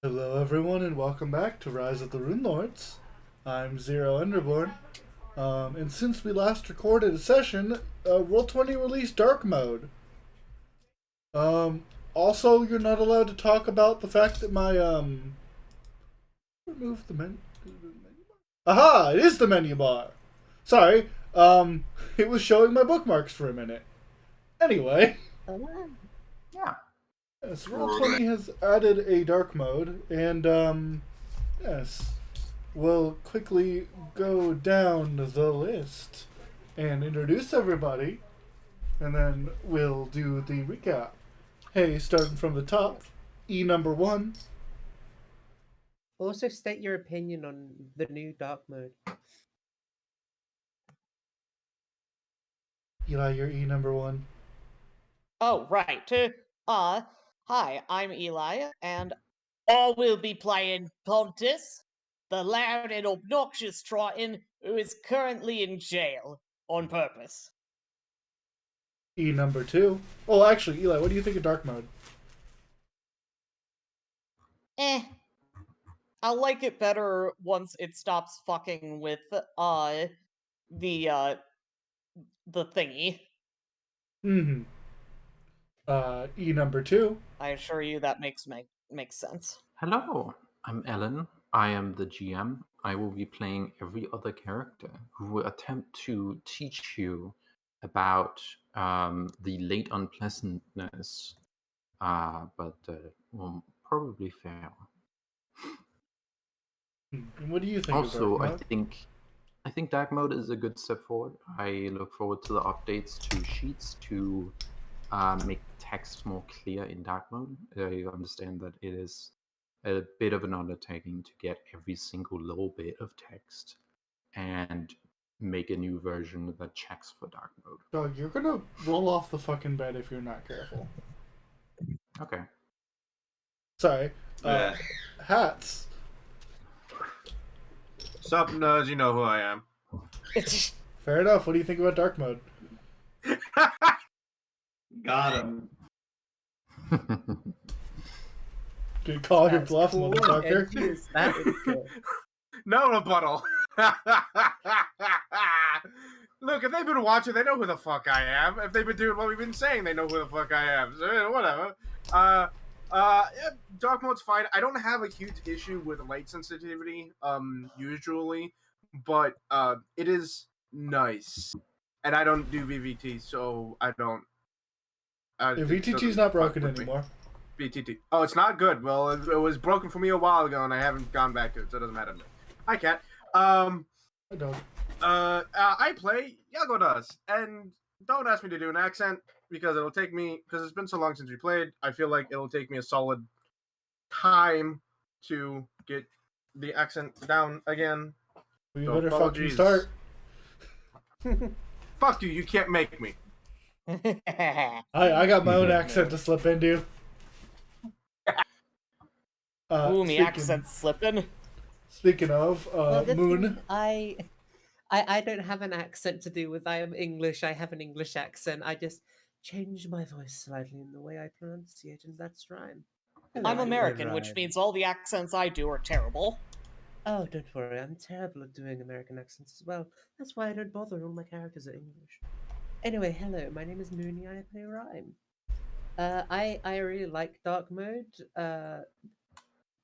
Hello, everyone, and welcome back to Rise of the Runelords. I'm Zero Underborn, and since we last recorded a session, Roll20 released Dark Mode. Also, you're not allowed to talk about the fact that my remove the menu. Aha! It is the menu bar. Sorry. It was showing my bookmarks for a minute. Anyway. Yeah. Yes, Roll20 has added a dark mode, and yes, we'll quickly go down the list and introduce everybody, and then we'll do the recap. Hey, starting from the top, E number 1. Also, state your opinion on the new dark mode. Eli, you're E number 1. Oh, right. Hi, I'm Eli, and I will be playing Pontus, the loud and obnoxious Triton who is currently in jail on purpose. E number 2. Oh, actually, Eli, what do you think of dark mode? I like it better once it stops fucking with the thingy. Mm-hmm. E number 2. I assure you that makes sense. Hello, I'm Ellen. I am the GM. I will be playing every other character who will attempt to teach you about the late unpleasantness, but will probably fail. And what do you think Also, of dark mode? I think dark mode is a good step forward. I look forward to the updates to sheets to make text more clear in dark mode. I understand that it is a bit of an undertaking to get every single little bit of text and make a new version that checks for dark mode. Dog, you're gonna roll off the fucking bed if you're not careful. Okay. Sorry. Hats. Sup, nerds? You know who I am. Fair enough. What do you think about dark mode? Got him. Good call your That's bluff, cool, motherfucker. and use that is good. No rebuttal. Look, if they've been watching, they know who the fuck I am. If they've been doing what we've been saying, they know who the fuck I am. So, whatever. Yeah, dark mode's fine. I don't have a huge issue with light sensitivity, usually, but it is nice. And I don't do VVT, so I don't. If VTT's not broken anymore. BTT. Oh, it's not good. Well, it was broken for me a while ago, and I haven't gone back to it, so it doesn't matter to me. Hi, Cat. I don't. I play Yago does, and don't ask me to do an accent because it'll take me because it's been so long since we played. I feel like it'll take me a solid time to get the accent down again. We So better fucking apologies. start. Fuck you! You can't make me. I got my own accent to slip into. Boomy accent slipping. Speaking of, Well, the Moon. thing, I don't have an accent to do with. I am English. I have an English accent. I just change my voice slightly in the way I pronunciate, and that's rhyme. Hello, I'm American, which Ryan. means all the accents I do are terrible. Oh, don't worry. I'm terrible at doing American accents as well. That's why I don't bother. All my characters are English. Anyway, hello. My name is Mooney. I play Rhyme. I really like dark mode.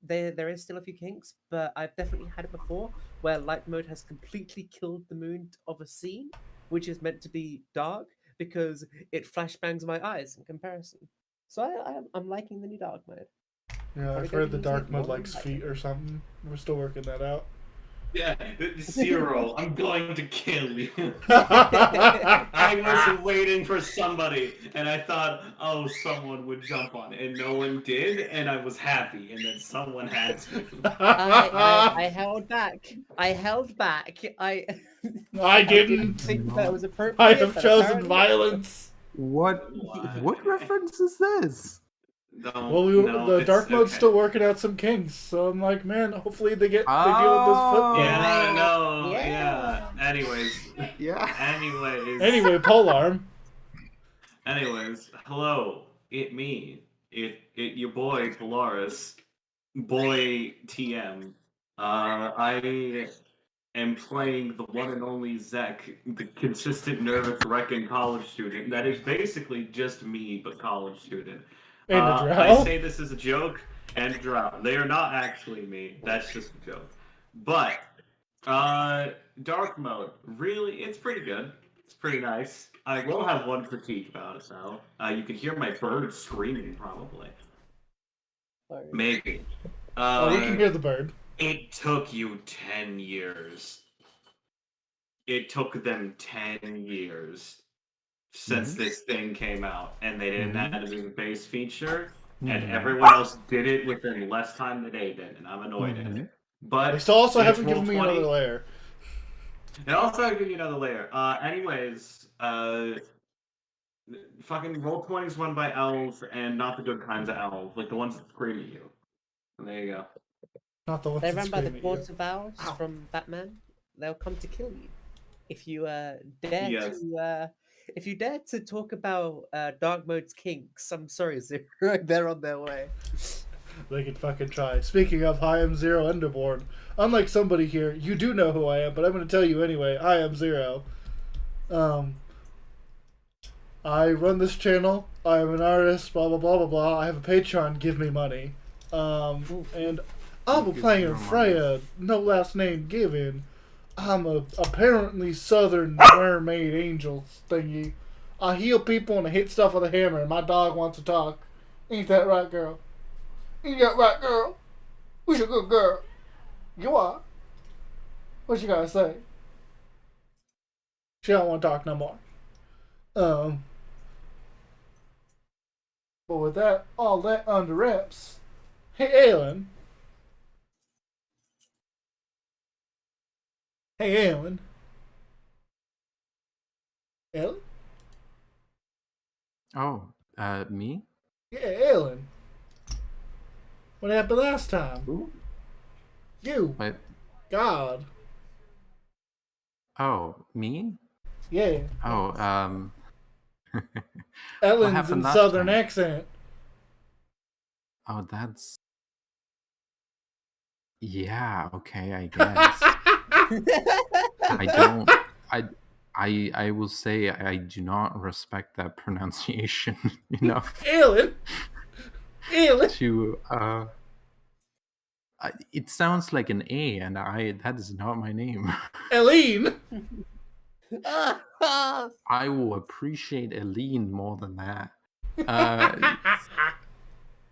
There is still a few kinks, but I've definitely had it before where light mode has completely killed the mood of a scene, which is meant to be dark because it flashbangs my eyes in comparison. So I'm liking the new dark mode. Yeah, I've Probably heard the gonna use dark it mode more likes than feet or something. We're still working that out. Yeah, Zero, I'm going to kill you. I was waiting for somebody, and I thought, oh, someone would jump on it, and no one did, and I was happy, and then someone had to. I held back. I held back. I I didn't. think that was appropriate. I have but chosen apparently- violence. What reference is this? Don't, Well, no, the it's dark mode's okay. still working out some kinks, so I'm like, man, hopefully they deal with this foot Oh. thing. Yeah, no, Yeah. yeah. Anyways. Yeah. Anyways. Anyway, polearm. Anyways, hello. It your boy, Polaris. boy TM. I am playing the one and only Zek, the consistent nervous wrecking college student. That is basically just me, but college student. And a I drow. say this as a joke, and drow. They are not actually me. That's just a joke. But dark mode, really, it's pretty good. It's pretty nice. I will have one critique about it though. You can hear my bird screaming probably. Maybe. Oh, we can hear the bird. It took you 10 years. It took them 10 years since this thing came out, and they didn't add it as a base feature, and everyone else did it within less time than they did, and I'm annoyed at it. But They still also in haven't given me 1220 another layer. It also give you another layer. Anyways, fucking Roll20's run by elves, and not the good kinds of elves, like the ones that scream at you. And there you go. Not the ones They that run by the scream at Court you. of Owls from Batman. They'll come to kill you if you dare Yes. to. If you dare to talk about dark mode's kinks, I'm sorry, Zero. They're on their way. They can fucking try. Speaking of, I am Zero Underboard. Unlike somebody here, you do know who I am, but I'm going to tell you anyway. I am Zero. I run this channel. I am an artist. Blah blah blah blah blah. I have a Patreon. Give me money. And I'll be playing Freya. No last name given. I'm a apparently southern mermaid angel thingy. I heal people and I hit stuff with a hammer. And my dog wants to talk. Ain't that right, girl? Ain't that right, girl? Who's a good girl? You are. What you gotta say? She don't want to talk no more. But with that, all that under wraps. Hey, Alan. Hey, Alan. Alan? Oh, me? Yeah, Alan. What happened last time? Who? You. Wait. God. Oh, me? Yeah. Oh, Ellen's happened in last southern time? accent. Oh, that's... Yeah, okay, I guess. I don't... I will say I do not respect that pronunciation enough Alan. Alan. to... it sounds like an A, and that is not my name. Eileen. I will appreciate Eileen more than that.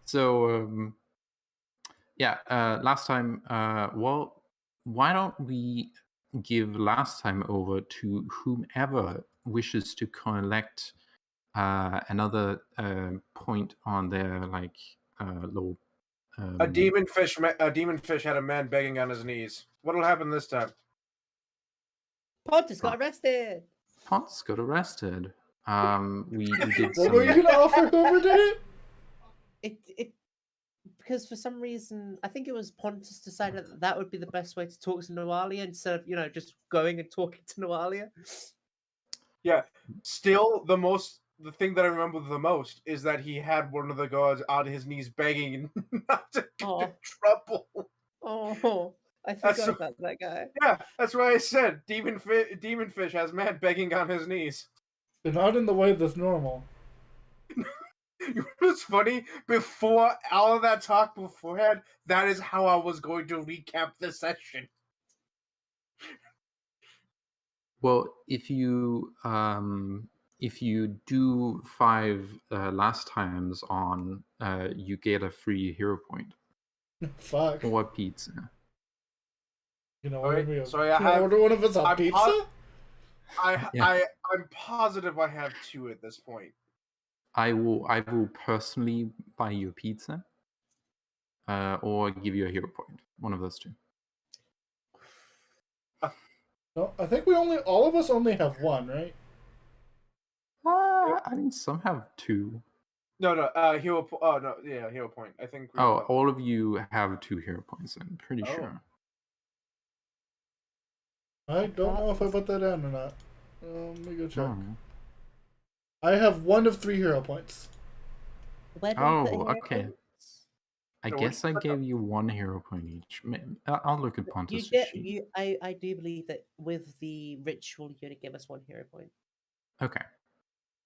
So, last time, well, why don't we give last time over to whomever wishes to collect another point on their, like, low... A demon fish had a man begging on his knees. What'll happen this time? Pontus got arrested. Pontus got arrested. We did What were you some... gonna offer whoever did it? It because for some reason I think it was Pontus decided that would be the best way to talk to Noalia instead of just going and talking to Noalia. Yeah. Still, the thing that I remember the most is that he had one of the guards on his knees begging not to get in trouble. Oh, I forgot about that guy. Yeah, that's why I said demon fish has man begging on his knees. They're not in the way that's normal. You know what's funny? Before all of that talk beforehand, that is how I was going to recap the session. Well, if you do 5 last times on, you get a free hero point Fuck. or pizza. You know, Okay, so order one of us a pizza? I'm positive I have 2 at this point. I will personally buy you a pizza, or give you a hero point. One of those two. No, I think all of us only have 1, right? I mean, some have 2. No, hero point. I think. All of you have 2 hero points. I'm pretty sure. I don't know if I put that down or not. Let me go check. Oh. I have 1 of 3 hero points. Where do you put Oh, hero okay. points? I So what guess do I you put gave them? you 1 hero point each. I'll look at You Pontus' get sheet. you. I do believe that with the ritual, you only give us 1 hero point. Okay.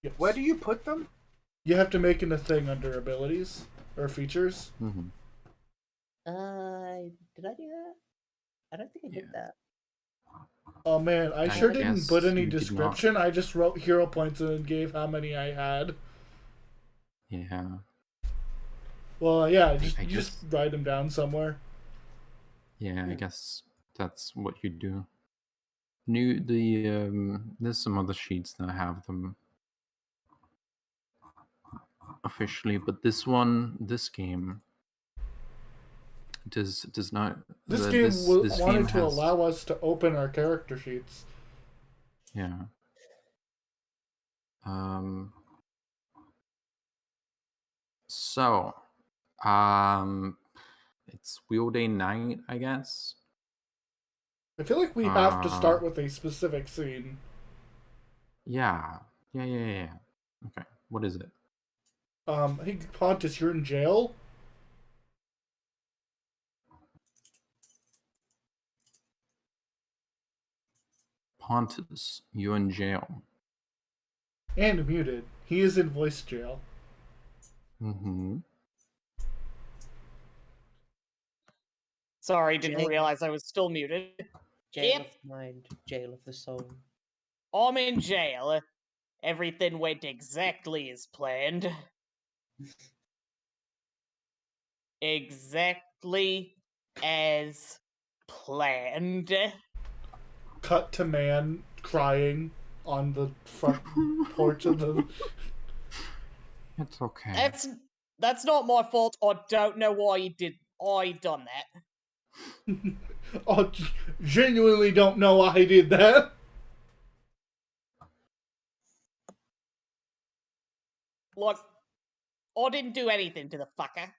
Yes. Where do you put them? You have to make it a thing under abilities or features. Mm-hmm. Did I do that? I don't think I did Yeah. that. Oh man, I I sure didn't put guess any you did not. description. I just wrote hero points and gave how many I had. Yeah. Well, yeah, I you guess. just write them down somewhere. Yeah, I Hmm. guess that's what you do. There's some other sheets that have them officially, but this game does not. This game This game wanted to has, allow us to open our character sheets. yeah. So, it's Wheel Day night, I guess. I feel like we have to start with a specific scene. Yeah. Okay, what is it? Hey Pontus, you're in jail. Pontus, you're in jail. And muted. He is in voice jail. Mm-hmm. Sorry, didn't Jail. realize I was still muted. Jail Yep. of the mind, jail of the soul. I'm in jail. Everything went exactly as planned. Exactly as planned. Cut to man crying on the front porch of the. It's okay. That's not my fault. I don't know why you did. I done that. Oh, genuinely don't know why I did that. Like, I didn't do anything to the fucker.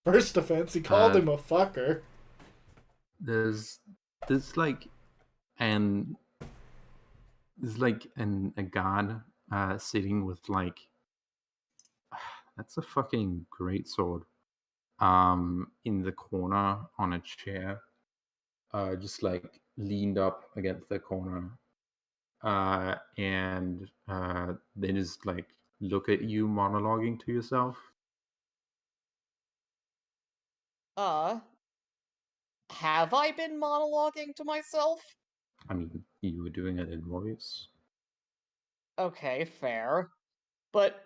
First offense, he called Uh, him a fucker. There's like an a god sitting with like that's a fucking great sword in the corner on a chair, just like leaned up against the corner, and they just like look at you monologuing to yourself. Have I been monologuing to myself? I mean, you were doing it in voice. Okay, fair. But,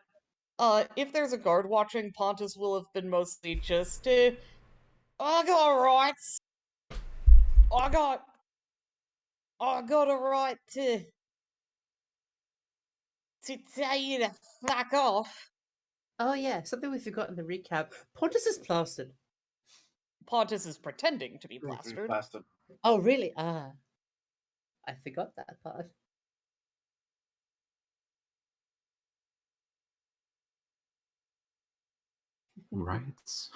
if there's a guard watching, Pontus will have been mostly just, I got rights. I got a right to tell you to fuck off. Oh yeah, something we forgot in the recap. Pontus is plastered. Pontus is pretending to be plastered. Oh really? I forgot that part. Rights.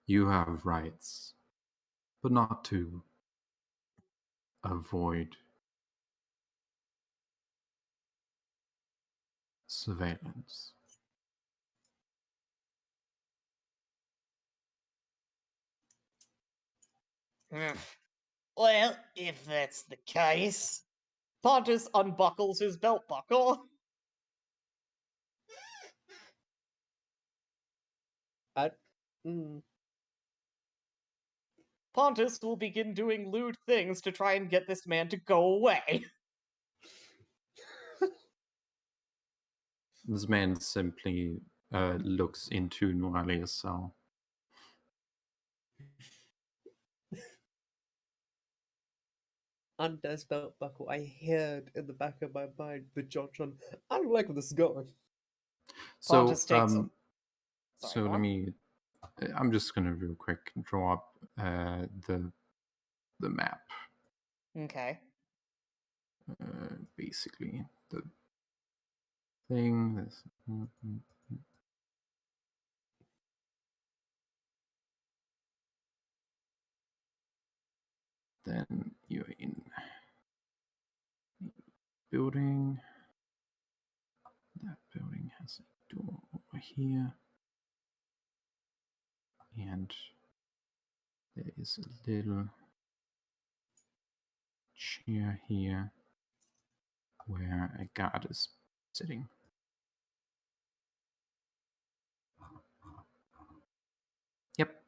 You have rights, but not to avoid surveillance. Well, if that's the case. Pontus unbuckles his belt buckle. Mm. Pontus will begin doing lewd things to try and get this man to go away. This man simply looks into Noalia's cell. Undoes belt buckle. I heard in the back of my mind the Johnson. I don't like where this is going. So, Pontus takes him. Sorry, so go let on. me. I'm just gonna real quick draw up the map. Okay. Basically the thing. This. Then you're in building. here. And there is a little chair here where a guard is sitting. Yep.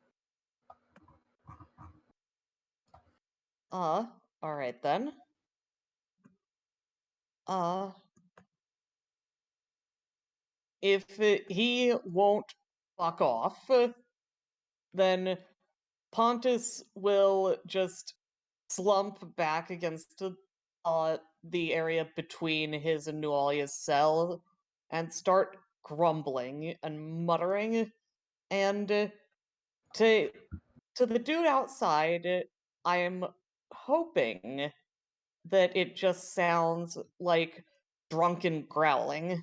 All right then. If he won't fuck off, then Pontus will just slump back against the area between his and Nualia's cell and start grumbling and muttering. And to the dude outside, I am hoping that it just sounds like drunken growling.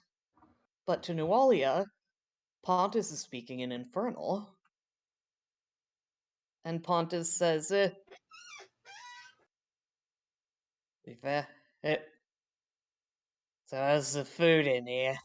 But to Nualia, Pontus is speaking in Infernal. And Pontus says, so how's the food in here?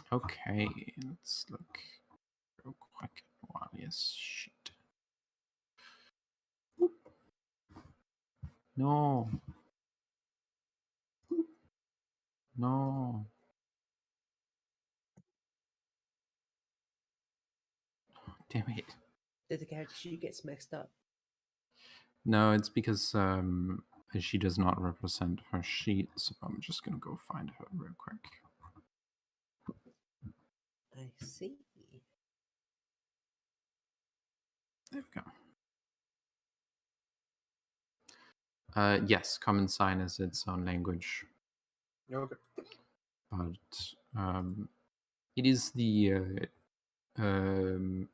Okay, let's look real quick at Walia's sheet. No. No. Damn it. Did the character sheet gets mixed up? No, it's because she does not represent her sheet, so I'm just gonna go find her real quick. I see. There we go. Yes, common sign is its own language, Okay. but it is the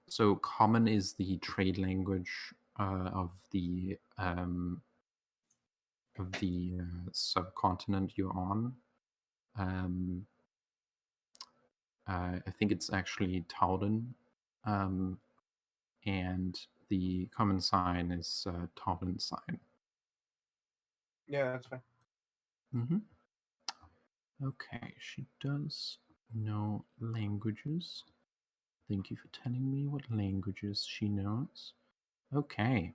so common is the trade language of the subcontinent you're on. I think it's actually Tauden, and the common sign is Tauden sign. Yeah, that's fine. Mm-hmm. Okay, she does know languages. Thank you for telling me what languages she knows. Okay.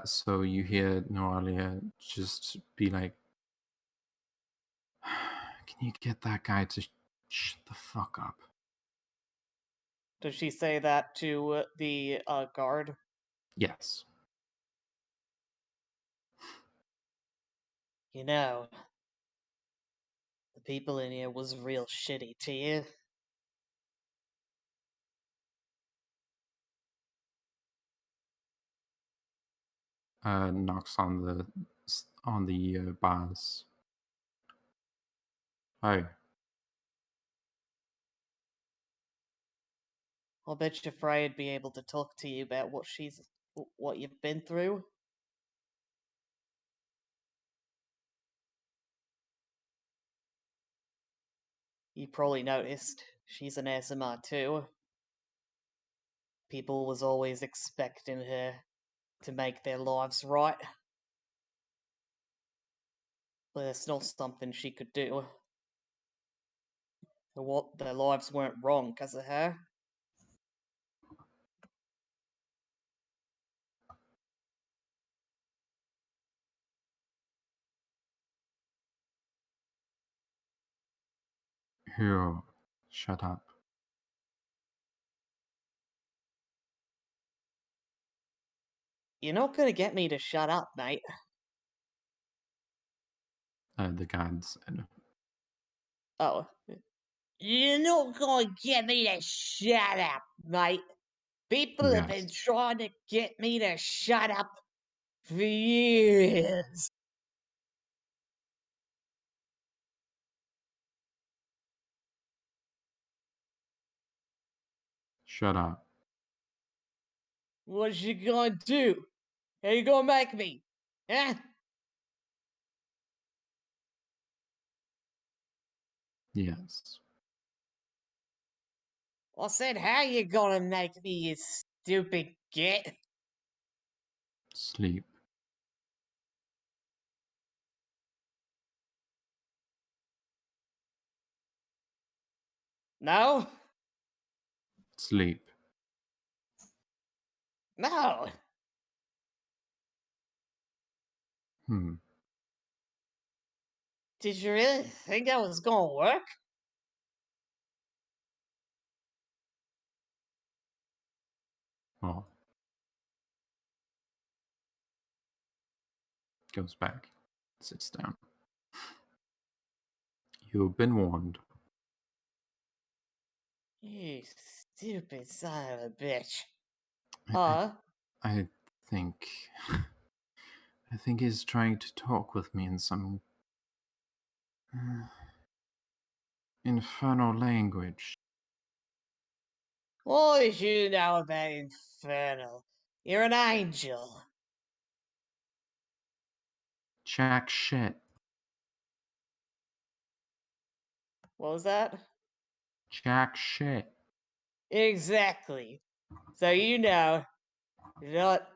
So you hear Noalia just be like, can you get that guy to shut the fuck up? Does she say that to the guard? Yes. You know, the people in here was real shitty to you. Knocks on the bars. Hi. I'll bet you Frey'd be able to talk to you about what you've been through. You probably noticed she's an ASMR too. People was always expecting her to make their lives right. But it's not something she could do. Their lives weren't wrong because of her. Here, shut up. You're not gonna get me to shut up, mate. The guard said. Oh. You're not gonna get me to shut up, mate. People have been Yes. trying to get me to shut up for years. Shut up. What you gonna do? How you gonna make me? Huh? Yes. I said, how you gonna make me, you stupid git? Sleep. No? Sleep. No. Did you really think that was gonna work? Oh. Goes back. Sits down. You've been warned. You stupid son of a bitch. I think. I think he's trying to talk with me in some infernal language. What did you know about Infernal? You're an angel. Jack shit. What was that? Jack shit. Exactly. So you know what?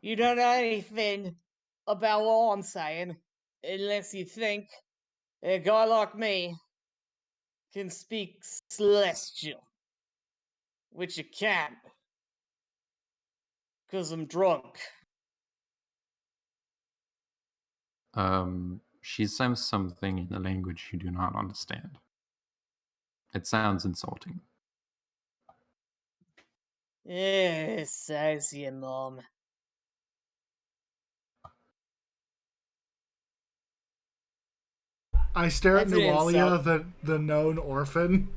You don't know anything about what I'm saying, unless you think a guy like me can speak celestial, which you can't, because I'm drunk. She says something in a language you do not understand. It sounds insulting. Yeah, says your mom. I stare at That's an Nualia, insult. the known orphan.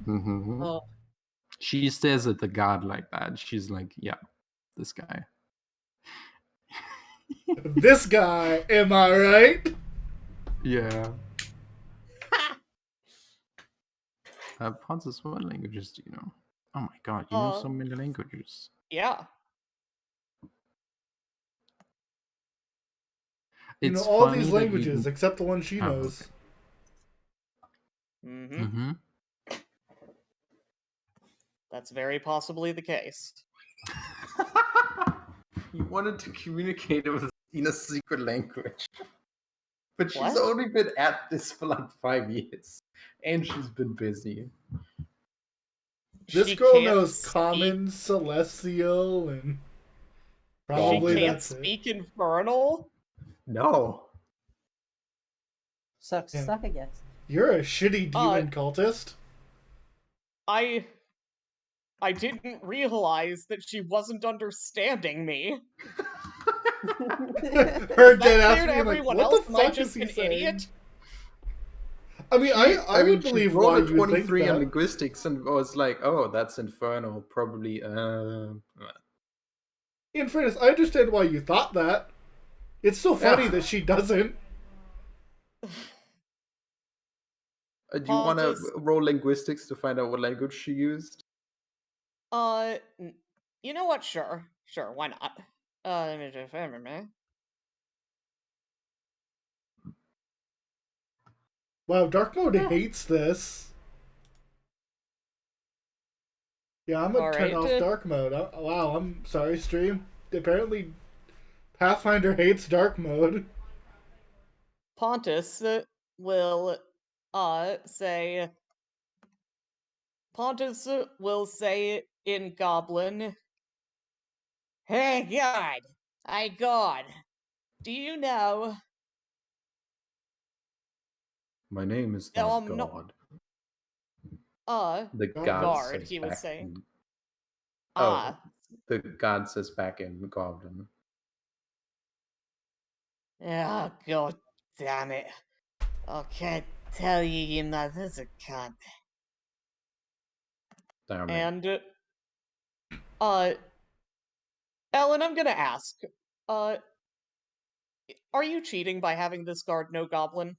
Mm-hmm. Oh, She stares at the god like that. She's like, yeah, this guy. This guy, am I right? Yeah. Pontus, what languages do you know? Oh my god, you know so many languages. yeah. You know It's all funny these that languages you. except the one she Oh, knows. Mm-hmm. Mm-hmm. That's very possibly the case. You wanted to communicate with in a secret language. But she's What? only been at this for like 5 years. And she's been busy. This She girl can't knows speak. common, celestial, and She probably can't that's it. speak Infernal. No. Sucks to Yeah. suck, I guess. You're a shitty demon cultist. I didn't realize that she wasn't understanding me. Her Is that dead ass clear to being like, everyone what else? the Am I fuck is just he an saying? idiot? I mean, I would She believe rolled why a you would think 23 in that. linguistics and was like, oh, that's infernal. Probably, In fairness, I understand why you thought that. It's so funny Yeah. that she doesn't. Do you want to Just, roll linguistics to find out what language she used? you know what? Sure, why not? Let me just remember. Wow, Dark Mode hates this. Yeah, I'm gonna turn Alright, off Dark Mode. Wow, I'm sorry, stream. Apparently, Pathfinder hates Dark Mode. Pontus will say. Pontus will say in Goblin, "Hey God, God, do you know My name is that not I'm not God. The God god does. guard?" says He was back saying. in. Ah, Oh, the god says back in Goblin. oh, God damn it! I can't tell you, your mother's a cunt. Damn it. And Ellen, I'm gonna ask, uh, are you cheating by having this guard no Goblin?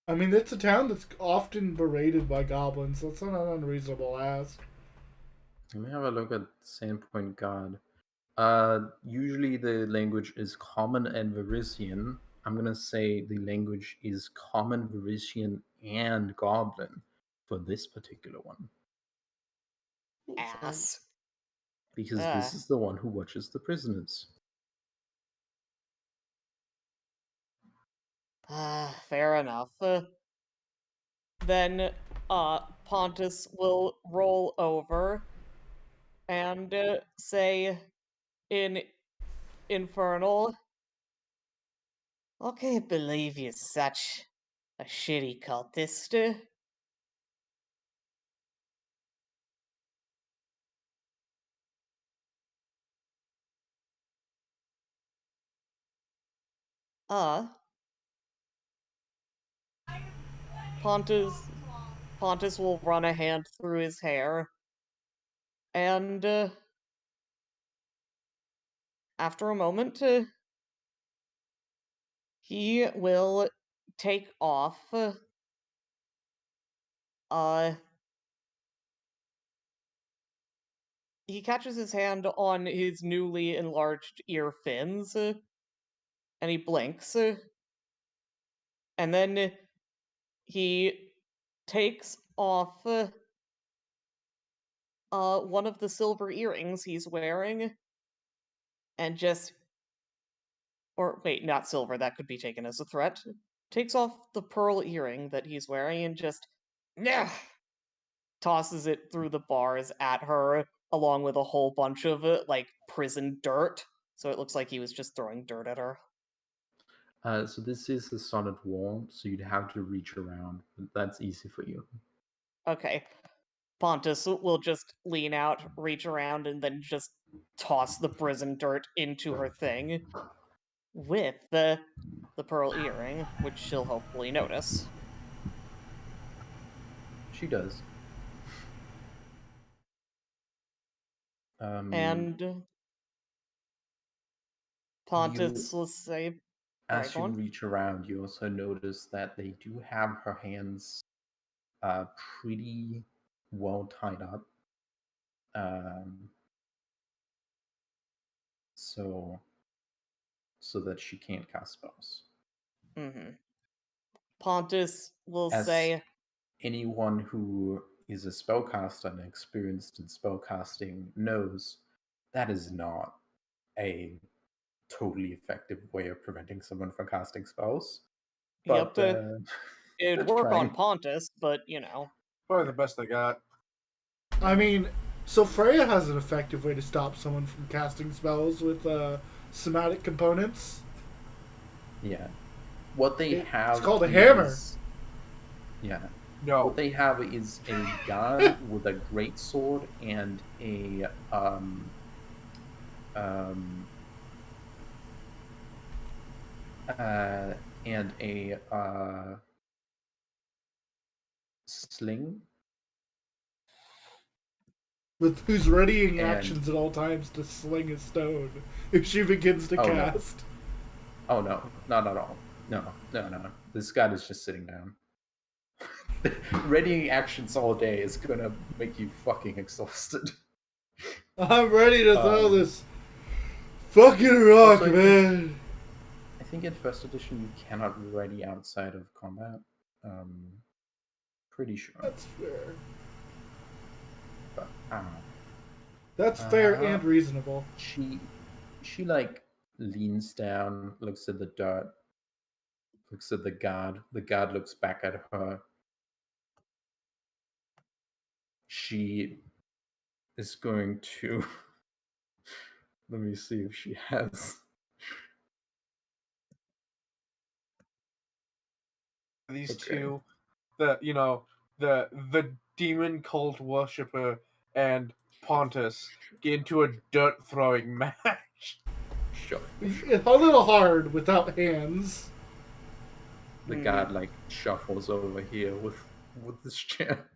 I mean, it's a town that's often berated by goblins, so it's not an unreasonable ask. Let me have a look at Sandpoint God. Usually the language is Common and Varisian. I'm gonna say the language is Common, Varisian, and Goblin for this particular one. Makes sense. Ass. Because Ah. this is the one who watches the prisoners. Fair enough. Then, Pontus will roll over and say in Infernal, I can't believe you're such a shitty cultist. Pontus will run a hand through his hair, and after a moment, he will take off. He catches his hand on his newly enlarged ear fins, and he blinks, and then he takes off one of the silver earrings he's wearing, and just, or wait, not silver, that could be taken as a threat. Takes off the pearl earring that he's wearing and just, yeah, tosses it through the bars at her, along with a whole bunch of like prison dirt. So it looks like he was just throwing dirt at her. So this is a solid wall, so you'd have to reach around. But that's easy for you. Okay. Pontus will just lean out, reach around, and then just toss the prison dirt into her thing with the pearl earring, which she'll hopefully notice. She does. And Pontus will say, as go you on. reach around, you also notice that they do have her hands pretty well tied up. So that she can't cast spells. Mm-hmm. Pontus will As say, anyone who is a spellcaster and experienced in spellcasting knows, that is not a totally effective way of preventing someone from casting spells. But yep, it'd work on trying. Pontus, but you know. Probably the best I got. I mean, so Freya has an effective way to stop someone from casting spells with somatic components. Yeah. What they have It's called a hammer. Yeah. No. What they have is a guard with a great sword and a sling. With who's readying And- actions at all times to sling a stone if she begins to Oh, no. cast. Oh no, not at all. No. This guy is just sitting down. Readying actions all day is gonna make you fucking exhausted. I'm ready to throw this fucking rock, also, man. I think in first edition you cannot ready outside of combat. Pretty sure. That's fair. But I don't know. That's fair and reasonable. She like leans down, looks at the dirt, looks at the guard. The guard looks back at her. She is going to let me see if she has These Okay. two, the demon cult worshipper and Pontus get into a dirt throwing match. shuffle. It's a little hard without hands. The guard like shuffles over here with this chair.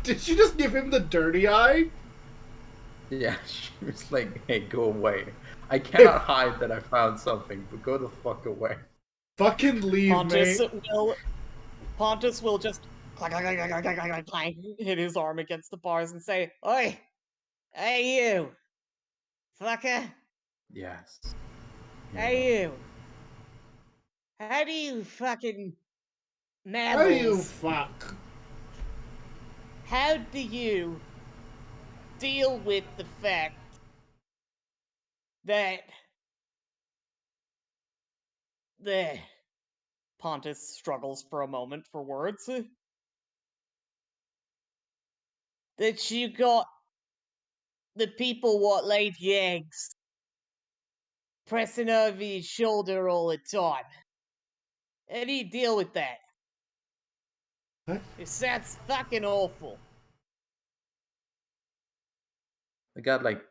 Did she just give him the dirty eye? Yeah, she was like, "Hey, go away. I cannot hide that I found something, but go the fuck away." Fucking leave, mate. Pontus will just clank, clank, clank, clank, clank, clank, clank, hit his arm against the bars and say, "Oi, hey you! fucker. Yes. Hey, you. How do you fucking How do you mammals? fuck? How do you deal with the fact that the Pontus struggles for a moment for words? That you got the people what laid the eggs pressing over your shoulder all the time. How do you deal with that? What? It sounds fucking awful. The guy like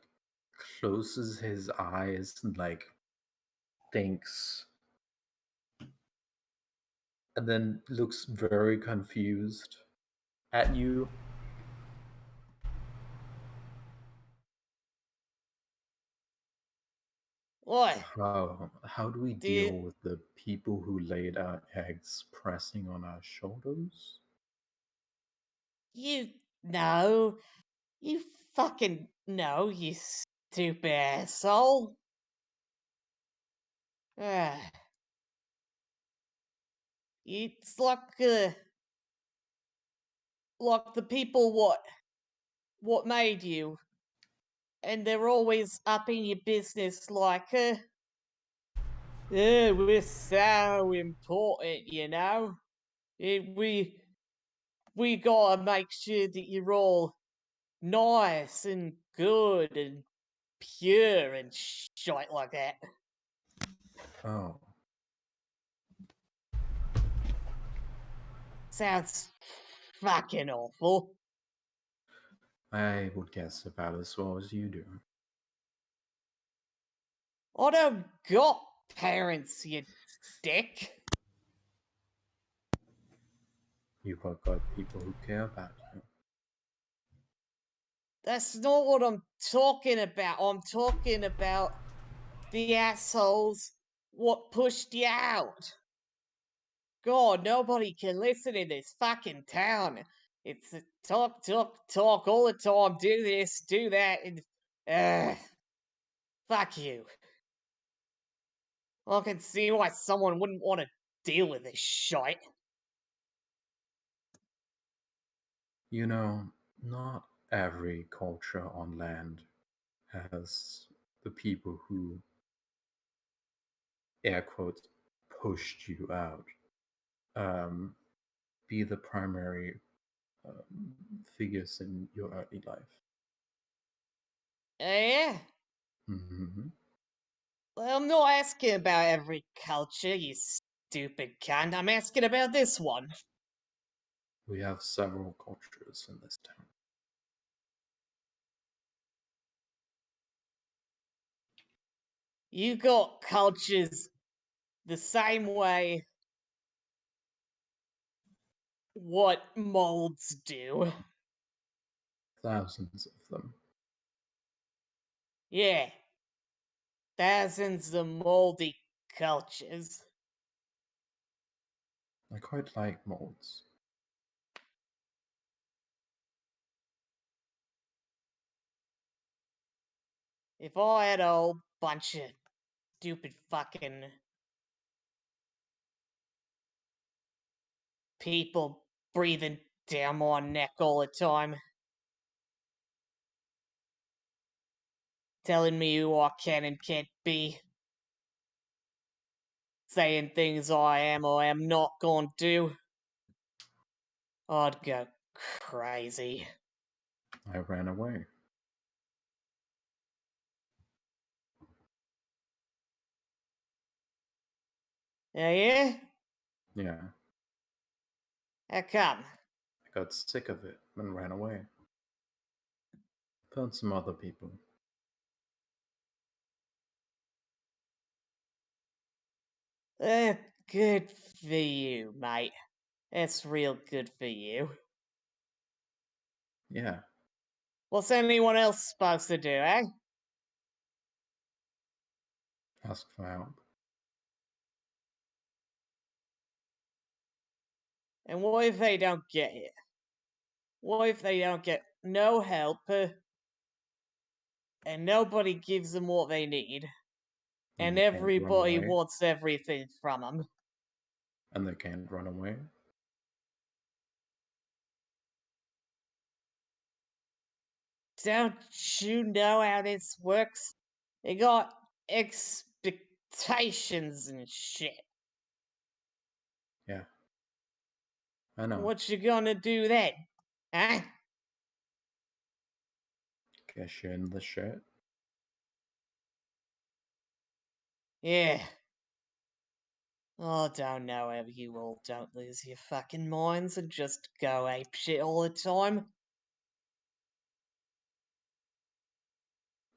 closes his eyes and like thinks, and then looks very confused at you. What? How do we Do you- deal with the people who laid our eggs pressing on our shoulders? You know. You fucking know, you stupid asshole. Ah. It's like the people what made you, and they're always up in your business like, we're so important, you know. We gotta make sure that you're all nice and good and pure and shit like that. Oh, Sounds fucking awful. I would guess about as well as you do. I don't got parents, you dick. You've got people who care about you. That's not what I'm talking about. I'm talking about the assholes what pushed you out. God, nobody can listen in this fucking town. It's a talk, talk, talk all the time. Do this, do that, and fuck you. I can see why someone wouldn't want to deal with this shite. You know, not every culture on land has the people who, air quotes, pushed you out, um, be the primary figures in your early life. Yeah? Hmm. Well, I'm not asking about every culture, you stupid cunt. I'm asking about this one. We have several cultures in this town. You got cultures the same way what molds do. Thousands of them. Yeah. Thousands of moldy cultures. I quite like molds. If I had a whole bunch of stupid fucking people breathing down my neck all the time, telling me who I can and can't be, saying things I am or am not gonna do, I'd go crazy. I ran away. Yeah? Yeah, How come? I got sick of it and ran away. Found some other people. Good for you, mate. That's real good for you. Yeah, What's anyone else supposed to do, eh? ask for help. And what if they don't get it? What if they don't get no help? and nobody gives them what they need, and they can't run everybody away, wants everything from them. and they can't run away. Don't you know how this works? They got expectations and shit. Yeah, I know. What you gonna do then? Huh? Guess you're in the shit. Yeah. Oh, don't know how you all don't lose your fucking minds and just go ape shit all the time.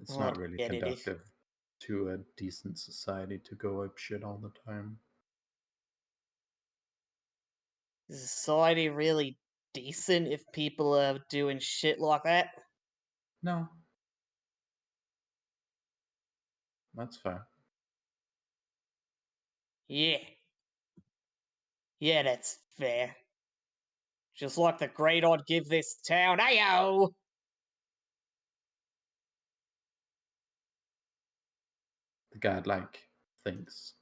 It's I not don't really get it. conductive to a decent society to go up shit all the time. Is society really decent if people are doing shit like that? No, that's fair. Yeah. Yeah, that's fair. Just like the grade I'd give this town. Ayo! The godlike thinks.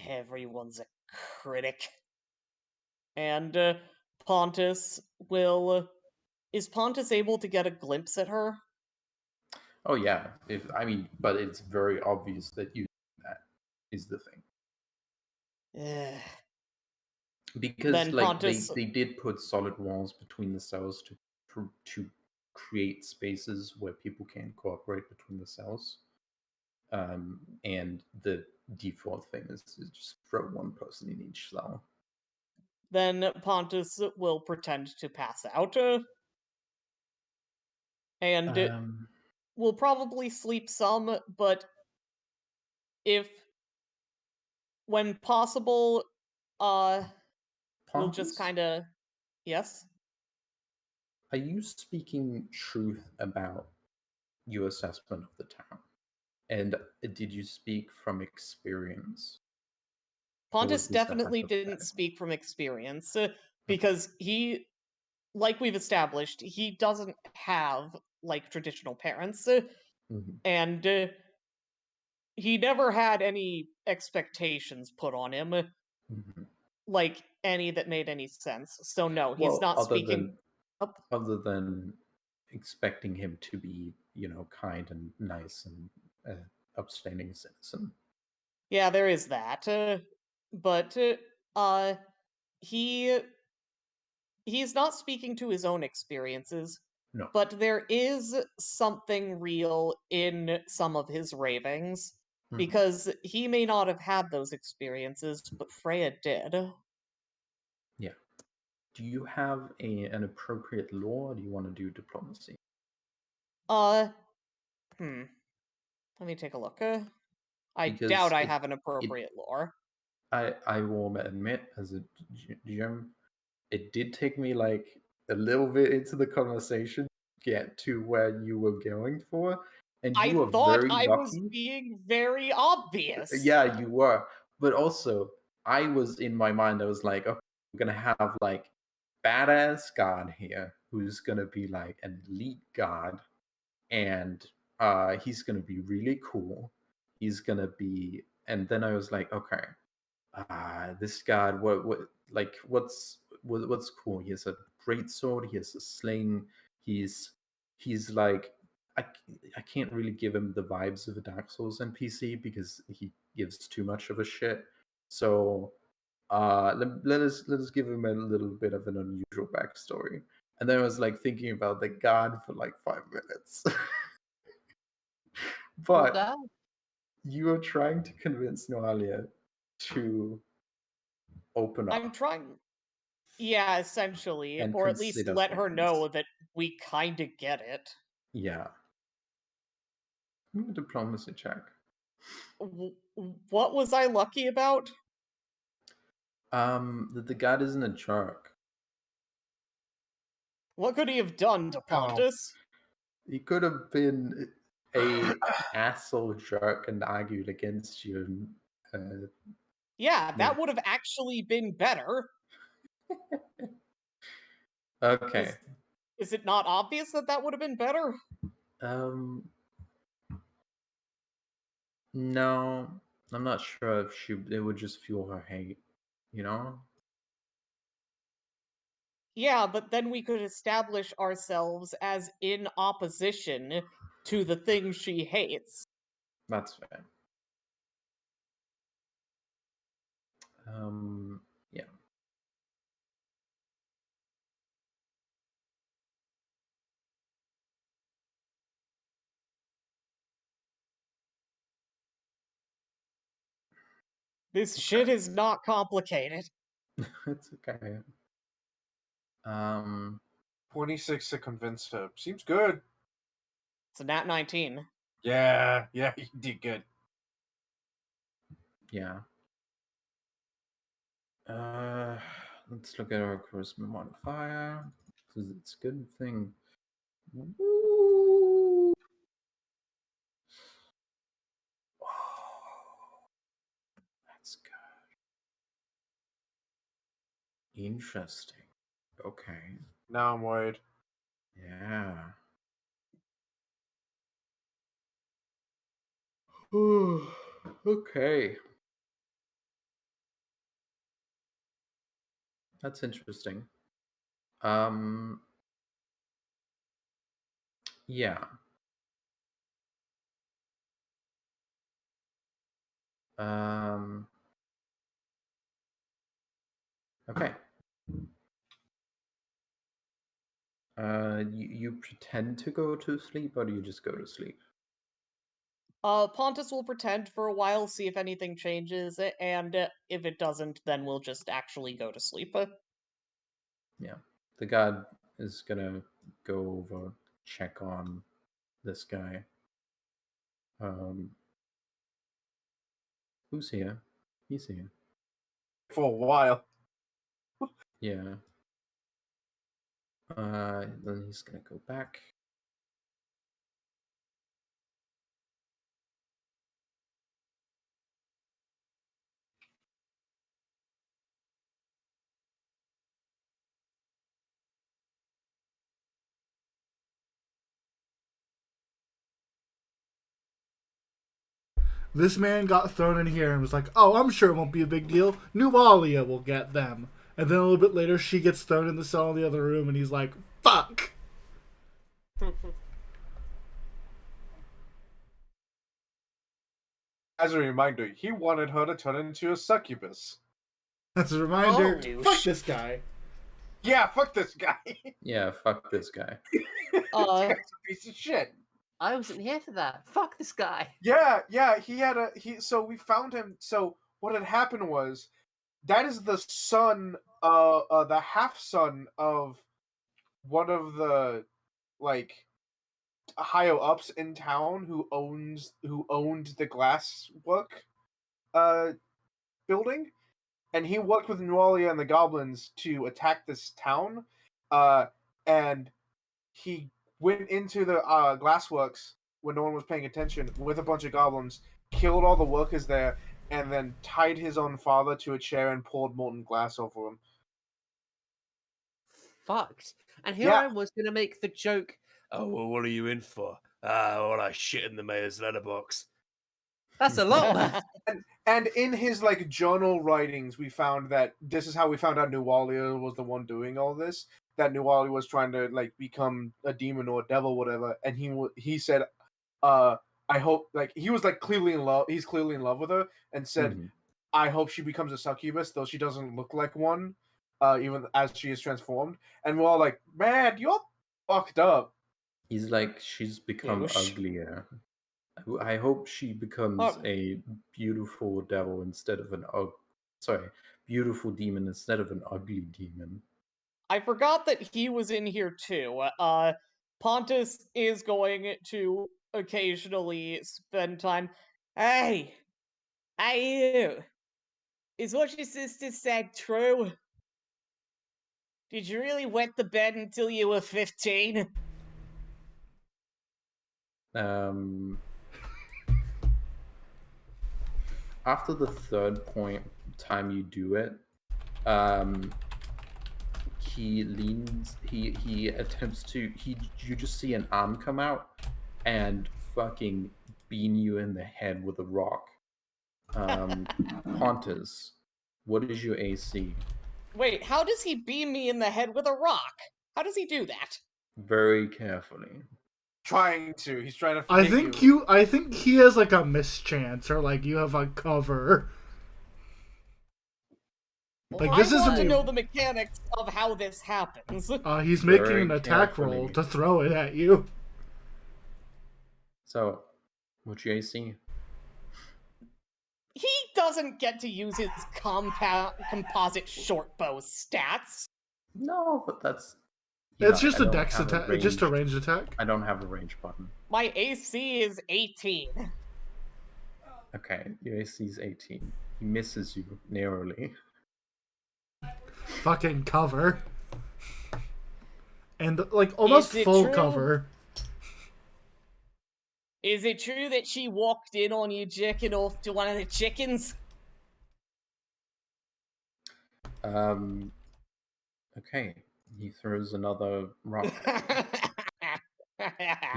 Everyone's a critic. And Pontus will. Is Pontus able to get a glimpse at her? Oh yeah, but it's very obvious that you do that is the thing. Eh, Because Then like Pontus. they did put solid walls between the cells to create spaces where people can cooperate between the cells. And the default thing is to just throw one person in each cell. Then Pontus will pretend to pass out. And will probably sleep some, but if when possible, we'll just Pontus, kind of. Yes? are you speaking truth about your assessment of the town? And did you speak from experience? Or was Pontus this a definitely didn't hypothetical? speak from experience because he, like we've established, he doesn't have like traditional parents, Mhm. and he never had any expectations put on him, Mhm. like any that made any sense. So no, he's Well, not speaking. other than expecting him to be, kind and nice and upstanding citizen. Yeah, there is that, but he he's not speaking to his own experiences. No. But there is something real in some of his ravings, Mhm. because he may not have had those experiences, but Freya did. Yeah. Do you have an appropriate law, or do you want to do diplomacy? Let me take a look. I Because doubt I have an appropriate lore. I will admit, as a GM, it did take me like a little bit into the conversation to get to where you were going for, and you I were thought very I was lucky. being very obvious. Yeah, you were. But also, I was in my mind, I was like, okay, we're gonna have like badass god here who's gonna be like an elite god, and he's gonna be really cool. He's gonna be, and then I was like, okay, this god, what's cool? He has a great sword. He has a sling. He's like, I, I can't really give him the vibes of a Dark Souls NPC because he gives too much of a shit. So let us give him a little bit of an unusual backstory. And then I was like thinking about the god for like 5 minutes. But God. you are trying to convince Noalia to open I'm up trying. Yeah, essentially, and or at least consider let her things. know that we kind of get it. Yeah. Give me a diplomacy check. What was I lucky about? That the god isn't a jerk. What could he have done to Pontus? He could have been. a asshole jerk and argued against you. Yeah, that Yeah. would have actually been better. Okay. Is it not obvious that that would have been better? No, I'm not sure if it would just fuel her hate, you know? Yeah, but then we could establish ourselves as in opposition to the thing she hates. That's fair. Yeah. This shit is not complicated. It's okay. Um, 26 to convince her. Seems good. It's a nat 19. Yeah, you did good. yeah. Let's look at our charisma modifier. Because it's a good thing. Woo! That's good. Interesting. Okay. Now I'm worried. Yeah. Okay. That's interesting. Yeah. Okay. You pretend to go to sleep, or do you just go to sleep? Pontus will pretend for a while, see if anything changes, and if it doesn't, then we'll just actually go to sleep. Yeah. The god is gonna go over, check on this guy. Who's here? He's here. For a while. Yeah. Then he's gonna go back. This man got thrown in here and was like, "Oh, I'm sure it won't be a big deal. Nualia will get them." And then a little bit later, she gets thrown in the cell in the other room, and he's like, "Fuck." As a reminder, he wanted her to turn into a succubus. As a reminder, Oh, fuck douche. this guy. Yeah, fuck this guy. Yeah, fuck this guy. This guy's a piece of shit. I wasn't here for that. Fuck this guy. Yeah, so we found him. So what had happened was that is the son, the half son of one of the like higher ups in town who owned the glasswork building, and he worked with Nualia and the goblins to attack this town, and he went into the glassworks when no one was paying attention with a bunch of goblins, killed all the workers there, and then tied his own father to a chair and poured molten glass over him. Fucked. And here Yeah. I was going to make the joke, "Oh, well, what are you in for? Well, I shit in the mayor's letterbox." That's a lot worse. And in his like journal writings, we found that this is how we found out Nualia was the one doing all this. That Nualia was trying to like become a demon or a devil, whatever. And he said, I hope, like, he was like clearly in love. He's clearly in love with her, and said, Mhm. I hope she becomes a succubus, though she doesn't look like one, even as she is transformed. And we're all like, man, you're fucked up. He's like, she's become Douche. uglier. I hope she becomes Oh. a beautiful devil instead of beautiful demon instead of an ugly demon. I forgot that he was in here too. Pontus is going to occasionally spend time. Hey, you. Is what your sister said true? Did you really wet the bed until you were 15? After the third time you do it, he leans. He attempts to. You just see an arm come out and fucking bean you in the head with a rock. Pontus, what is your AC? Wait, how does he beam me in the head with a rock? How does he do that? Very carefully. Trying to. He's trying to. I hit think you. I think he has like a mischance, or like you have a cover. Like I this want isn't. to know the mechanics of how this happens. He's making Very an attack roll carefully. to throw it at you. So, what's your AC? He doesn't get to use his composite short bow stats. No, but that's. It's know, just I a don't dex have attack. It's just a ranged attack. I don't have a range button. My AC is 18. Okay, your AC is 18. He misses you narrowly. Fucking cover. And like almost Is it full true? cover. Is it true that she walked in on you jerking off to one of the chickens? Okay. He throws another rock at you.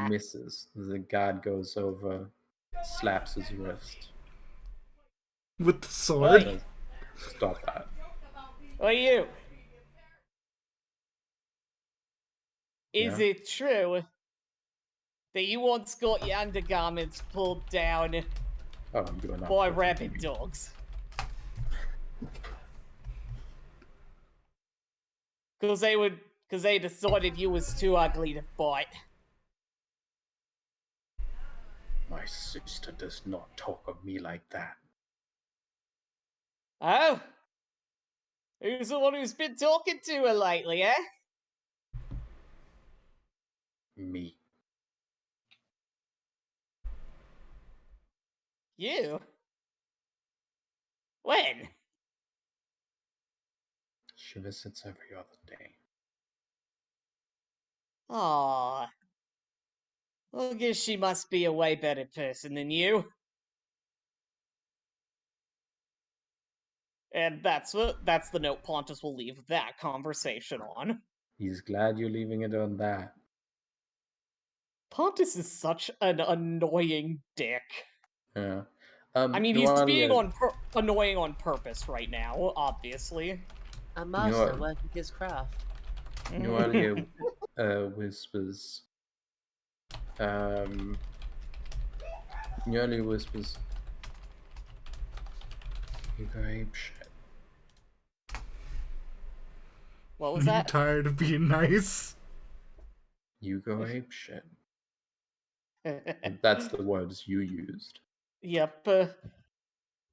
He misses. The guard goes over, slaps his wrist. With the sword. Oi. Stop that. What are you? Is Yeah? it true that you once got your undergarments pulled down Oh, you are not. by talking to rabid me. dogs? Because they decided you was too ugly to bite. My sister does not talk of me like that. Oh? Who's the one who's been talking to her lately, eh? Me. You? When? She visits every other day. Aww. I guess she must be a way better person than you. And that's the note Pontus will leave that conversation on. He's glad you're leaving it on that. Pontus is such an annoying dick. Yeah. I mean, he's being Noalia, annoying on purpose right now, obviously. A master what? working his craft. Noalia whispers. Noalia whispers. You go ape shit. What was You that? tired of being nice? You go ape shit. That's the words you used. Yep.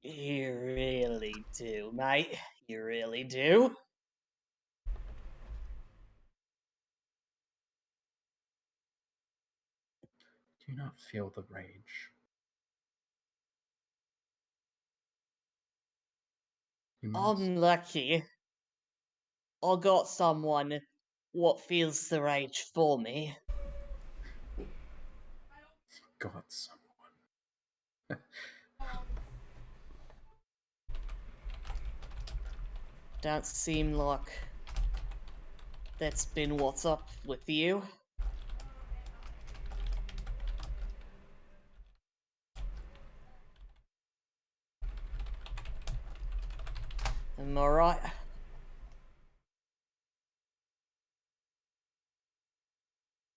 You really do, mate. You really do. Do you not feel the rage? You must. I'm lucky. I got someone what feels the rage for me. Got someone. Don't seem like that's been what's up with you. Am I right?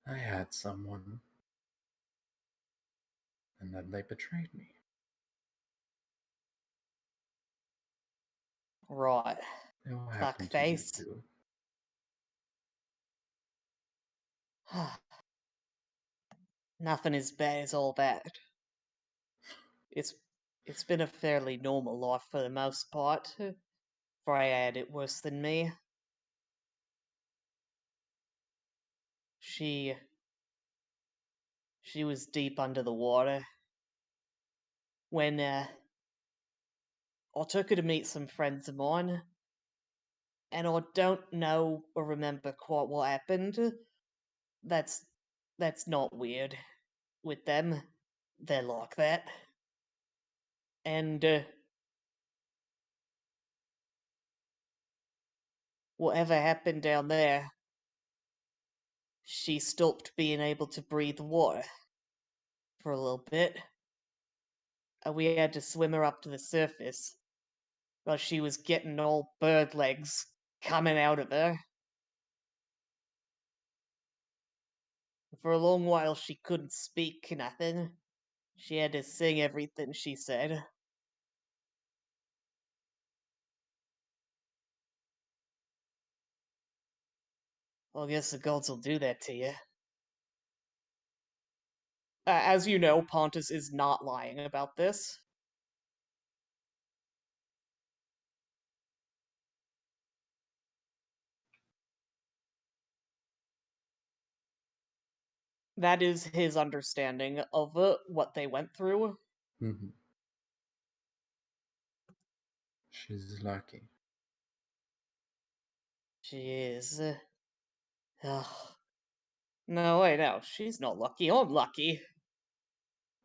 I had someone. And then they betrayed me. Right. It will happen to you Fuckface. too. Nothing as bad as all that. It's been a fairly normal life for the most part. Freya had it worse than me. She was deep under the water when I took her to meet some friends of mine, and I don't know or remember quite what happened. That's not weird. with them, they're like that. And whatever happened down there, she stopped being able to breathe water for a little bit. And we had to swim her up to the surface while she was getting all bird legs coming out of her. For a long while, she couldn't speak nothing. She had to sing everything she said. Well, I guess the gods will do that to you. As you know, Pontus is not lying about this. That is his understanding of what they went through. Mm-hmm. She's lucky. She is. Ugh. No, wait, no, she's not lucky. I'm lucky.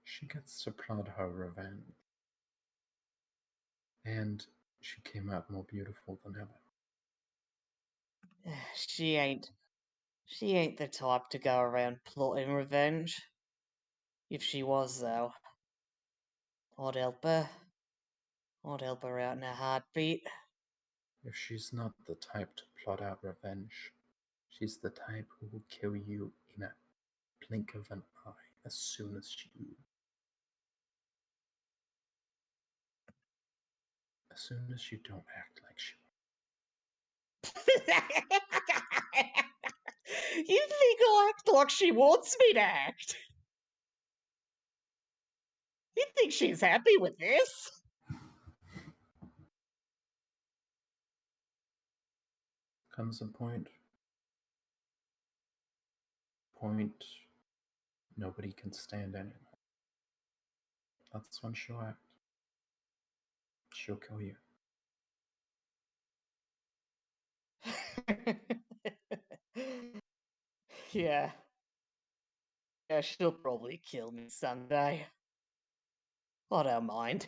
She gets to plot her revenge. And she came out more beautiful than ever. She ain't the type to go around plotting revenge. If she was, though, I'd help her. I'd help her out in a heartbeat. If she's not the type to plot out revenge, she's the type who will kill you in a blink of an eye as soon as you don't act like she You think I'll act like she wants me to act? You think she's happy with this? comes a point nobody can stand anymore. That's when she'll act. She'll kill you. Yeah. Yeah, she'll probably kill me someday. I don't mind.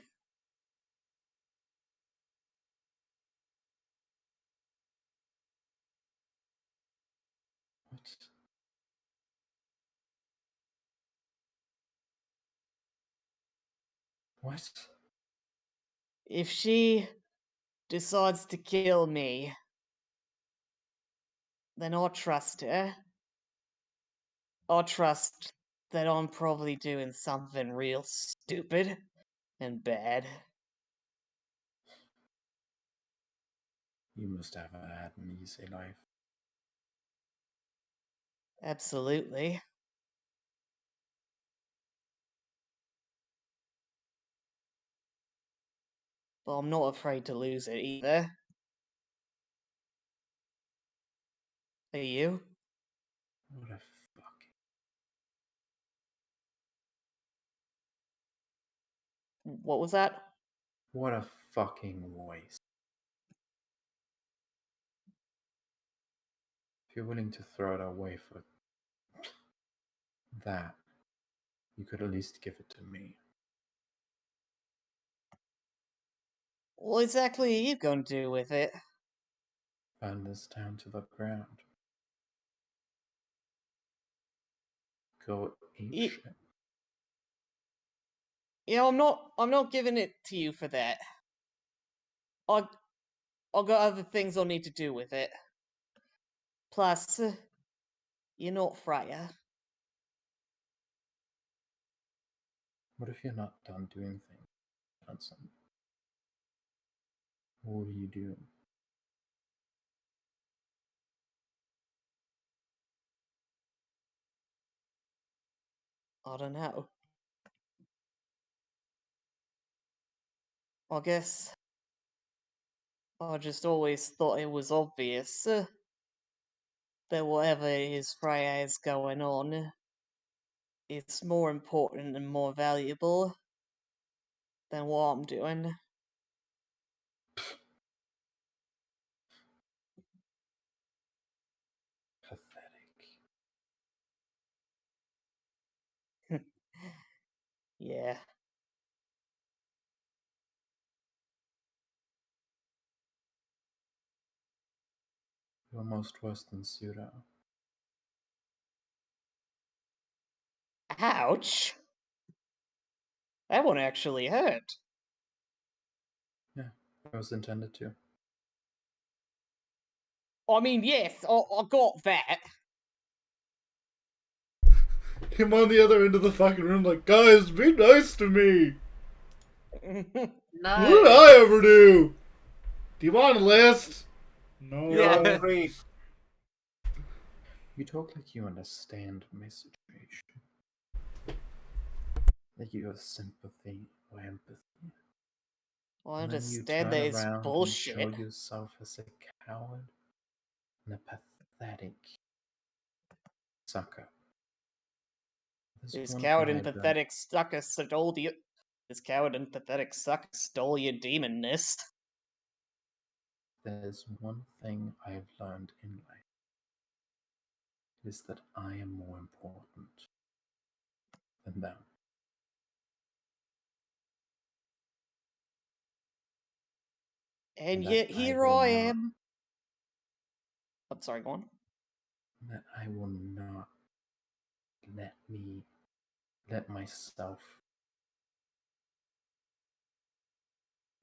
What? What? If she decides to kill me, then I'll trust her. I'll trust that I'm probably doing something real stupid and bad. You must have had an easy life. Absolutely. But I'm not afraid to lose it either. Are you? What a fuck. What was that? What a fucking waste. If you're willing to throw it away for that, you could at least give it to me. What exactly are you going to do with it? Burn this down to the ground. Go eat You- shit. Yeah, I'm not giving it to you for that. I got other things I need to do with it. Plus, you're not Freya. What if you're not done doing things, Hudson? What will you do? I don't know. I guess I just always thought it was obvious that whatever is Freya is going on, it's more important and more valuable than what I'm doing. Pathetic. Yeah. You're almost worse than Sura. Ouch! That one actually hurt. Yeah, it was intended to. I mean, yes, I got that. Him on the other end of the fucking room, like, guys, be nice to me. No. What did I ever do? Do you want a list? No. You're Yeah. hungry. You talk like you understand my situation. Like you have sympathy or empathy. I And then you understand turn that it's around and show bullshit. yourself as a coward and a pathetic sucker. There's This one coward thing and I don't. pathetic sucker stole you. This coward and pathetic sucker stole your demon nest. There's one thing I've learned in life. Is that I am more important than them. And that yet I here will I not- am. I'm sorry, go on. That I will not let myself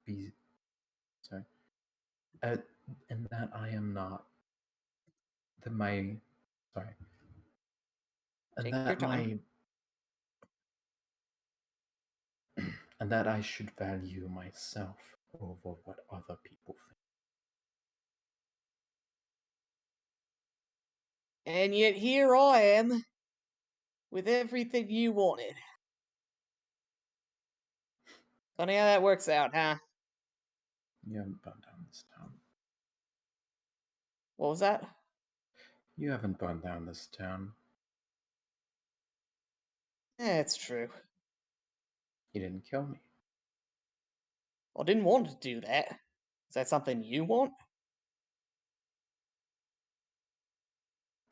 be sorry. And that I am not that my sorry. And Take that your time. and that I should value myself over what other people think. And yet here I am. With everything you wanted. Funny how that works out, huh? You haven't burned down this town. What was that? You haven't burned down this town. It's true. You didn't kill me. I didn't want to do that. Is that something you want?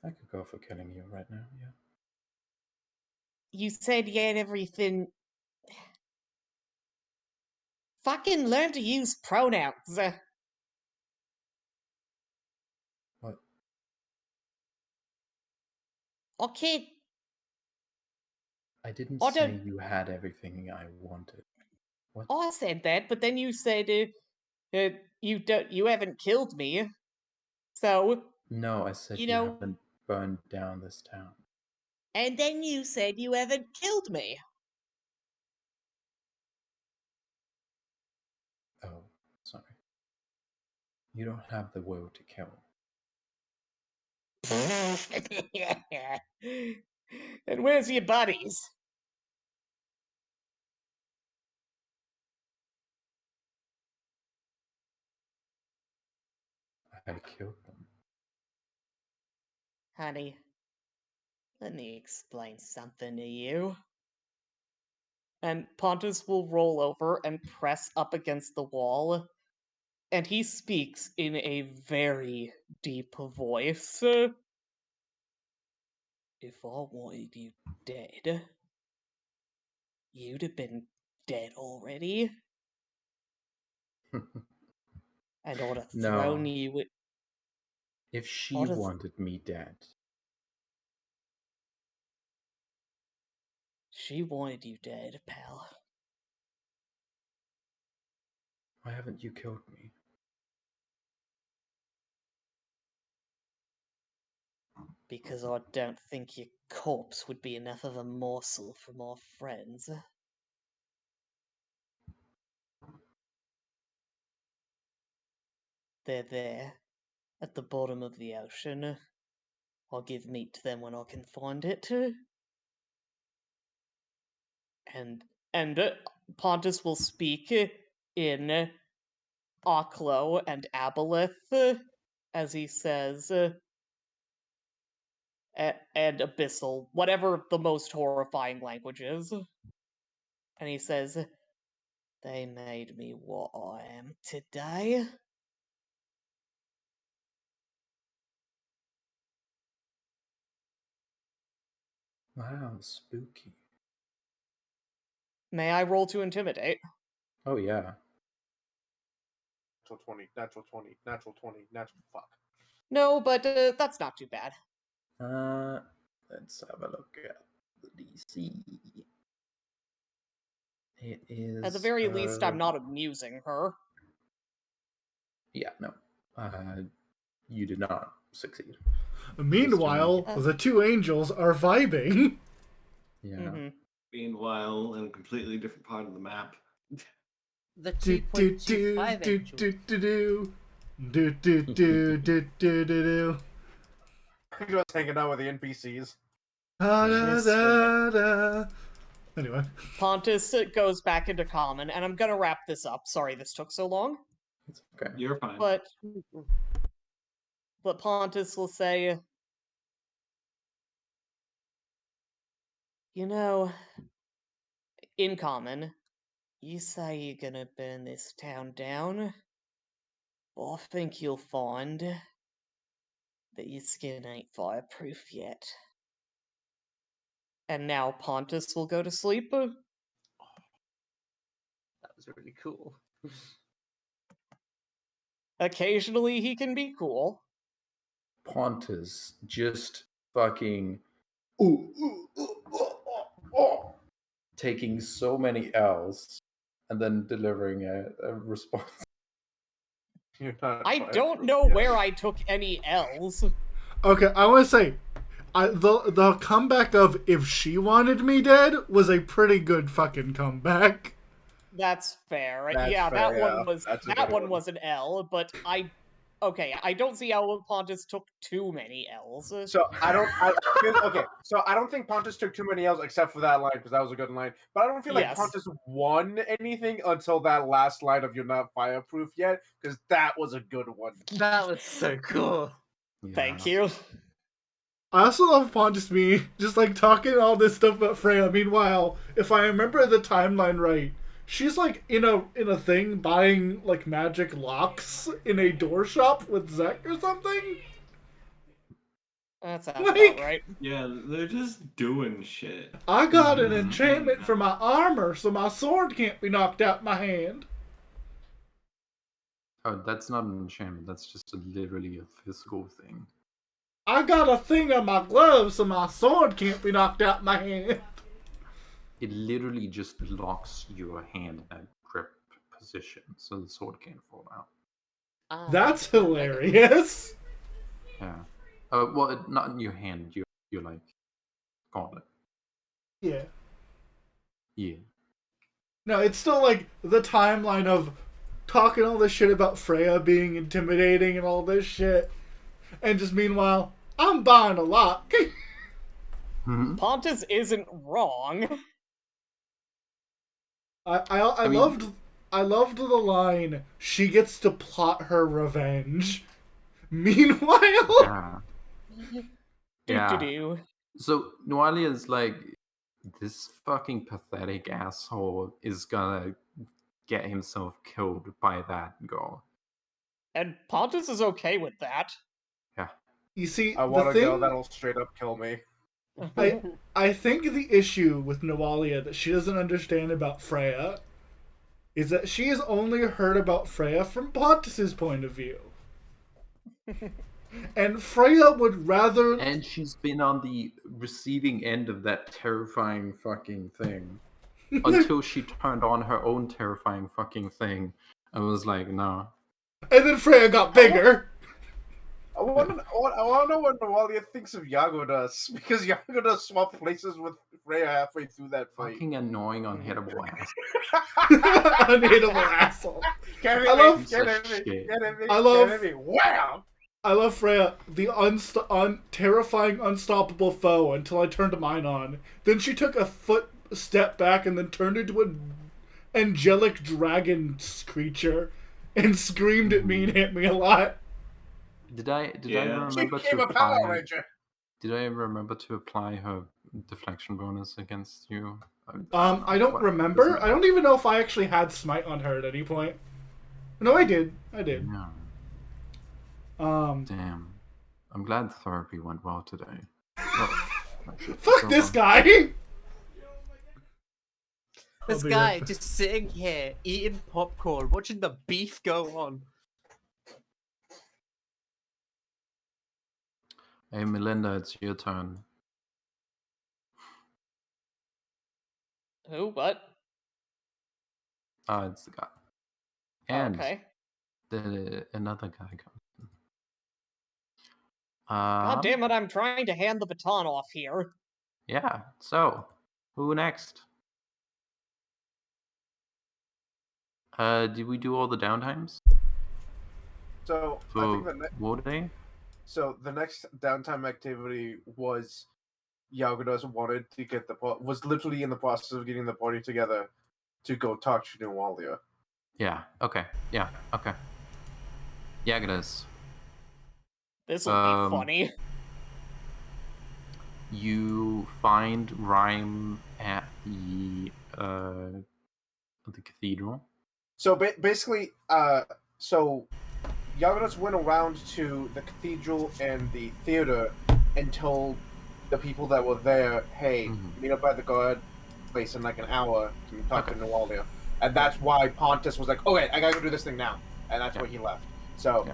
I could go for killing you right now, yeah. You said you had everything. Fucking learn to use pronouns. What? I can't. I didn't I say don't. you had everything I wanted. What? I said that, but then you said you don't. You haven't killed me. So No, I said you you know. haven't burned down this town. And then you said you haven't killed me. Oh, sorry. You don't have the will to kill. And where's your buddies? I killed them. Honey, let me explain something to you. And Pontus will roll over and press up against the wall, and he speaks in a very deep voice. If I wanted you dead, you'd have been dead already, and I'd have thrown No. you. If she I'd have- wanted me dead, She wanted you dead, pal. why haven't you killed me? Because I don't think your corpse would be enough of a morsel for my friends. They're there, at the bottom of the ocean. I'll give meat to them when I can find it. And Pontus will speak in Aklo and Aboleth, as he says, and Abyssal, whatever the most horrifying language is. And he says, they made me what I am today. Wow, spooky. May I roll to intimidate? Oh yeah. Natural 20, natural 20, natural 20, natural fuck. No, but that's not too bad. Let's have a look at the DC. It is. At the very least, I'm not amusing her. Yeah, no. You did not succeed. Meanwhile, the two angels are vibing. Yeah. Mm-hmm. Meanwhile, in a completely different part of the map. The Do do do 2.25 do angel. do do do do do do do do. Just hanging out with the NPCs. Da, Yes, da, da. Anyway, Pontus goes back into common, and I'm gonna wrap this up. Sorry this took so long. It's okay. You're fine. But Pontus will say, you know, in common, you say you're gonna burn this town down. Well, I think you'll find that your skin ain't fireproof yet. And now Pontus will go to sleep. That was really cool. Occasionally he can be cool. Pontus just fucking taking so many L's and then delivering a response. You're not I fireproof don't know yet. where I took any L's. okay, I want to say, the comeback of "if she wanted me dead" was a pretty good fucking comeback. That's fair. That's yeah, fair, that yeah. one was That's a that good one one. was an L, but I don't see how Pontus took too many L's. So I don't think Pontus took too many L's except for that line because that was a good line. But I don't feel like Yes. Pontus won anything until that last line of "you're not fireproof yet" because that was a good one. That was so cool. Thank you. I also love Pontus me just like talking all this stuff about Freya. Meanwhile, if I remember the timeline right, she's like in a thing buying like magic locks in a door shop with Zek or something. That sounds Like- about right. Yeah, they're just doing shit. I got an enchantment for my armor, so my sword can't be knocked out my hand. Oh, that's not an enchantment. That's just literally a physical thing. I got a thing on my glove, so my sword can't be knocked out my hand. It literally just locks your hand in a grip position, so the sword can't fall out. That's hilarious. Yeah. Well, not in your hand. You're like gauntlet. Yeah. Yeah. No, it's still like the timeline of talking all this shit about Freya being intimidating and all this shit. And just meanwhile, I'm buying a lock. Mhm. Pontus isn't wrong. I mean- loved the line, she gets to plot her revenge. Meanwhile, Yeah. Yeah. Do. So Noalia is like, this fucking pathetic asshole is gonna get himself killed by that girl. And Pontus is okay with that. Yeah. you see, I the want a girl thing, that'll straight up kill me. I think the issue with Noalia that she doesn't understand about Freya is that she has only heard about Freya from Pontus's point of view. And Freya would rather... And she's been on the receiving end of that terrifying fucking thing. Until she turned on her own terrifying fucking thing and was like, no. And then Freya got bigger. I want to know what Nawalia thinks of Yagodas because Yagodas swapped places with Freya halfway through that fight. Fucking annoying, unhittable ass. Unhittable asshole. Get I love- Wow! I love Freya, the terrifying, unstoppable foe until I turned mine on. Then she took a step back and then turned into an angelic dragon creature and screamed at me and hit me a lot. Did I Yeah. remember She became to a Power apply? Ranger. Did I remember to apply her deflection bonus against you? I don't What- remember. doesn't- I don't even know if I actually had smite on her at any point. No, I did. No. Damn. I'm glad therapy went well today. Fuck this guy! This be guy right back. just sitting here eating popcorn, watching the beef go on. Hey, Melinda, it's your turn. Who? What? It's the guy. And Okay. another guy comes in. God damn it! I'm trying to hand the baton off here. Yeah, so, who next? Did we do all the downtimes So I for think Warday? so the next downtime activity was Yagados wanted to get was literally in the process of getting the party together to go talk to Nualia. Yeah, okay. Yeah, okay. Yagadas, This will be funny. you find Rhyme at the cathedral. So basically, so Yagados went around to the cathedral and the theater and told the people that were there, "Hey, meet up at the guard place in like an hour to talk to Nualia." And that's why Pontus was like, "Okay, I gotta go do this thing now," and that's why he left. So,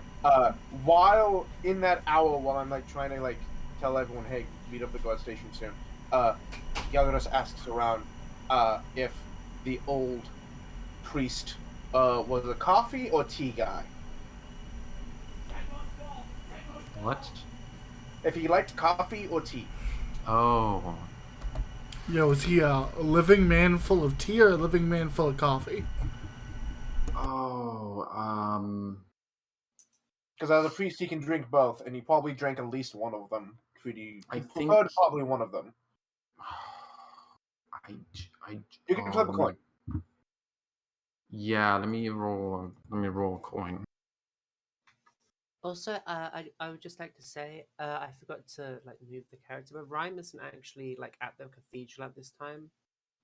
while in that hour, while I'm like trying to like tell everyone, "Hey, meet up at the guard station soon," Yagados asks around if the old priest was a coffee or tea guy. What? If he liked coffee or tea. Oh. Yo, is he a living man full of tea or a living man full of coffee? Oh, because as a priest he can drink both, and he probably drank at least one of them. He preferred probably one of them. You can flip a coin. Yeah, let me roll a coin. Also, I would just like to say I forgot to like move the character, but Rhyme isn't actually like at the cathedral at this time.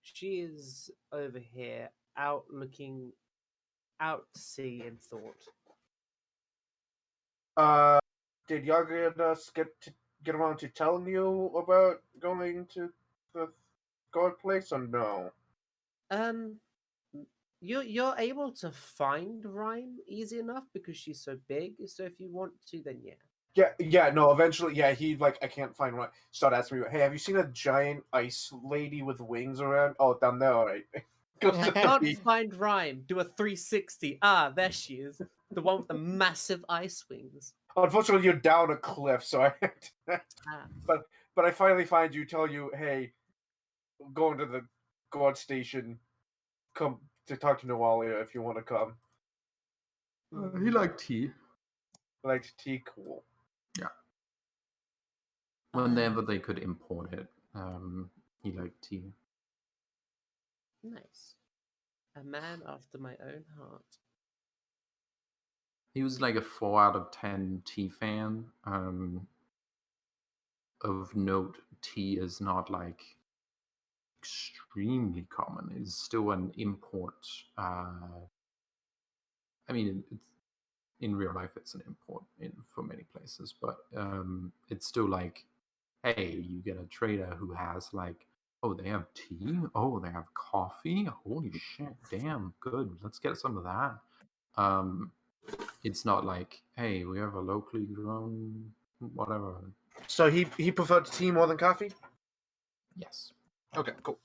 She is over here, looking out to sea in thought. Did Yagadas get around to telling you about going to the god place or no? You're able to find Rhyme easy enough because she's so big. So if you want to, then yeah. Yeah, no, eventually, yeah, he, like, I can't find one. Start asking me, hey, have you seen a giant ice lady with wings around? Oh, down there, alright. Can't find Rhyme. Do a 360. Ah, there she is. The one with the massive ice wings. Unfortunately, you're down a cliff, so I have to... But I finally find you, tell you, hey, going to the guard station, come to talk to Nualia if you want to come. He liked tea. Liked tea, cool. Yeah. Whenever they could import it, he liked tea. Nice. A man after my own heart. He was like a 4 out of 10 tea fan. Of note, tea is not like extremely common. It's still an import. I mean, it's, in real life, it's an import for many places, but it's still like, hey, you get a trader who has like, oh, they have tea, oh, they have coffee, holy shit, damn, good, let's get some of that. It's not like, hey, we have a locally grown whatever. So he preferred tea more than coffee? Yes. Okay, cool.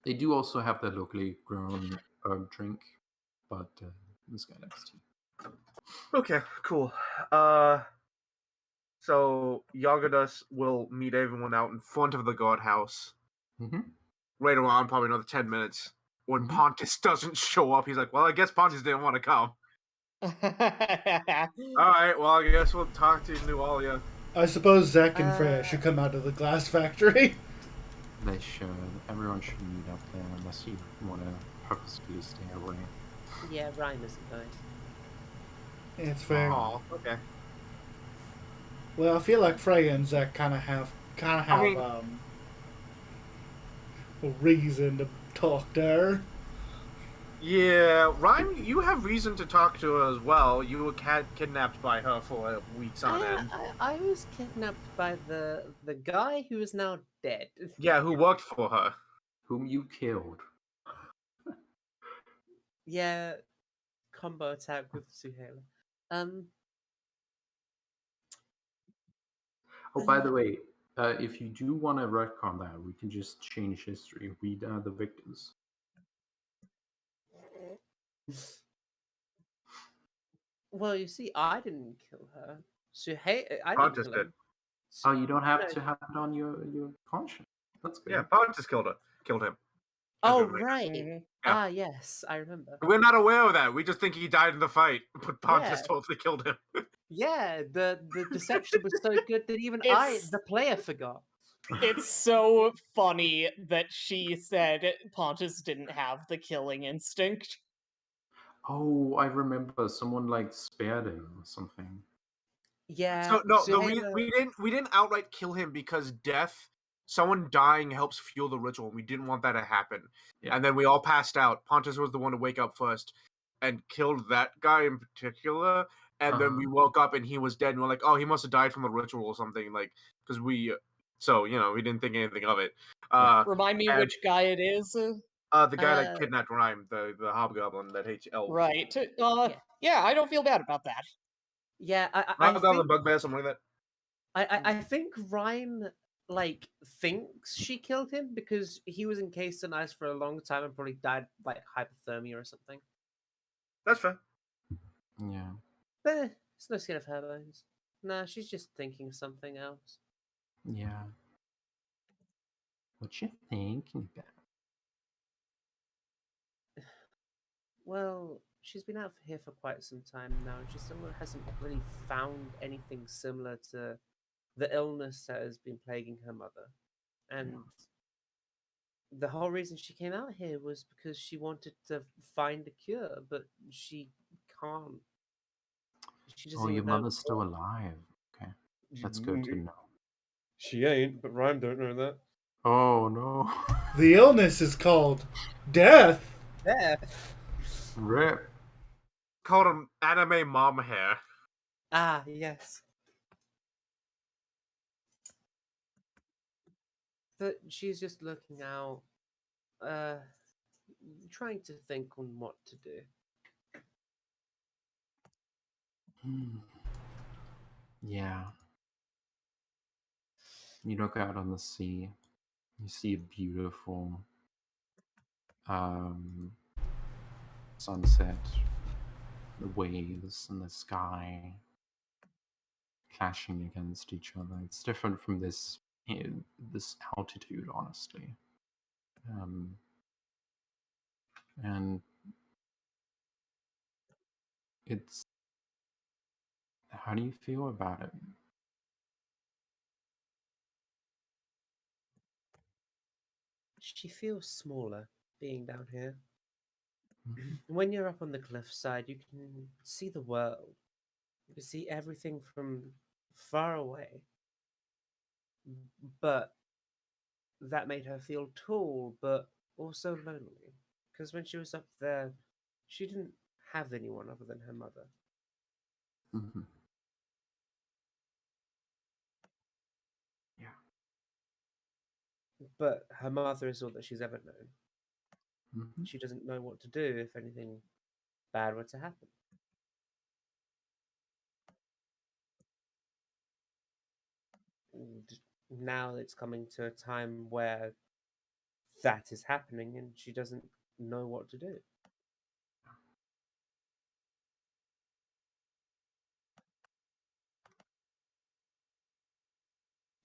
They do also have the locally grown herb drink, but this guy likes tea. Okay, cool. So Yagadas will meet everyone out in front of the guardhouse. Right around probably another 10 minutes. When Pontus doesn't show up, he's like, well, I guess Pontus didn't want to come. Alright, well, I guess we'll talk to Nualia. I suppose Zach and Freya should come out of the glass factory. They should. Everyone should meet up there unless you want to purposefully stay away. Yeah, Rhyme isn't going. Yeah, it's fair. Oh, okay. Well, I feel like Freya and Zach kind of have a reason to talk to her. Yeah, Rhyme, you have reason to talk to her as well. You were kidnapped by her for weeks on end. I was kidnapped by the guy who is now dead. Yeah, who worked for her. whom you killed. Yeah, combo attack with Suhaila. Oh, by the way, if you do want to retcon that, we can just change history. We are the victims. Well, you see, I didn't kill her. Suhaila, I didn't Pontus kill her. did. Oh, you don't have No. to have it on your conscience. That's good. Yeah, Pontus killed him. Oh, Everybody. right. Mhm. Ah, yes, I remember. We're not aware of that. We just think he died in the fight, but Pontus Yeah. totally killed him. Yeah, the deception was so good that even It's- the player, forgot. It's so funny that she said Pontus didn't have the killing instinct. Oh, I remember someone like spared him or something. Yeah, So no, Suhaila, we didn't outright kill him because death, someone dying helps fuel the ritual. And we didn't want that to happen, Yeah. and then we all passed out. Pontus was the one to wake up first and killed that guy in particular. And then we woke up and he was dead. And we're like, oh, he must have died from the ritual or something. Like, because we, so we didn't think anything of it. Remind me and- which guy it is. The guy that Uh, kidnapped Rhyme, the hobgoblin that hates elves. Right. Yeah. Yeah, I don't feel bad about that. yeah, I Hobgoblin, think bugbear, something like that. I think Ryan like thinks she killed him because he was encased in ice for a long time and probably died like hypothermia or something. That's fair. Yeah. But it's no skin of her bones. Nah, she's just thinking something else. Yeah. What you thinking about? Well, she's been out here for quite some time now, and she still hasn't really found anything similar to the illness that has been plaguing her mother. And the whole reason she came out here was because she wanted to find a cure, but she can't. She doesn't Oh, your even know. mother's still alive. Okay. That's good to know. She ain't, but Rhyme don't know that. Oh no. The illness is called death. Yeah. Rip. Called him anime mom hair. Ah, yes. But she's just looking out, uh, trying to think on what to do. Yeah. You look out on the sea. You see a beautiful sunset, the waves and the sky clashing against each other. It's different from this altitude, honestly. And it's, how do you feel about it? She feels smaller being down here. Mhm. When you're up on the cliffside, you can see the world. You can see everything from far away. But that made her feel tall, but also lonely. Because when she was up there, she didn't have anyone other than her mother. Mhm. Yeah. But her mother is all that she's ever known. Mhm. She doesn't know what to do if anything bad were to happen. And now it's coming to a time where that is happening and she doesn't know what to do.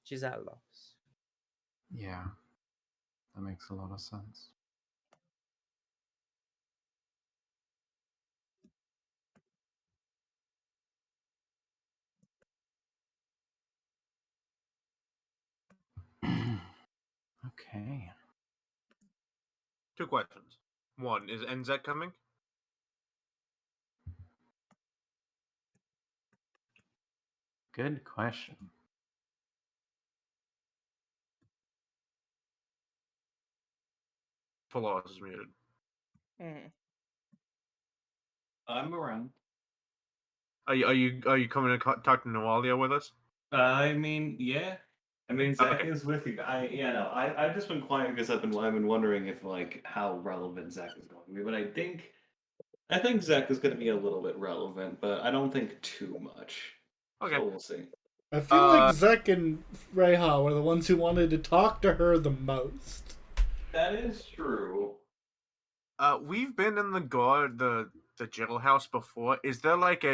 She's at a loss. Yeah. That makes a lot of sense. Okay. 2 questions. 1, is NZ coming? Good question. Palos is muted. Mhm. I'm around. Are you coming to talk to Noalia with us? I mean, yeah. I mean, Zach Okay. is with you. I've just been quiet because I've been wondering if like how relevant Zach is going to be. But I think Zach is going to be a little bit relevant, but I don't think too much. Okay. So we'll see. I feel like Zek and Reha were the ones who wanted to talk to her the most. That is true. We've been in the jailhouse before. Is there like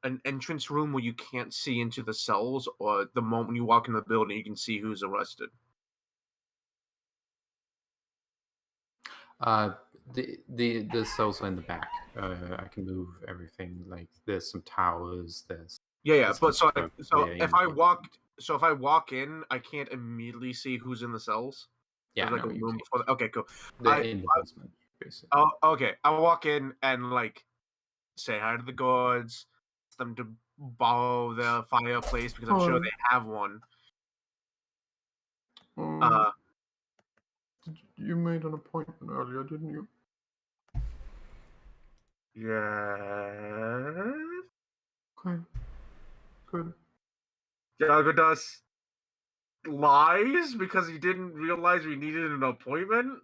an entrance room where you can't see into the cells, or the moment you walk in the building you can see who's arrested? The cells are in the back. I can move everything. Like there's some towers. Yeah. There's But some if I walk in, I can't immediately see who's in the cells. Yeah, There's like no, a you room can't. before. Okay, cool. They're in the basement, basically. Oh, okay. I walk in and like say hi to the guards, ask them to borrow their fireplace because I'm sure they have one. You made an appointment earlier, didn't you? Yeah. Okay. Good. Jagadas lies because he didn't realize we needed an appointment.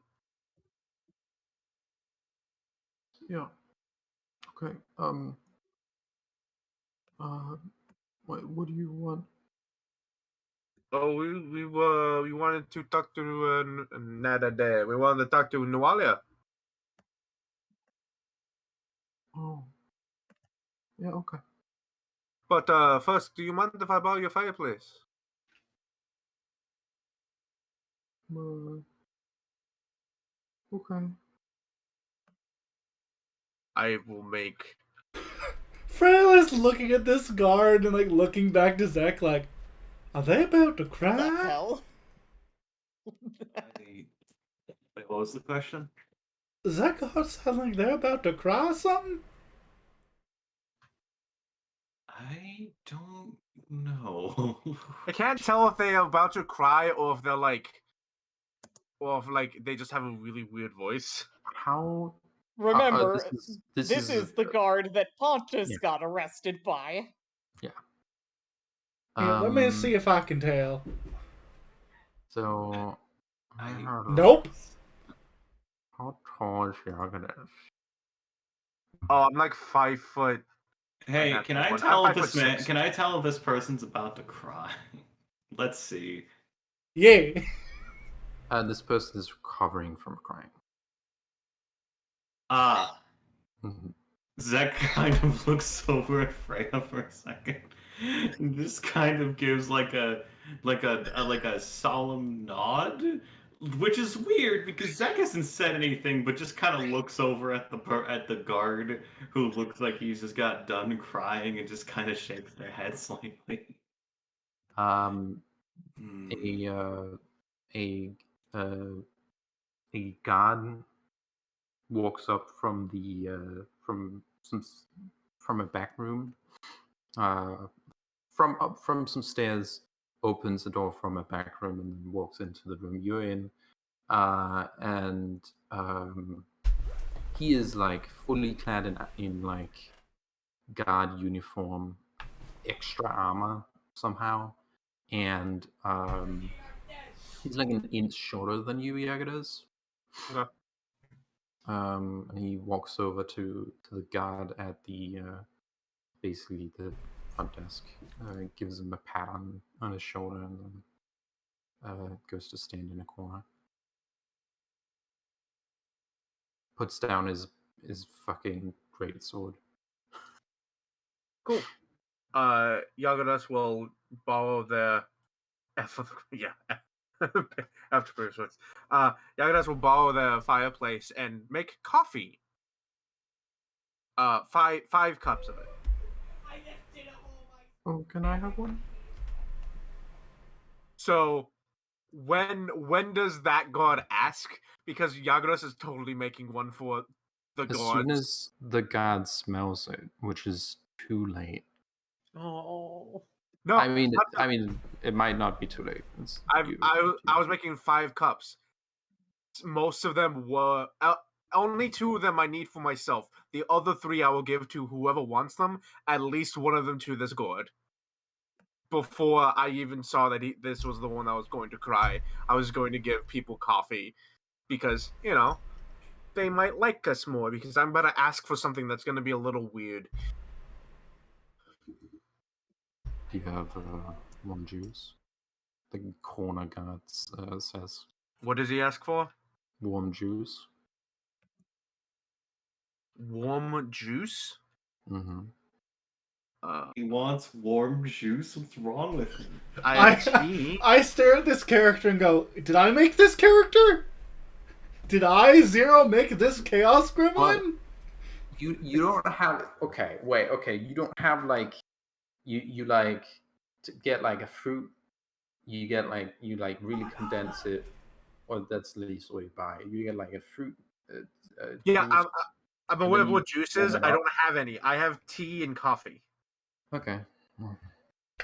Yeah. Okay. What do you want? Oh, we wanted to talk to Nada there. We wanted to talk to Nualia. Oh. Yeah. Okay. But first, do you mind if I borrow your fireplace? Okay. I will make. Frail is looking at this guard and like looking back to Zek like, are they about to The cry? hell? Wait, what was the question? Does that guard sound like they're about to cry or something? I don't know. I can't tell if they are about to cry or if they're like, or if like they just have a really weird voice. How? Remember, this is the guard that Pontus yeah. got arrested by. Yeah. Yeah, let me see if I can tell. So. Nope. How tall is Jagadas? Oh, I'm like 5 foot. Hey, Not can that I one. tell I'm if this 5'6". man? Can I tell if this person's about to cry? Let's see. Yeah. This person is recovering from crying. Ah, Mhm. Zach kind of looks over at Freya for a second. This kind of gives like a solemn nod, which is weird because Zach hasn't said anything, but just kind of looks over at the guard who looks like he's just got done crying and just kind of shakes their head slightly. Um, Hmm. a god walks up from the from a back room, from some stairs, opens the door from a back room, and then walks into the room you're in, and he is like fully clad in like guard uniform, extra armor somehow, and he's like an inch shorter than you, Yagadas. Okay. And he walks over to the guard at the basically the front desk, gives him a pat on his shoulder, and then goes to stand in a corner. Puts down his fucking great sword. Cool. Yagadas will borrow the after Christmas. Yagadas will borrow the fireplace and make coffee. Five cups of it. Oh, can I have one? So when does that god ask? Because Yagadas is totally making one for the As gods. soon as the guard smells it, which is too late. Oh. No, I mean, it might not be too late. I was making 5 cups. Most of them were only 2 of them I need for myself. The other 3 I will give to whoever wants them. At least one of them to this god. before I even saw that this was the one that was going to cry, I was going to give people coffee because, they might like us more because I'm about to ask for something that's going to be a little weird. Do you have warm juice? The corner guard says What does he ask for? warm juice. Warm juice? Mm-hmm. He wants warm juice. What's wrong with him? I have tea. I stare at this character and go, did I make this character? Did I, Zero, make this Chaos Gremlin? You don't have you don't have like you like to get like a fruit, you get like you like really condense it, or that's the least way by you get like a fruit Yeah, juice, I'm and aware then of what juice warm is. it I up. don't have any. I have tea and coffee. Okay.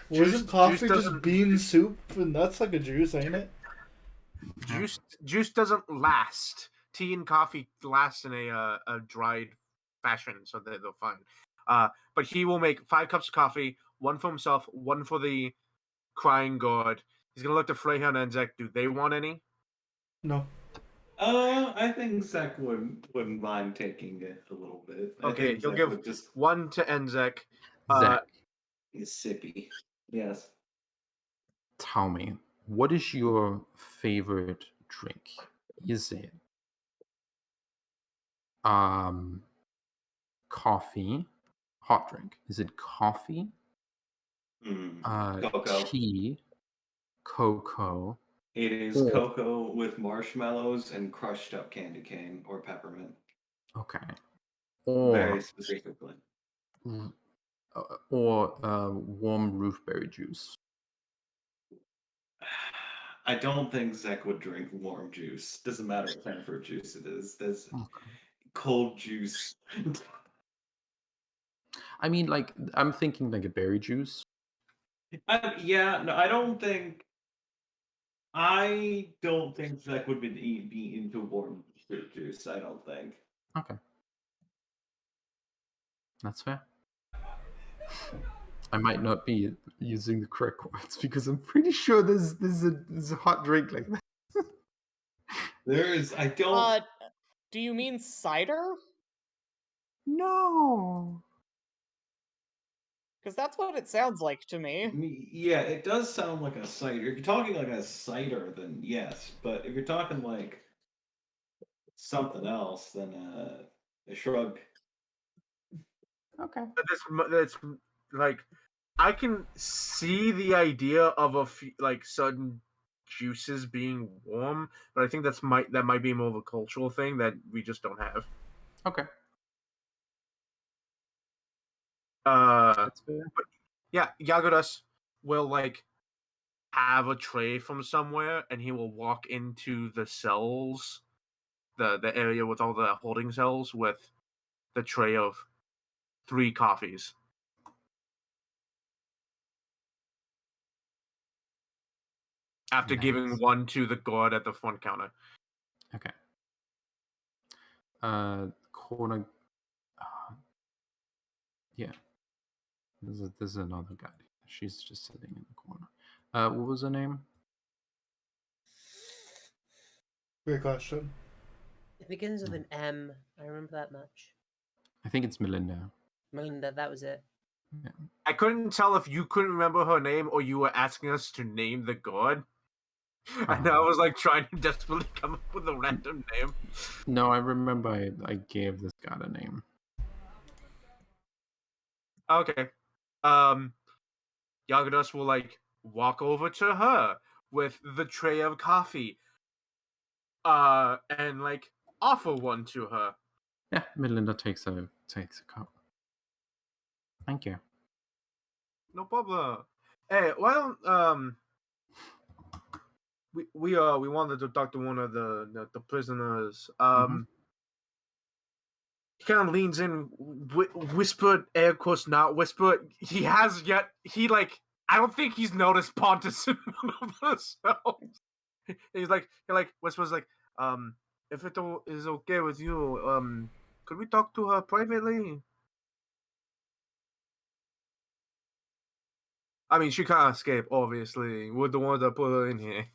Wasn't coffee just doesn't- bean soup? And that's like a juice, ain't it? Juice doesn't last. Tea and coffee last in a dried fashion, so they're fine. But he will make 5 cups of coffee, 1 for himself, 1 for the crying god. He's gonna look to Freya and Enzek. Do they want any? No. I think Zach wouldn't mind taking it a little bit. I Okay, think he'll Zach give would just 1 to Enzek. Zach, be sippy. Yes. tell me, what is your favorite drink? Is it coffee, hot drink? Is it coffee, Cocoa. tea, cocoa? It is Or- cocoa with marshmallows and crushed up candy cane or peppermint. Okay. Very Or specifically. warm roofberry juice. I don't think Zach would drink warm juice. Doesn't matter what kind of fruit juice it is. There's Okay. cold juice. I mean, like I'm thinking like a berry juice. Yeah, no, I don't think Zach would be into warm fruit juice. I don't think. Okay, that's fair. I might not be using the correct words because I'm pretty sure there's a hot drink like that. There is. I don't. Do you mean cider? No. Because that's what it sounds like to me. Yeah, it does sound like a cider. If you're talking like a cider, then yes. But if you're talking like something else, then a shrug. Okay. That's like I can see the idea of like sudden juices being warm, but I think that might be more of a cultural thing that we just don't have. Okay. But That's fair. yeah, Yagodas will like have a tray from somewhere, and he will walk into the cells, the area with all the holding cells, with the tray of 3 coffees. After giving Nice. 1 to the guard at the front counter. Okay. Corner. Yeah. There's another guy. She's just sitting in the corner. What was her name? Great question. It begins with an M. I remember that much. I think it's Melinda. Melinda, that was it. I couldn't tell if you couldn't remember her name or you were asking us to name the god. And I was like trying to desperately come up with a random name. No, I remember I gave this guy a name. Okay. Yagadas will like walk over to her with the tray of coffee. And like offer 1 to her. Yeah, Melinda takes a cup. Thank you. No problem. Hey, why don't we wanted to talk to one of the prisoners. He kind of leans in, whispered, air quotes, not whispered. I don't think he's noticed Pontus in one of the cells. He whispers like, if it is okay with you, could we talk to her privately? I mean, she can't escape, obviously. We're the ones that put her in here.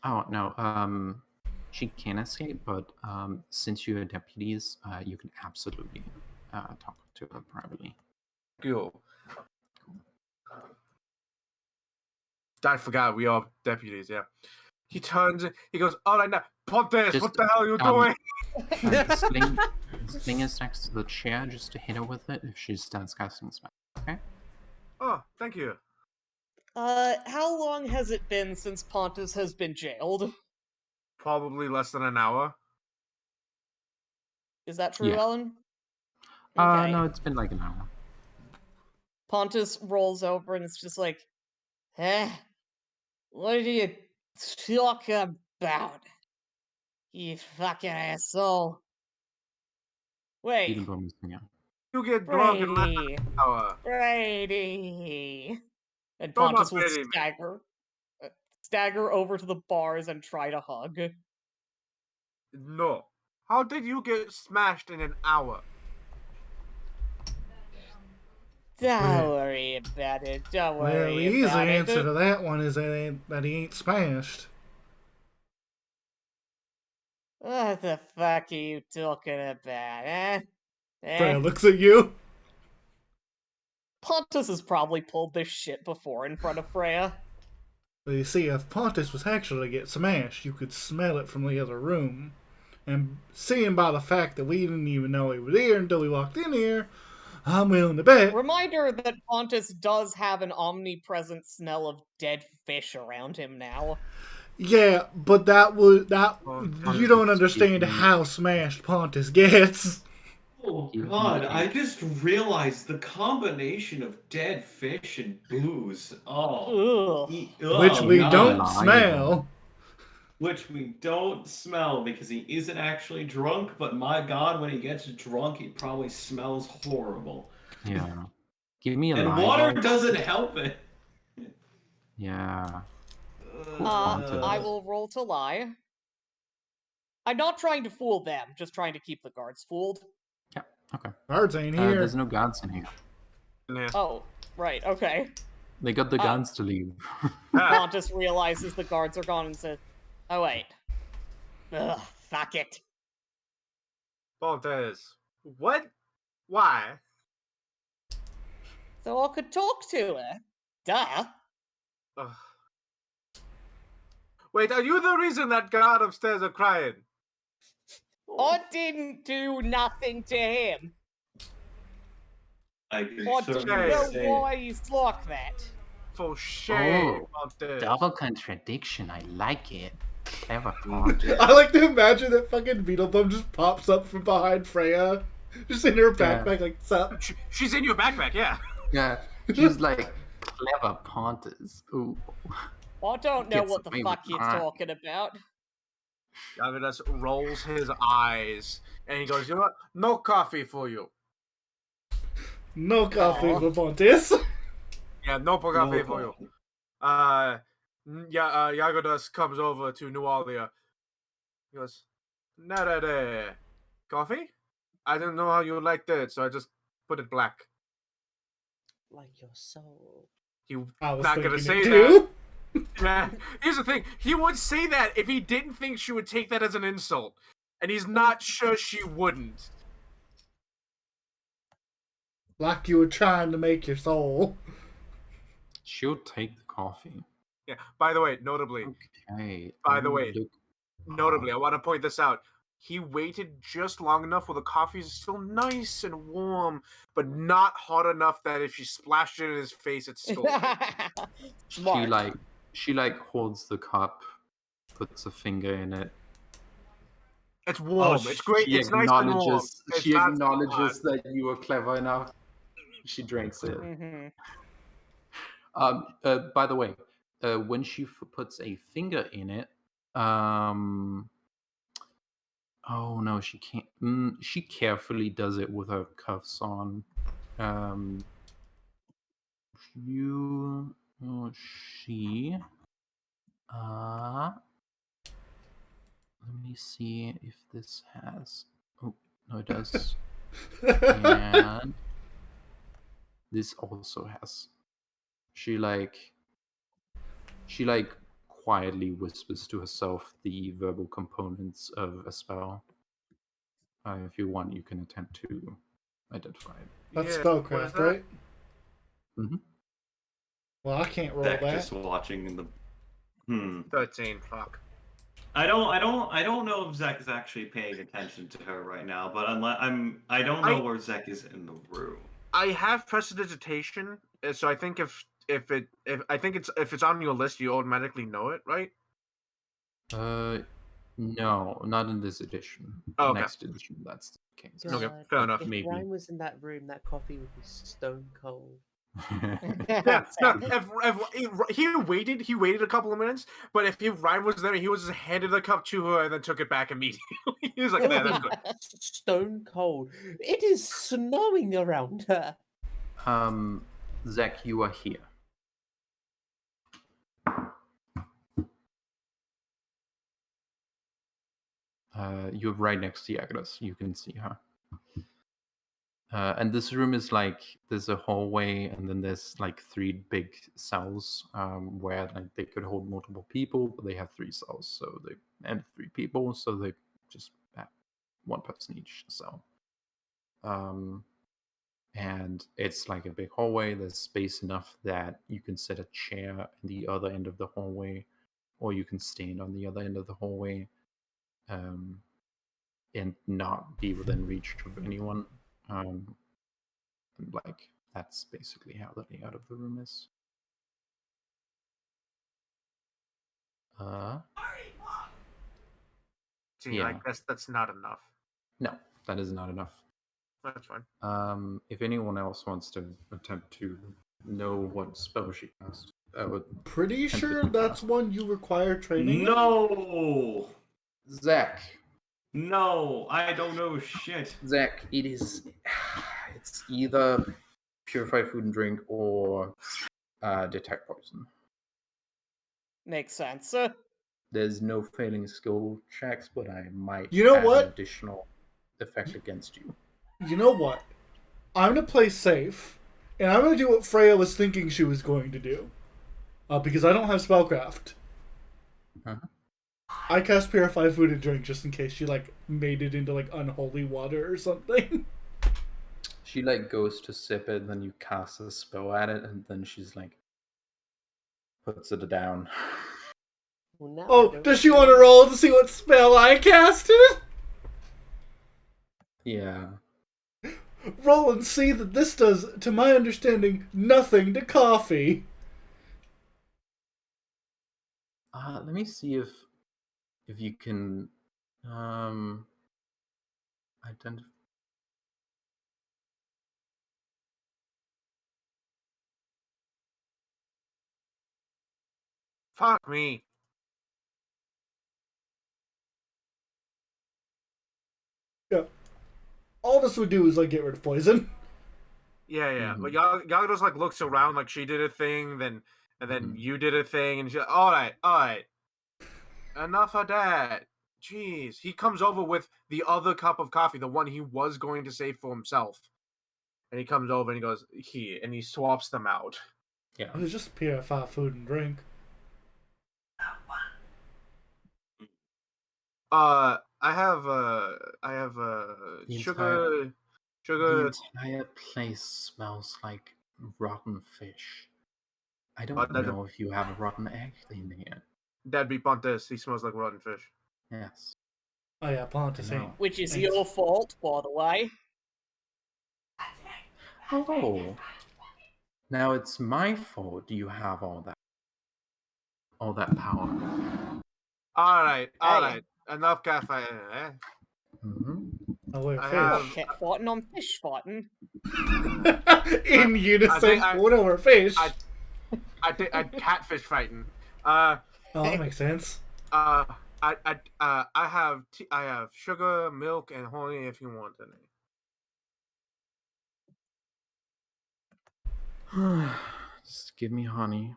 Oh no, she can escape, but since you're deputies, you can absolutely talk to her privately. Yo. I forgot we are deputies, yeah. He turns, he goes, all right, now, Pontes, Just, what the hell are you um, doing? The sling is next to the chair, just to hit her with it if she starts casting spell. Okay? Oh, thank you. How long has it been since Pontus has been jailed? Probably less than an hour. Is that true, Yeah. Ellen? Okay. No, it's been like an hour. Pontus rolls over and it's just like, what are you talking about? You fucking asshole. Wait, Beetle Drum is yeah. You get drunk in less than Brady. an hour. Brady. And You're Pontus not will Brady, man. stagger over to the bars and try to hug. No. How did you get smashed in an hour? Don't Well- worry about it. Don't Well, the worry easy about answer it. to that one is that he ain't smashed. What the fuck are you talking about, eh? Freya looks at you. Pontus has probably pulled this shit before in front of Freya. But you see, if Pontus was actually to get smashed, you could smell it from the other room. And seeing by the fact that we didn't even know he was here until we walked in here, I'm willing to bet. Reminder that Pontus does have an omnipresent smell of dead fish around him now. Yeah, but you don't understand Excuse me. how smashed Pontus gets. Oh Give me god, a- I just realized the combination of dead fish and booze. Oh. Ugh. Which we God. don't Liable. smell. Which we don't smell because he isn't actually drunk, but my god, when he gets drunk, he probably smells horrible. Yeah. Give me a And lie water roll. doesn't help it. Yeah. Uh, I will roll to lie. I'm not trying to fool them, just trying to keep the guards fooled. Yeah. Okay. Guards ain't here. There's no guards in here. Yeah. Oh, right, okay. They got the Oh. guns to leave. Pontus realizes the guards are gone and says, oh wait. Ugh, fuck it. Pontes. What? Why? So I could talk to her. Duh. Ugh. Wait, are you the reason that guard upstairs are crying? I didn't do nothing to him. I can I don't certainly know say. why he's like that. For shame, Oh, Pontes. Double contradiction. I like it. Clever part. I like to imagine that fucking Beetlebum just pops up from behind Freya, just in her Yeah. backpack, like, sup? She's in your backpack, yeah. Yeah. She's like clever Pontus. Ooh. I don't know Gets what the away fuck with you're that. talking about. Yavidas rolls his eyes and he goes, you know what? No coffee for you. No coffee Aw. for Pontus. Yeah, no coffee No for you. coffee. Yagodas comes over to Nualia. He goes, Nada coffee? I didn't know how you liked it, so I just put it black. Like your soul. He I was not thinking gonna say it that. too. Man, here's the thing. He would say that if he didn't think she would take that as an insult. And he's not sure she wouldn't. Like you were trying to make your soul. She'll take the coffee. Yeah. By the way, notably, Okay. By the Ooh, way, look. I want to point this out. He waited just long enough where the coffee is still nice and warm, but not hot enough that if she splashed it in his face, it's scalding. Smart. She holds the cup, puts a finger in it. It's warm. It's great. She It's nice and warm. It's She not acknowledges that you were clever enough. She drinks it. Mhm. By the way, when she puts a finger in it, oh no, she can't. She carefully does it with her cuffs on. She. Let me see if this has. Oh no, it does. And this also has She quietly whispers to herself the verbal components of a spell. If you want, you can attempt to identify it. That's Yeah, what is spellcraft, that? right? Mm-hmm. Well, I can't roll Zach that. just watching in the. 13. Fuck. I don't know if Zach is actually paying attention to her right now, but I don't know where Zach is in the room. I have prestidigitation, so I think if it's on your list, you automatically know it, right? No, not in this edition. Oh, okay. Next edition, that's the case. Okay, God, fair enough. If Maybe. Ryan was in that room, that coffee would be stone cold. Yeah, no, if he waited a couple of minutes, but if Ryan was there, he was just handed the cup to her and then took it back immediately. He was like, It "Yeah, would that's be good." stone cold. It is snowing around her. Zach, you are here. You're right next to Agnes. You can see her. And this room is there's a hallway, and then there's 3 big cells where they could hold multiple people, but they have 3 cells, and 3 people, so they just have 1 person each cell. And it's like a big hallway. There's space enough that you can set a chair in the other end of the hallway, or you can stand on the other end of the hallway, and not be within reach of anyone. That's basically how the layout of the room is. See, Yeah. I guess that's not enough. No, that is not enough. That's fine. If anyone else wants to attempt to know what spell she cast, Pretty sure that's one you require training in? No, Zach. no, I don't know shit. Zach, it's either purify food and drink or detect poison. Makes sense. There's no failing skill checks, but I might You know add what? an additional effect against you. You know what? I'm gonna play safe, and I'm gonna do what Freya was thinking she was going to do. Because I don't have spellcraft. Uh-huh. I cast Purify Food and Drink just in case she made it into unholy water or something. She goes to sip it, and then you cast a spell at it, and then she's puts it down. Well, now I Oh, don't does she know. want to roll to see what spell I casted? Yeah. Roll and see that this does, to my understanding, nothing to coffee. Let me see if you can identify. Fuck me. Yeah. All this would do is get rid of poison. Yeah. Mhm. But y'all just looks around like she did a thing, and then you did a thing, and she's like, all right. Enough of that. Jeez. He comes over with the other cup of coffee, the one he was going to save for himself. And he comes over and he goes, here, and he swaps them out. Yeah. It was just Purify Food and Drink. I have The sugar. The entire place smells like rotten fish. I don't know if you have a rotten egg in here. That'd be Pontus. He smells like rotten fish. Yes. Oh yeah, Pontus. I know. Which is Thanks. your fault, by the way. Oh. Now it's my fault you have all that power. All right. Hey. Enough cafe. Mm-hmm. Oh wait, I fish. have- Not cat fighting, I'm fish fighting. In unison, what over fish? I catfish fighting. Oh, that makes sense. I have sugar, milk, and honey if you want any. Just give me honey.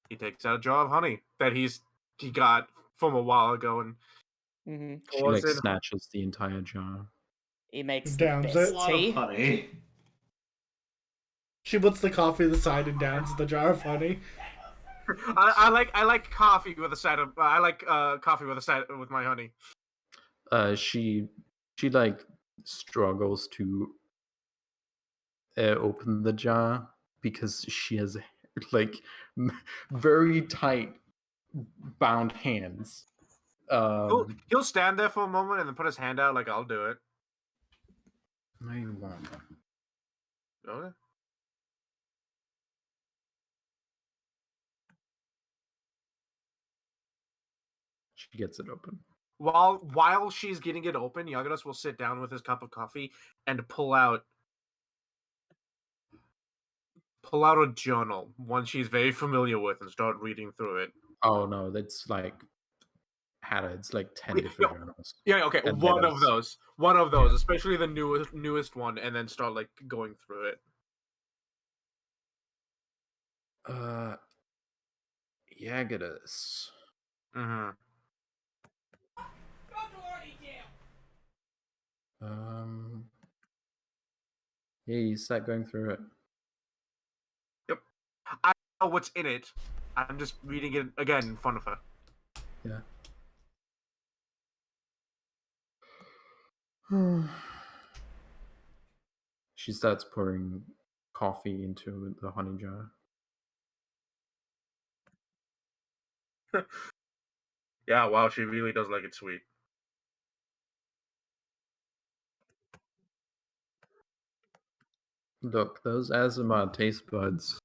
He takes out a jar of honey that he got from a while ago and Mm-hmm. She pours in. snatches the entire jar. He makes Downs the it. best A lot of tea. honey. She puts the coffee aside and downs the jar of honey. I like coffee with a side of I like coffee with a side with my honey. She like struggles to open the jar because she has like very tight bound hands. He'll stand there for a moment and then put his hand out like I'll do it. No, you won't. Okay. She gets it open. While she's getting it open, Yagados will sit down with his cup of coffee and pull out a journal, one she's very familiar with, and start reading through it. Oh no, that's like it's like 10 different journals. Yeah, okay, And one letters. of those, Yeah. especially the newest one, and then start like going through it. Yagadas. Mm-hmm. Yeah, you start going through it. Yep. I know what's in it. I'm just reading it again in front of her. Yeah. She starts pouring coffee into the honey jar. Yeah, wow, she really does like it sweet. Look, those Azamar taste buds.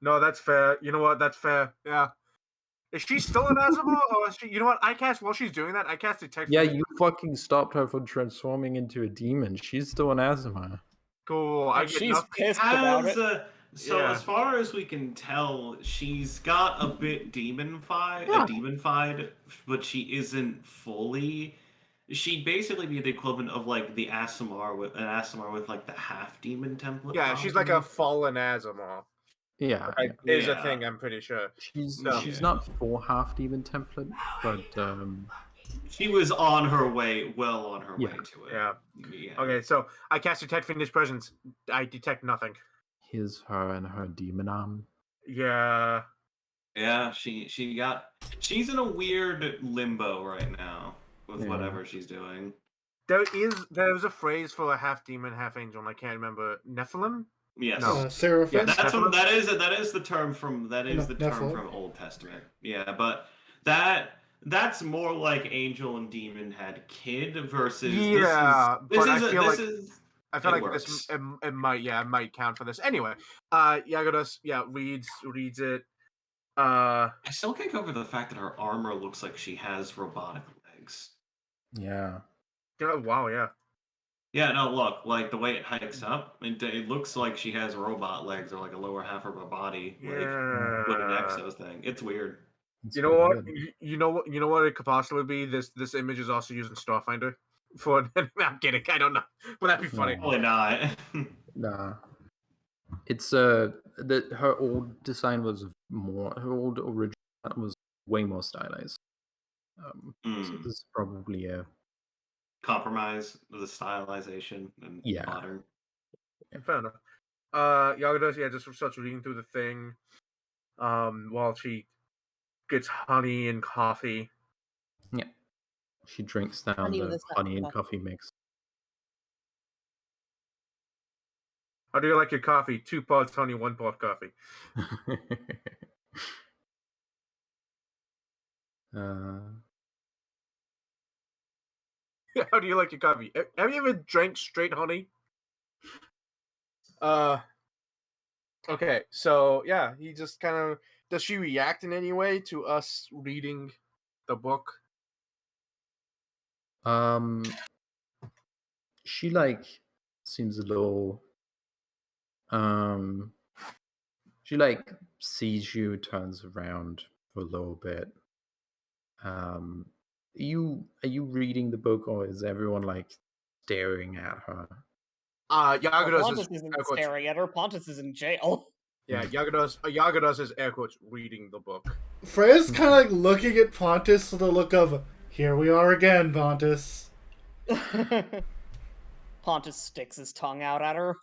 No, that's fair. You know what? That's fair. Yeah. Is she still an Azuma, or is she? You know what? While she's doing that, I cast detect. Yeah, you fucking stopped her from transforming into a demon. She's still an Azamar. Cool. I And get she's nothing. pissed about it. Yeah. As far as we can tell, she's got a bit demonified, but she isn't fully. She'd basically be the equivalent of like the Asimar with like the half demon template. Yeah, she's like a probably. fallen Azuma. Yeah, Is a thing. I'm pretty sure. she's Yeah. not full half demon template, but She was on her way, well on her way to it. Yeah. Yeah. Okay, so I cast detect fiendish presence. I detect nothing. here's her and her demon arm. Yeah. Yeah, she's in a weird limbo right now with Yeah. whatever she's doing. There's a phrase for a half demon, half angel, and I can't remember. Nephilim? Yes. No. Seraphim. Yeah, That is the term from Nephilim. from Old Testament. Yeah, but that's more like angel and demon had kid versus Yeah, but I feel like it this it might count for this. Anyway, Yagados reads it. I still can't get over the fact that her armor looks like she has robotic legs. Yeah. Wow, yeah. Yeah, no, look, like the way it hikes up, it looks like she has robot legs or like a lower half of her body, like with an exo thing. It's weird. It's You know what? weird. You know what it could possibly be. This image is also used in Starfinder. I'm kidding. I don't know. But that'd be funny. No. Probably not. Nah. It's that her old design was her old original was way more stylized. So this is probably a Compromise the stylization and modern. Yeah, fair enough. Yagados, just starts reading through the thing. While she gets honey and coffee. Yeah. She drinks down Honey with the a side honey and of coffee mix. How do you like your coffee? 2 pots honey, 1 pot coffee. How do you like your coffee? Have you ever drank straight honey? Okay, so yeah, he just kind of does she react in any way to us reading the book? She like seems a little she like sees you, turns around for a little bit. Are you reading the book, or is everyone like staring at her? Yagados Pontus isn't staring at her. Pontus is in jail. Yeah, Yagados is air quotes reading the book. Freya's kind of like looking at Pontus with a look of, "Here we are again, Pontus." Pontus sticks his tongue out at her.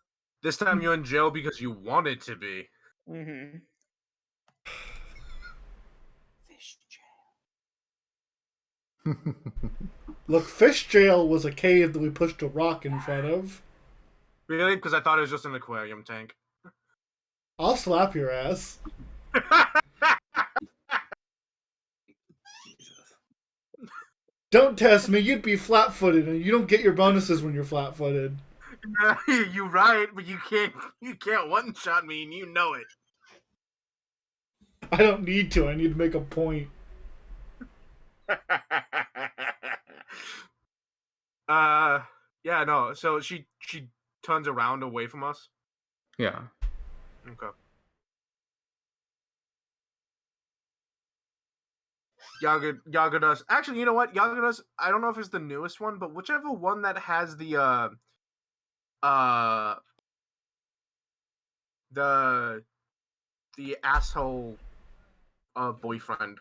This time you're in jail because you wanted to be. Mm-hmm. Fish Look, Fish Jail was a cave that we pushed a rock in front of. Really? Because I thought it was just an aquarium tank. I'll slap your ass. Jesus. Don't test me. You'd be flat-footed, and you don't get your bonuses when you're flat-footed. You're right, but you can't one-shot me, and you know it. I don't need to. I need to make a point. Yeah, no. So she turns around away from us. Yeah. Okay. Yagadas. Actually, you know what? Yagadas. I don't know if it's the newest one, but whichever one that has the asshole boyfriend.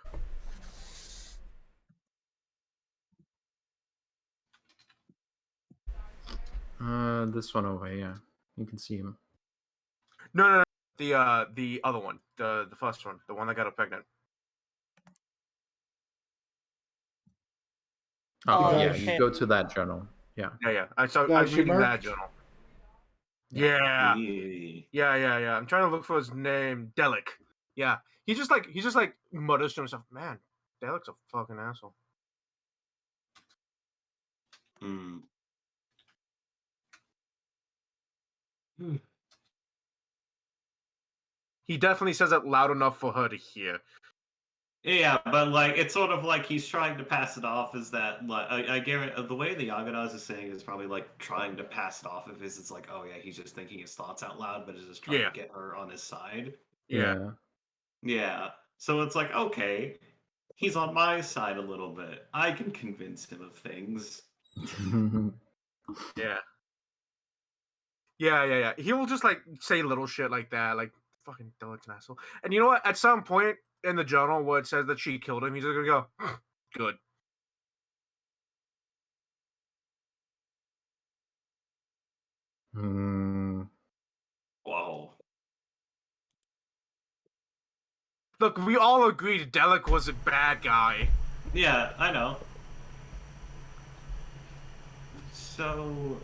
This one over here. You can see him. No. The other one, the first one, the one that got her pregnant. Oh, Oh, yeah, okay. you go to that journal. Yeah. Yeah. I'm Guys, you reading that marked? journal. Yeah. Eee. Yeah. I'm trying to look for his name. Delic. Yeah. He just like mutters to himself, man, Delic's a fucking asshole. Hmm. He definitely says it loud enough for her to hear. Yeah, but like it's sort of like he's trying to pass it off as that. Like I guarantee the way the Yagadas is saying is probably like trying to pass it off as it's like, oh yeah, he's just thinking his thoughts out loud, but is just trying Yeah. to get her on his side. Yeah. Yeah. So it's like, okay, he's on my side a little bit. I can convince him of things. Yeah. Yeah. He will just like say little shit like that, like fucking Delic's an asshole. And you know what? At some point in the journal where it says that she killed him, he's just gonna go, good. Whoa. Look, we all agreed Delic was a bad guy. Yeah, I know. So,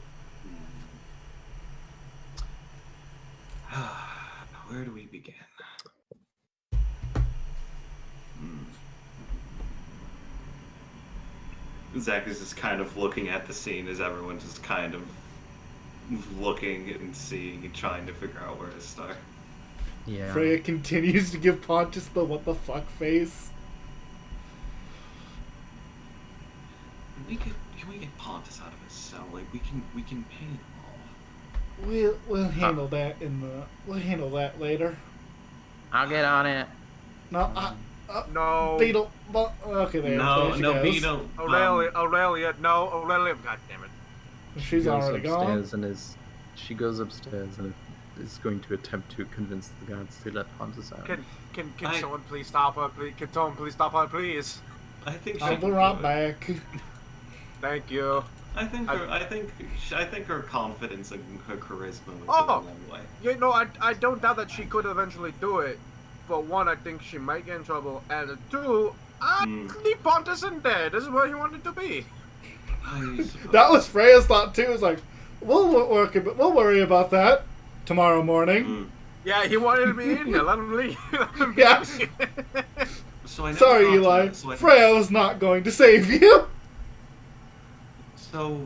where do we begin? Zach is just kind of looking at the scene as everyone's just kind of looking and seeing and trying to figure out where to start. Yeah. Freya continues to give Pontus the what the fuck face. Can we get Pontus out of his cell? Like we can pay him off. We'll handle that we'll handle that later. I'll get on it. No, No. Beetle. Okay, there. No, there she no, goes. Beetle. Aurelia, no, Aurelia, god damn it. She's already gone. upstairs she goes upstairs and is going to attempt to convince the guards to let Pontus out. Can someone please stop her, please? Can someone please stop her, please? I think she I'll can be do right it. back. Thank you. I think her confidence and her charisma would go Oh! a long way. You know, I don't doubt that she could eventually do it. But one, I think she might get in trouble, and two, I leave Pontus in there. This is where he wanted to be. That was Freya's thought too. It's like, we'll worry about that tomorrow morning. Yeah, he wanted to be in here. Let him leave. Yeah. So I never Sorry, got to Eli. that, so Freya was not going to save you. So.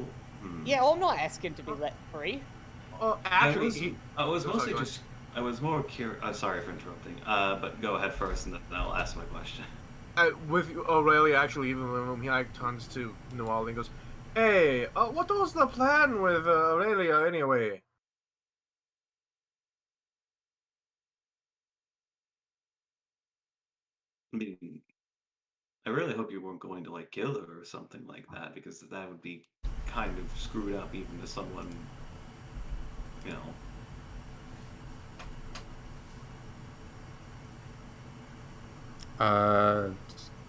Yeah, I'm not asking to be let free. Actually, I was Oh, mostly sorry, go just. I was more curious. Sorry for interrupting. But go ahead first, and then I'll ask my question. with Aurelia actually even in the room, he like turns to Noel and goes, "Hey, what was the plan with Aurelia anyway?" I mean, I really hope you weren't going to like kill her or something like that, because that would be kind of screwed up, even to someone, you know.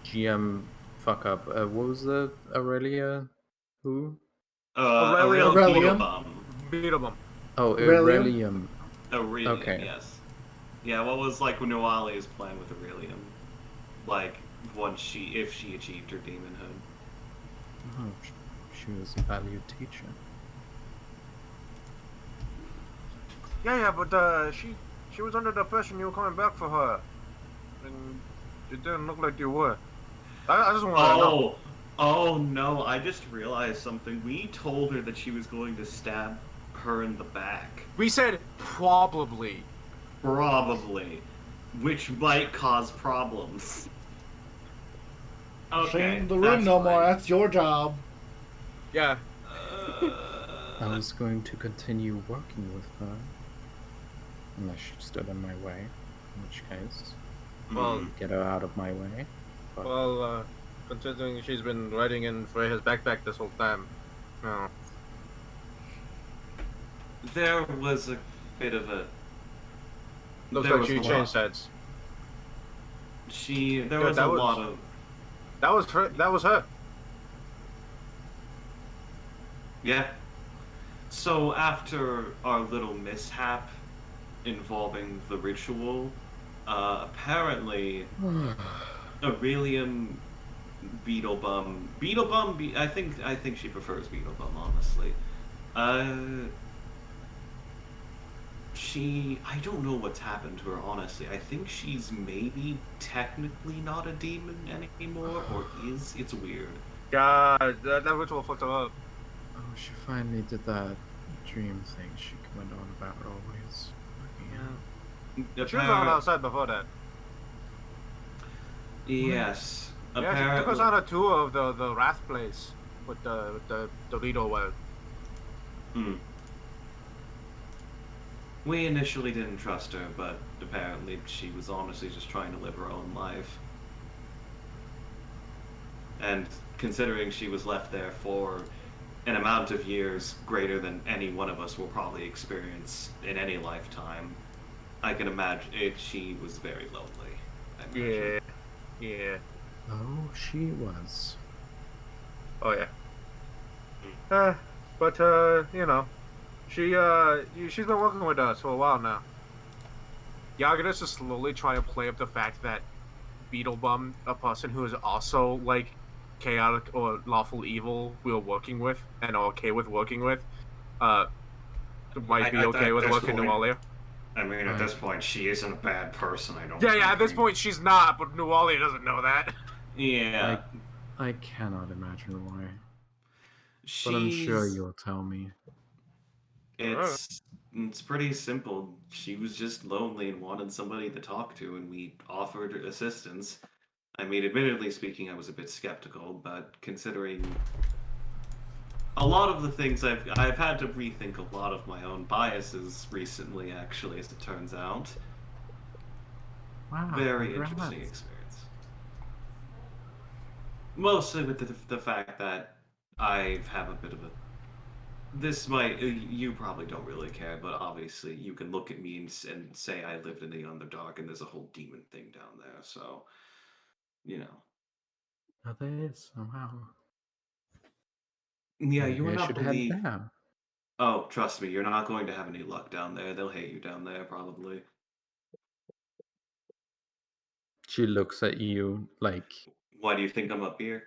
GM fuck up. What was the Aurelia? Who? Aurelia Aurelia. Beetlebum. Beetlebum. Oh, Aurelium? Aurelium. Aurelium, Okay. yes. Yeah, what was like Nuali's plan with Aurelium? Like, if she achieved her demonhood. Oh, she was a valued teacher. Yeah, but she was under the impression you were coming back for her, and it didn't look like you were. I just want to know. Oh no, I just realized something. We told her that she was going to stab her in the back. We said probably. Probably. Which might cause problems. Okay. Stay in the room no more. That's your job. Yeah. I was going to continue working with her. Unless she stood in my way. In which case, Well, get her out of my way. But well, considering she's been riding in Freya's backpack this whole time, no. There was a bit of a. Looks there like was she a changed lot. sides. There was a lot of. That was her. That was her. Yeah. So after our little mishap involving the ritual, apparently Aurelium Beetlebum, I think she prefers Beetlebum, honestly. I don't know what's happened to her, honestly. I think she's maybe technically not a demon anymore, or is. It's weird. God, that ritual fucked her up. oh, she finally did that dream thing she went on about always. Yeah. She was on outside before that. Yes. Yeah, she took us on a tour of the Wrath place with the Dorito well. We initially didn't trust her, but apparently she was honestly just trying to live her own life. And considering she was left there for an amount of years greater than any one of us will probably experience in any lifetime, I can imagine she was very lonely. Yeah. Oh, she was. Oh yeah. But you know, she's been working with us for a while now. Yaga's just slowly trying to play up the fact that Beetlebum, a person who is also like chaotic or lawful evil, we're working with and are okay with working with, might be okay with working Nualia. I mean, at this point, she isn't a bad person. I don't. Yeah. At this point, she's not, but Nualia doesn't know that. Yeah. I cannot imagine why. But I'm sure you'll tell me. It's pretty simple. She was just lonely and wanted somebody to talk to, and we offered assistance. I mean, admittedly speaking, I was a bit skeptical, but considering a lot of the things I've had to rethink a lot of my own biases recently, actually, as it turns out. Wow. Very interesting experience. Mostly with the fact that I have a bit of a. This might. You probably don't really care, but obviously you can look at me and say I lived in the Underdark and there's a whole demon thing down there, so. You know. Oh, there is. Oh, wow. Yeah, you would not believe. Oh, trust me, you're not going to have any luck down there. They'll hate you down there, probably. She looks at you like. Why do you think I'm up here?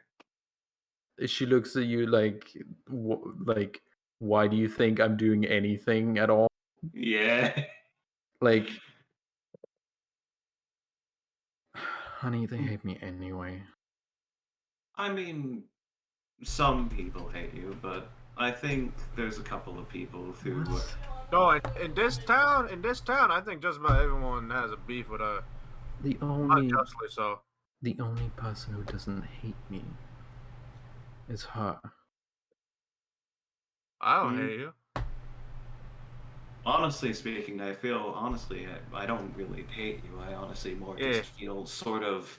She looks at you like, why do you think I'm doing anything at all? Yeah. Like, honey, they hate me anyway. I mean, some people hate you, but I think there's a couple of people who. No, in this town, I think just about everyone has a beef with her. Unjustly so. The only person who doesn't hate me is her. I don't hate you. Honestly speaking, I feel I don't really hate you. I honestly just feel sort of.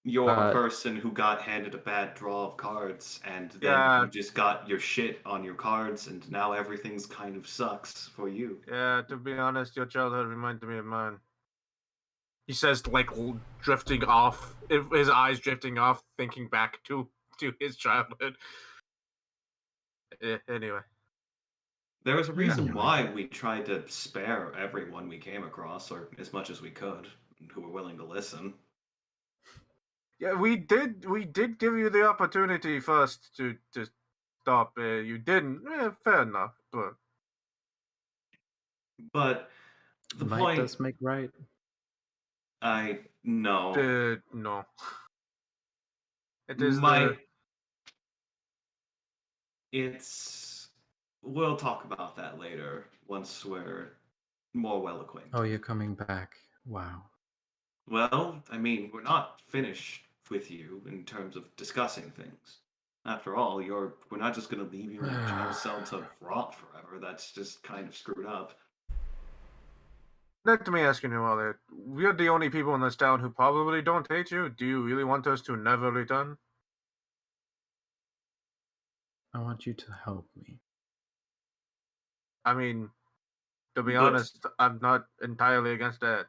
You're a person who got handed a bad draw of cards, and then you just got your shit on your cards, and now everything's kind of sucks for you. Yeah, to be honest, your childhood reminded me of mine. He says, like, drifting off, his eyes drifting off, thinking back to his childhood. Anyway. There was a reason Anyway. why we tried to spare everyone we came across, or as much as we could, who were willing to listen. Yeah, we did give you the opportunity first to stop. You didn't. Fair enough, but The Might point, does make right. I know. no. It is My, it's. We'll talk about that later once we're more well acquainted. Oh, you're coming back. Wow. Well, I mean, we're not finished with you in terms of discussing things. After all, we're not just going to leave you in a jail cell to rot forever. That's just kind of screwed up. Let me ask you, Nuala. We're the only people in this town who probably don't hate you. Do you really want us to never return? I want you to help me. I mean, to be But- honest, I'm not entirely against that.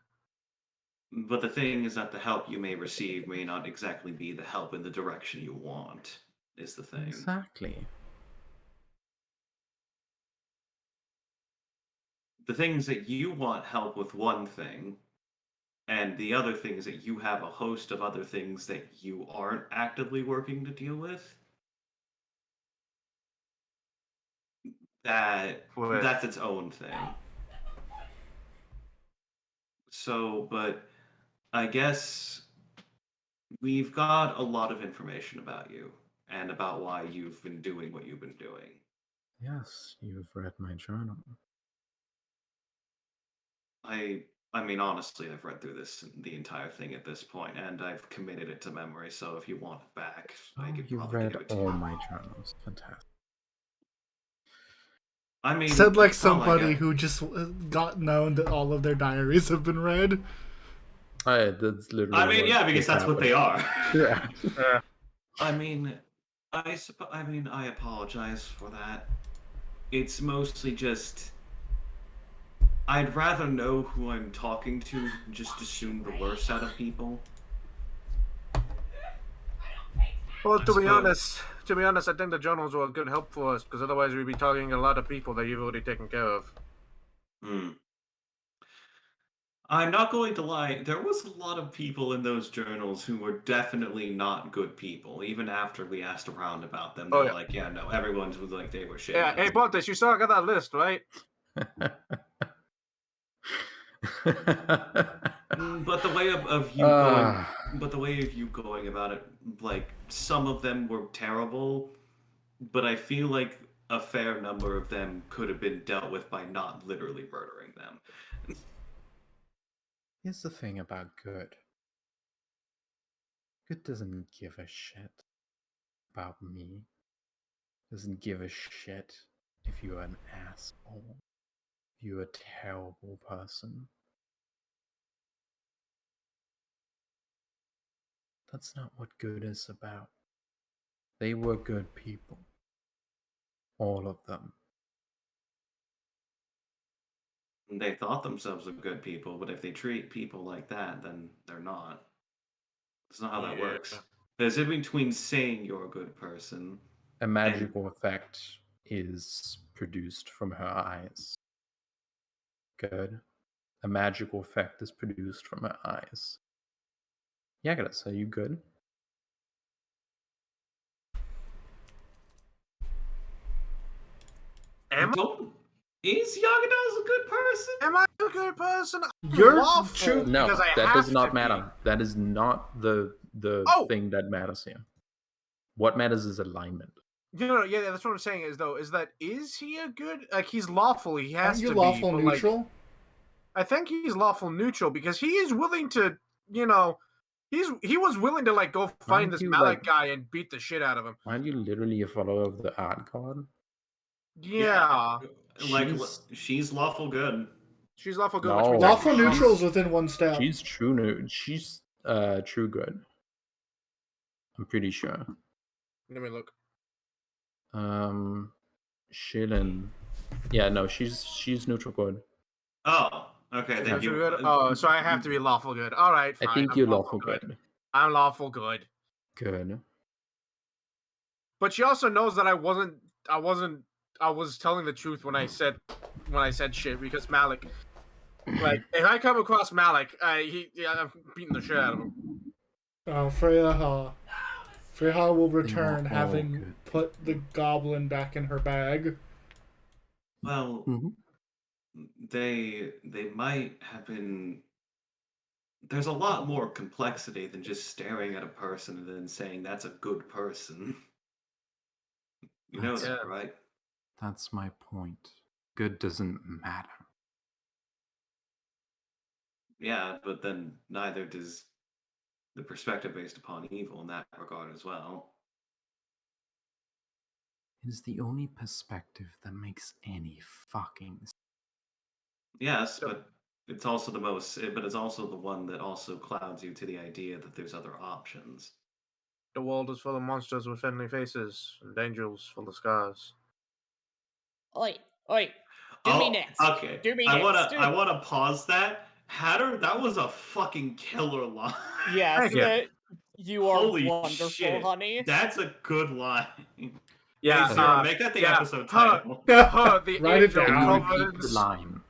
But the thing is that the help you may receive may not exactly be the help in the direction you want, is the thing. Exactly. The thing is that you want help with one thing, and the other thing is that you have a host of other things that you aren't actively working to deal with. That's its own thing. So, but I guess we've got a lot of information about you and about why you've been doing what you've been doing. Yes, you've read my journal. I mean, honestly, I've read through the entire thing at this point, and I've committed it to memory. So if you want it back, I could You've probably read give it to all you. my journals. Fantastic. I mean, Said like it's not somebody I- who just got known that all of their diaries have been read. That's literally. I mean, what yeah, because is that's what they happening. are. Yeah. I mean, I apologize for that. It's mostly just I'd rather know who I'm talking to than just assume the worst out of people. Well, to be suppose. honest, I think the journals were a good help for us, because otherwise we'd be talking to a lot of people that you've already taken care of. I'm not going to lie, there was a lot of people in those journals who were definitely not good people, even after we asked around about them. They were like, yeah, no, everyone was like they were shit. Yeah, hey, Pontus, you saw I got that list, right? But the way of you going about it, like some of them were terrible, but I feel like a fair number of them could have been dealt with by not literally murdering them. Here's the thing about good. Good doesn't give a shit about me. Doesn't give a shit if you're an asshole. If you're a terrible person. That's not what good is about. They were good people. All of them. They thought themselves were good people, but if they treat people like that, then they're not. That's not how that works. There's in between saying you're a good person. A magical effect is produced from her eyes. Good. A magical effect is produced from her eyes. Yagadas, are you good? Is Yagadas a good person? Am I a good person? You're lawful true. No, because I that have does not to matter. be. That is not the Oh! thing that matters here. What matters is alignment. Yeah, that's what I'm saying. Is he a good? Like, he's lawful. He has Aren't you to lawful be. But, neutral? like, I think he's lawful neutral because he is willing to. He was willing to like go find Aren't this you, Malak like- guy and beat the shit out of him. Aren't you literally a follower of the art god? Yeah. Like, She's- she's lawful good. She's lawful good. No. Which means Lawful she's- neutral is within one step. She's true. She's true good. I'm pretty sure. Let me look. Shilin. Yeah, no, she's neutral good. Oh, okay. Then Neutral you. good? Oh, so I have to be lawful good. All right, fine. I think I'm you're lawful good. I'm lawful good. Good. But she also knows that I wasn't I was telling the truth when I said shit because Malik. Like, if I come across Malik, I'm beating the shit out of him. Freya will return, all having good put the goblin back in her bag. Well, Mhm. they might have been. There's a lot more complexity than just staring at a person and then saying that's a good person. You know That's- that, right? That's my point. Good doesn't matter. Yeah, but then neither does the perspective based upon evil in that regard as well. It is the only perspective that makes any fucking sense. Yes, but it's also but it's also the one that also clouds you to the idea that there's other options. The world is full of monsters with friendly faces and angels full of scars. Oi, oi. Do me next. Okay. Do me I next. wanna pause that. Hatter, that was a fucking killer line. Yes, Thank you. you are Holy wonderful, shit. honey. That's a good line. Yeah, Hey, Zero, make that the episode her, title. her, the Write it angel down. Repeat the covers. line.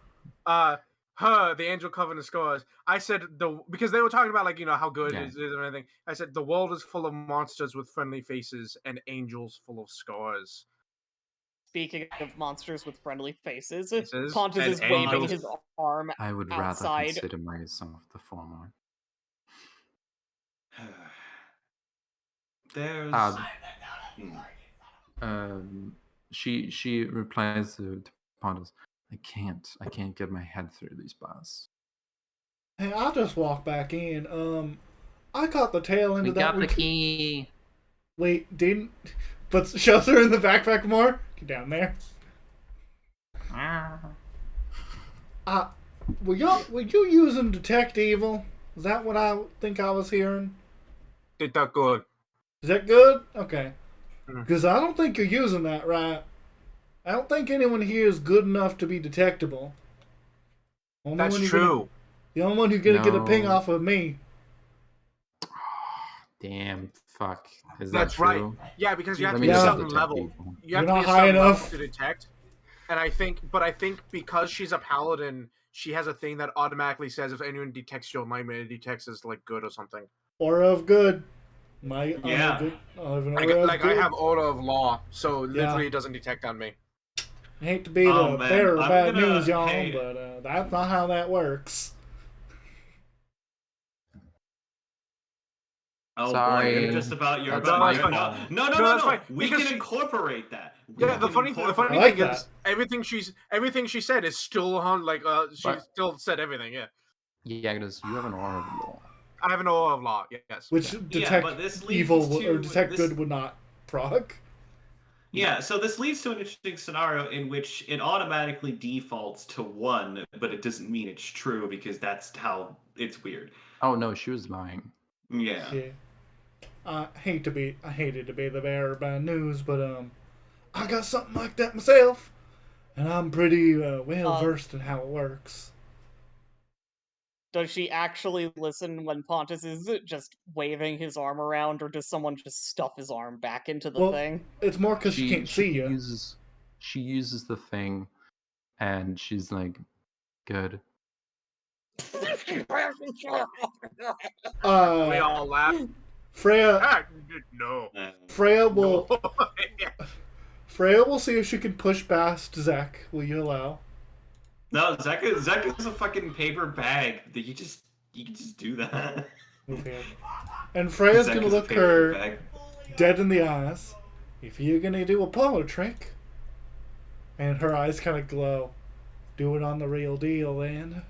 Her, the angel covered in scars. I said because they were talking about like how good Yeah. it is and everything. I said the world is full of monsters with friendly faces and angels full of scars. Speaking of monsters with friendly faces, Faces Pontus and is waving angels. his arm I would outside. rather consider myself the former. There's. She replies to Pontus, I can't get my head through these bars. Hey, I'll just walk back in. I caught the tail end of that. key. Wait, didn't? But shoves her in the backpack more. Get down there. Were you using detect evil? Is that what I think I was hearing? Did that good? Is that good? Okay. Mm. Because I don't think you're using that right. I don't think anyone here is good enough to be detectable. Only That's one you're true. the only one who's gonna get a ping No. off of me. Damn, fuck. Is That's that true? right. Yeah, because you have Let to me be a just certain detect level. evil. You have You're to be not a high certain level enough. to detect. And I think because she's a paladin, she has a thing that automatically says if anyone detects your nightmare, it detects as like good or something. Aura of good. I have Yeah. an Like, aura of like good. I have aura of law, so literally Yeah. it doesn't detect on me. I hate to be Oh, the man, bearer of I'm bad gonna- news, y'all, hey. but that's not how that works. Oh Sorry. boy, you're That's about my to fault. No, that's fine, we because can she- incorporate that. We Yeah, the can funny incorporate- I like thing that. is everything she said is still on she But- still said everything. Yeah, Yeah, because you have an aura of law. I have an aura of law. Yes. Which Yeah, detect but this leads evil to or detect this- good would not proc. Yeah, so this leads to an interesting scenario in which it automatically defaults to 1, but it doesn't mean it's true because that's how it's weird. Oh no, she was lying. Yeah. Yeah. I hated to be the bearer of bad news, but I got something like that myself, and I'm pretty well versed in how it works. Does she actually listen when Pontus is just waving his arm around, or does someone just stuff his arm back into the Well, thing? it's more because she can't see you. She uses the thing, and she's like, "Good." We Uh, all laugh. Freya No. Freya will No. Freya will see if she can push past Zek. Will you allow? No, Zek is a fucking paper bag. You can just do that. Move here. And Freya's Zek gonna is a look paper her bag. dead in the eyes. If you're gonna do a parlor trick, and her eyes kind of glow, do it on the real deal, then.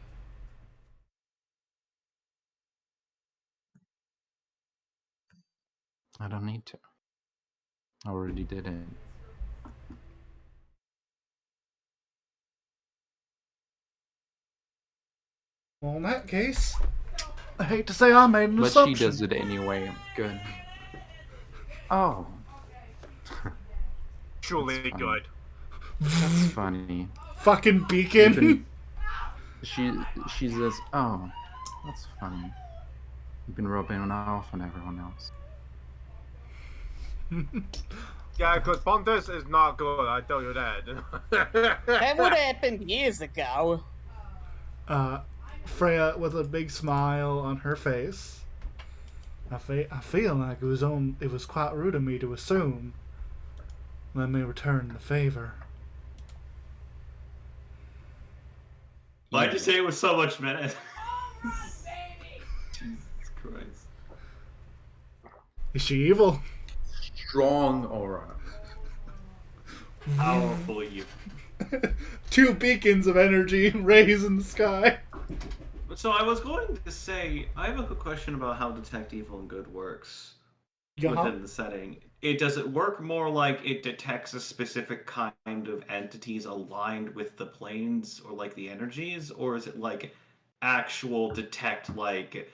I don't need to. I already did it. Well, in that case, I hate to say I made an But assumption. she does it anyway. Good. Oh, Truly That's fine. good. that's funny. Fucking beacon. You've she says, "Oh, that's funny. You've been rubbing off on everyone else." Yeah, because Pontus is not good, I tell you that. That would have happened years ago. Freya with a big smile on her face. I feel like it was quite rude of me to assume. Let me return the favor. Why'd you say it with so much menace? Jesus Christ. Is she evil? Strong aura. Powerful you. 2 beacons of energy raised in the sky. So I was going to say, I have a quick question about how detect evil and good works within the setting. Does it work more like it detects a specific kind of entities aligned with the planes or like the energies, or is it like actual detect like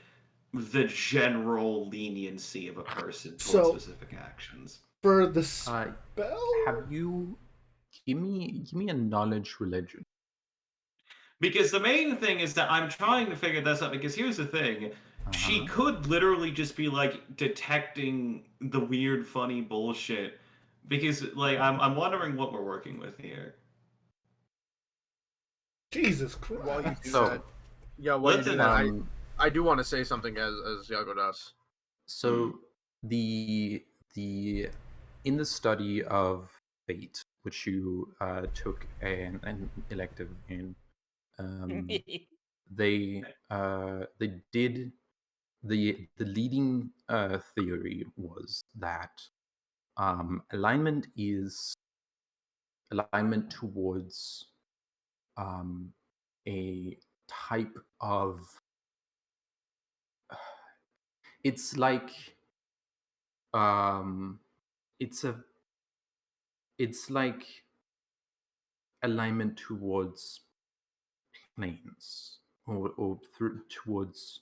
the general leniency of a person towards So- specific actions? For the spell? Have you give me a knowledge religion? Because the main thing is that I'm trying to figure this out. Because here's the thing: she could literally just be like detecting the weird, funny bullshit. Because like I'm wondering what we're working with here. Jesus Christ. While you do So, that, yeah, while you do listen, that, I do want to say something as Yago does. So the in the study of fate, which you took an elective in, they did the leading theory was that alignment is alignment towards a type of it's like it's like alignment towards planes or towards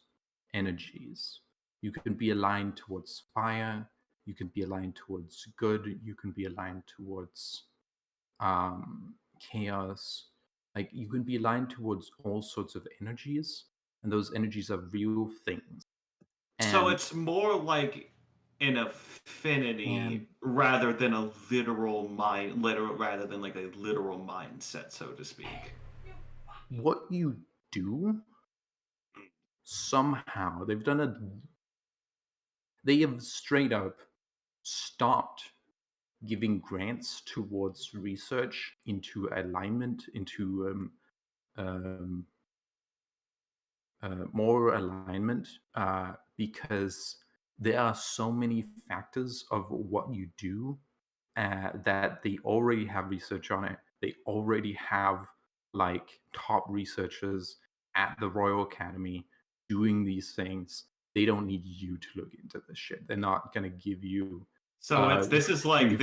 energies. You can be aligned towards fire, you can be aligned towards good, you can be aligned towards chaos. Like you can be aligned towards all sorts of energies, and those energies are real things. so And it's more like an affinity rather than a rather than like a literal mindset, so to speak. what you do somehow they have straight up stopped giving grants towards research into alignment, into more alignment, because there are so many factors of what you do that they already have research on it. They already have like top researchers at the Royal Academy doing these things. They don't need you to look into this shit. They're not gonna give you. So this is beyond.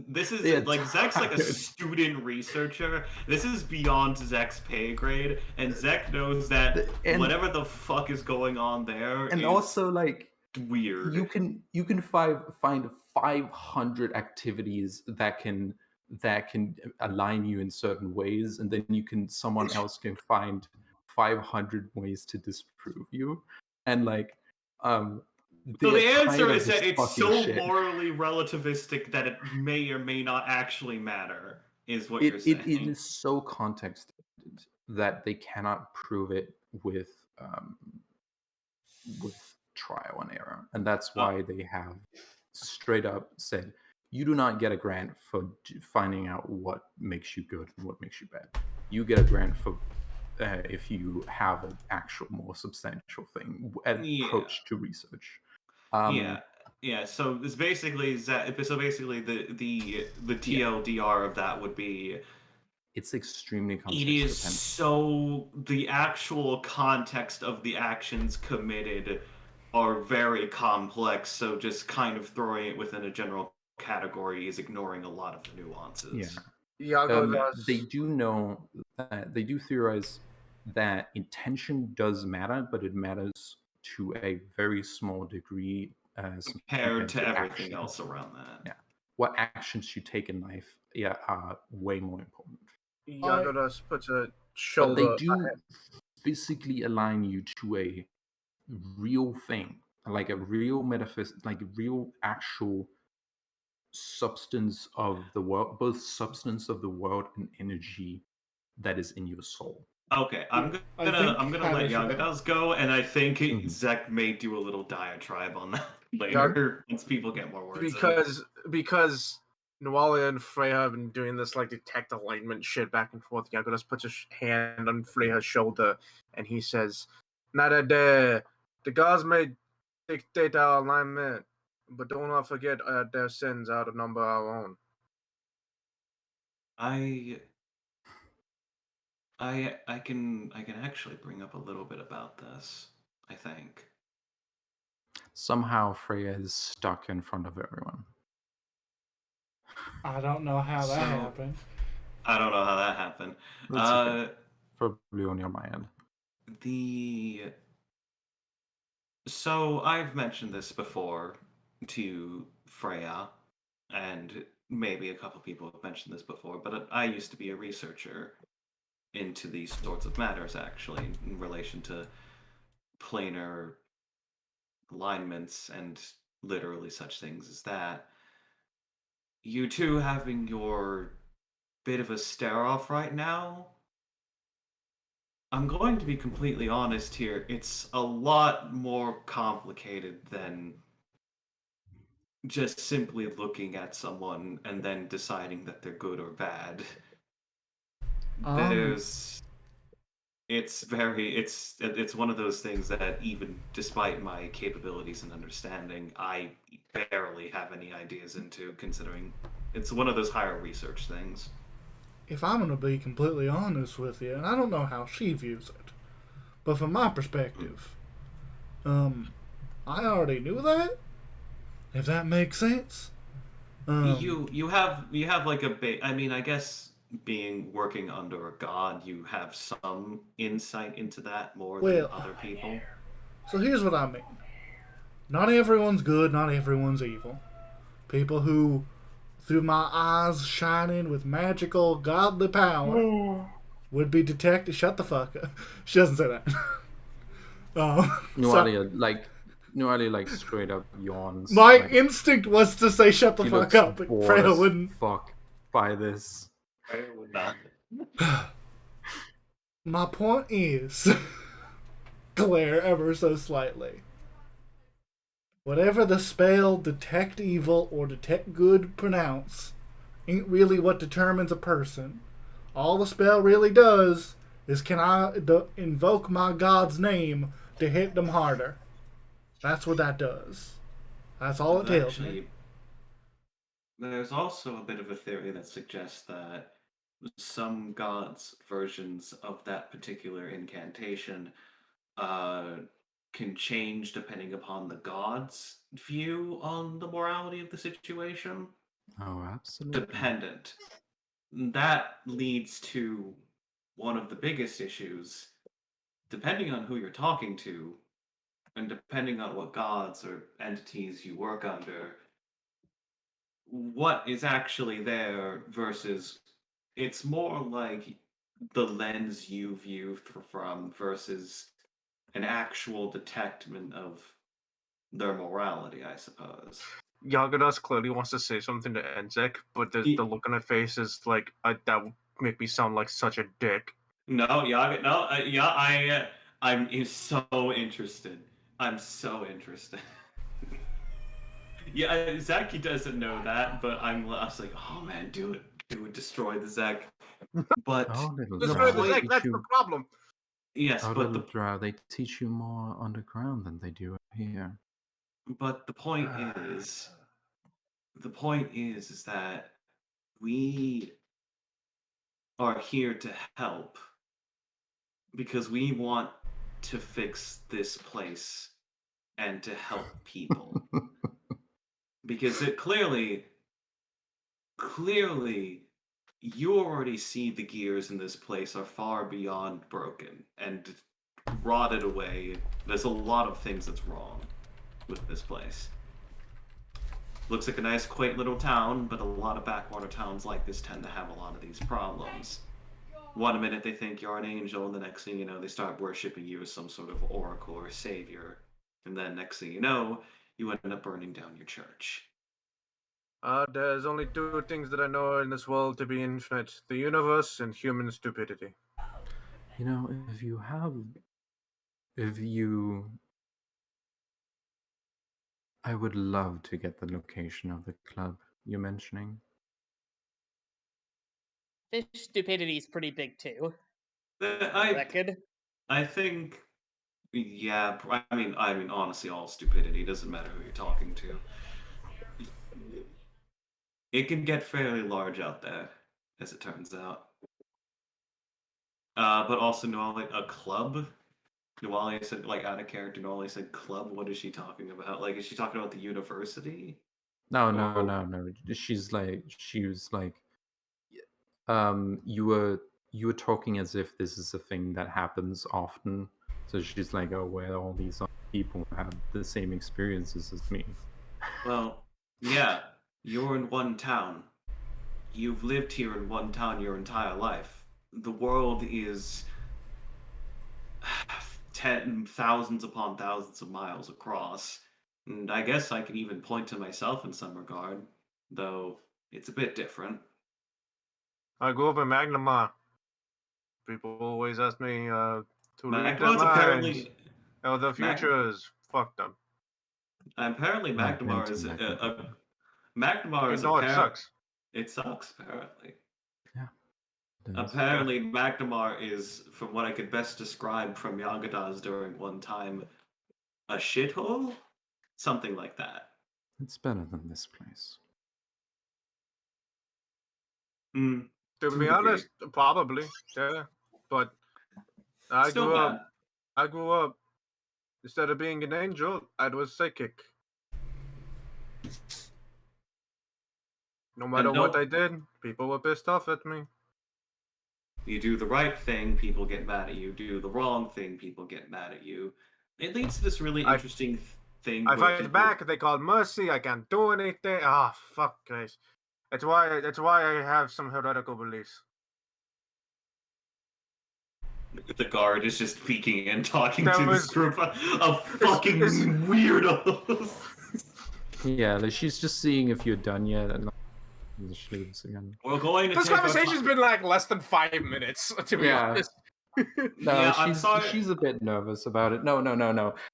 This is they're like Zek's like a tired. student researcher. This is beyond Zek's pay grade, and Zek knows that whatever the fuck is going on there And is also like weird. you can find 500 activities that can align you in certain ways, and then someone else can find 500 ways to disprove you, and like So the they're answer tired of is this that it's fucking so shit. morally relativistic that it may or may not actually matter. Is what you're It saying? is so context dependent that they cannot prove it with trial and error, and that's why they have straight up said you do not get a grant for finding out what makes you good and what makes you bad. You get a grant for if you have an actual more substantial thing approach to research. Yeah. So it's basically that. So basically, the TLDR of that would be it's extremely context it is dependent. so the actual context of the actions committed are very complex. So just kind of throwing it within a general category is ignoring a lot of the nuances. They do know they do theorize that intention does matter, but it matters to a very small degree as compared to everything actions. else around that. Yeah, what actions you take in life, are way more important. Yagodas puts a shoulder. But they do physically align you to a real thing, like a real metaphysics, like a real actual substance of the world, both substance of the world and energy that is in your soul. Okay, I'm I gonna think I'm gonna Hannah let should go. Yagadas go, and I think Mhm. Zek may do a little diatribe on that later once people get more words in. Because Nualia and Freya have been doing this like detect alignment shit back and forth. Yagodas puts his hand on Freya's shoulder and he says, "Nada the gods may dictate our alignment, but do not forget their sins outnumber our own." I can actually bring up a little bit about this, I think. Somehow Freya is stuck in front of everyone. I don't know how that So- happened. I don't know how that happened. That's okay. Probably only on my end. So I've mentioned this before to Freya, and maybe a couple people have mentioned this before, but I used to be a researcher into these sorts of matters, actually, in relation to planar alignments and literally such things as that. You two having your bit of a stare off right now, I'm going to be completely honest here. It's a lot more complicated than just simply looking at someone and then deciding that they're good or bad. It's one of those things that even despite my capabilities and understanding, I barely have any ideas into, considering it's one of those higher research things. If I'm going to be completely honest with you, and I don't know how she views it, but from my perspective, I already knew that. If that makes sense. You have like I mean, I guess being working under a god, you have some insight into that more than other people. So here's what I mean. Not everyone's good, not everyone's evil. People who, through my eyes shining with magical, godly power, would be detected. Shut the fuck up. She doesn't say that. Nualia like straight up yawns. My like, instinct was to say shut the he fuck looks up, but bored Freya as wouldn't. fuck by this. I would not. My point is, glare ever so slightly. Whatever the spell detect evil or detect good pronounce ain't really what determines a person. All the spell really does is can I invoke my god's name to hit them harder. That's what that does. That's all it tells me. There's also a bit of a theory that suggests that some gods' versions of that particular incantation can change depending upon the god's view on the morality of the situation. Oh, absolutely. Dependent. That leads to one of the biggest issues. Depending on who you're talking to, and depending on what gods or entities you work under, what is actually there versus it's more like the lens you view from versus an actual detectment of their morality, I suppose. Yagadas clearly wants to say something to Enzek, but the look on her face is like, that would make me sound like such a dick. No, Yaga, no, I'm so interested. I'm so interested. Yeah, Zaki doesn't know that, but I was like, oh man, do it, destroy the Zek. But Destroy the Zek, that's the problem. Yes, but the drow, they teach you more underground than they do here. But the point is that we are here to help because we want to fix this place and to help people. Because it clearly you already see the gears in this place are far beyond broken and rotted away. There's a lot of things that's wrong with this place. Looks like a nice, quaint little town, but a lot of backwater towns like this tend to have a lot of these problems. One minute they think you're an angel, and the next thing you know, they start worshipping you as some sort of oracle or savior. And then next thing you know, you end up burning down your church. There's only two things that I know in this world to be infinite: the universe and human stupidity. You know, if you, I would love to get the location of the club you're mentioning. Fish stupidity is pretty big too. I I reckon. I think, yeah. I mean, honestly, all stupidity doesn't matter who you're talking to. It can get fairly large out there, as it turns out. But also, Nuali, a club. Nuali said, like, out of character. Nuali said, "Club." What is she talking about? Like, is she talking about the university? No, Or- no. She was like, you were talking as if this is a thing that happens often. So she's like, oh, well, all these other people have the same experiences as me. Well, yeah. You're in one town. You've lived here in one town your entire life. The world is thousands upon thousands of miles across. And I guess I can even point to myself in some regard, though it's a bit different. I grew up in Magnamar. People always ask me to read their Magmar's minds. apparently Oh, the future is fucked up. apparently I've been Magmar to is Magmar. Magmar is No, it sucks. It sucks apparently. Yeah. it is. Apparently, Magnemar is, from what I could best describe from Yagadas during one time, a shithole? Something like that. It's better than this place. Mm, To To be a degree. honest, probably, yeah. But I Still grew bad. up. I grew up. Instead of being an angel, I was psychic. No matter what no- I did, people were pissed off at me. You do the right thing, people get mad at you. Do the wrong thing, people get mad at you. It leads to this really I- interesting thing I where fight people... back. They call mercy. I can't do anything. Ah, fuck, guys. That's why I have some heretical beliefs. The guard is just peeking and talking That to was- this group of fucking it's- weirdos. Yeah, like she's just seeing if you're done yet, and she leaves again. We're going to This take our conversation's time. been like less than 5 minutes, to be Yeah. honest. No, Yeah, I'm she's sorry. she's a bit nervous about it. No.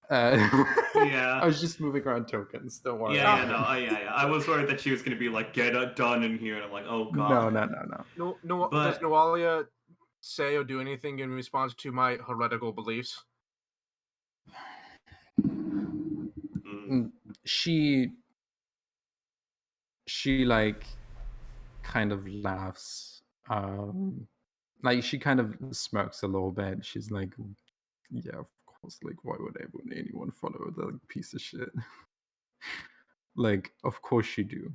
Yeah. I was just moving around tokens. Don't worry. Yeah. I was worried that she was going to be like, get it done in here. And I'm like, oh, God. No. Does But- Noalia say or do anything in response to my heretical beliefs? Mm. She like kind of laughs. Like she kind of smirks a little bit. She's like, yeah, of course. Like, why would anyone follow the piece of shit? Like, of course you do.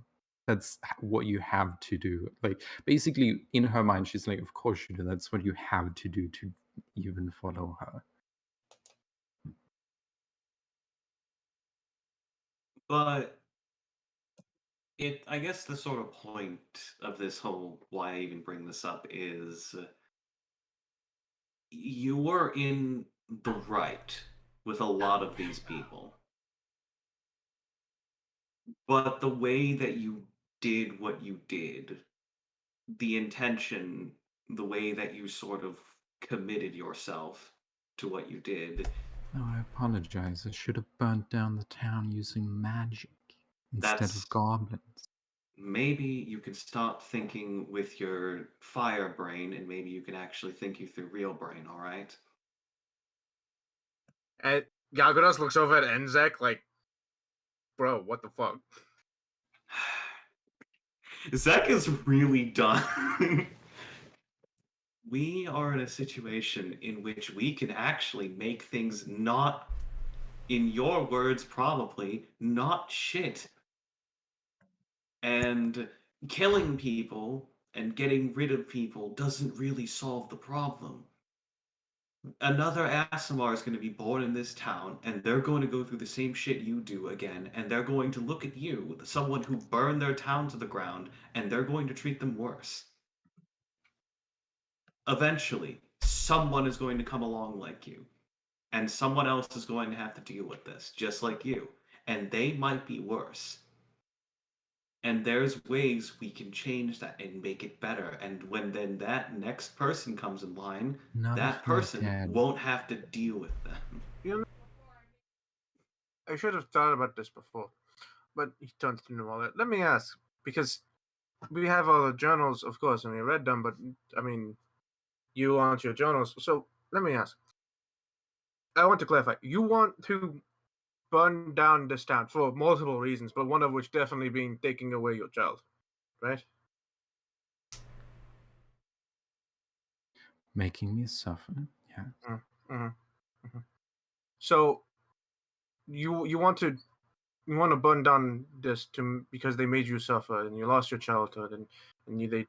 That's what you have to do. Like, basically, in her mind, she's like, of course you do. That's what you have to do to even follow her. But I guess the sort of point of this whole why I even bring this up is you were in the right with a lot of these people. But the way that you did what you did, the intention, the way that you sort of committed yourself to what you did, No, I apologize. I should have burnt down the town using magic instead That's- of goblins. maybe you can stop thinking with your fire brain and maybe you can actually think with your real brain, all right? And Yagadas looks over at Enzek like, bro, what the fuck? Zek is really done. We are in a situation in which we can actually make things not, in your words, probably, not shit. And killing people and getting rid of people doesn't really solve the problem. Another Asimar is going to be born in this town, and they're going to go through the same shit you do again, and they're going to look at you, someone who burned their town to the ground, and they're going to treat them worse. Eventually, someone is going to come along like you, and someone else is going to have to deal with this, just like you, and they might be worse. And there's ways we can change that and make it better. And when then that next person comes in line, None that of my person dad. won't have to deal with them. You know, I should have thought about this before, but he turns to know all that. Let me ask, because we have all the journals, of course, and we read them, but I mean, you want your journals. So let me ask. I want to clarify. You want to burn down this town for multiple reasons, but one of which definitely being taking away your child, right? Making me suffer. Yeah. Mm-hmm. Mm-hmm. So you want to burn down this because they made you suffer and you lost your childhood and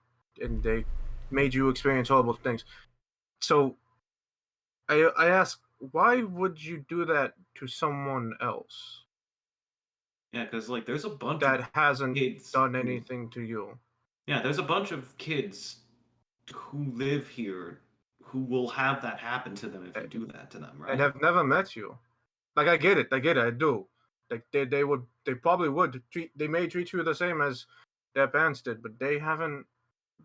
they made you experience horrible things. So I ask, why would you do that to someone else Yeah, because like there's a bunch that of hasn't kids done who- anything to you? Yeah, there's a bunch of kids who live here who will have that happen to them if you do that to them, And right? have never met you. Like I get it, I do. Like they probably would they may treat you the same as their parents did, but they haven't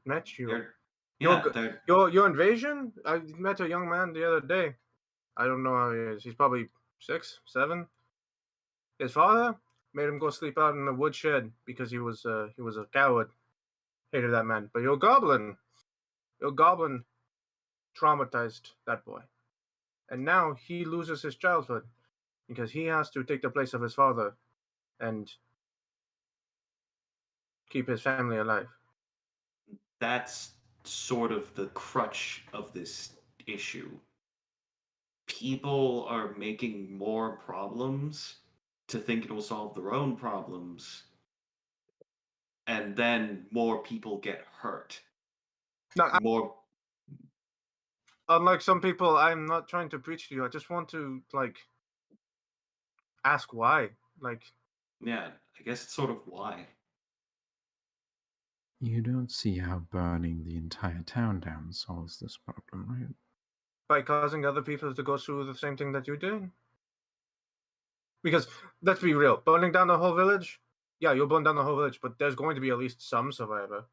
met you. They're, yeah, they're Your invasion? I met a young man the other day. I don't know how he is. He's probably 6, 7. His father made him go sleep out in the woodshed because he was a coward. Hated that man. But your goblin traumatized that boy. And now he loses his childhood because he has to take the place of his father and keep his family alive. that's sort of the crutch of this issue. People are making more problems to think it will solve their own problems, and then more people get hurt. Now, More, unlike some people, I'm not trying to preach to you. I just want to ask why. Like, yeah, I guess it's sort of why. You don't see how burning the entire town down solves this problem, right? by causing other people to go through the same thing that you did. Because let's be real, burning down the whole village. Yeah, you'll burn down the whole village, but there's going to be at least some survivor.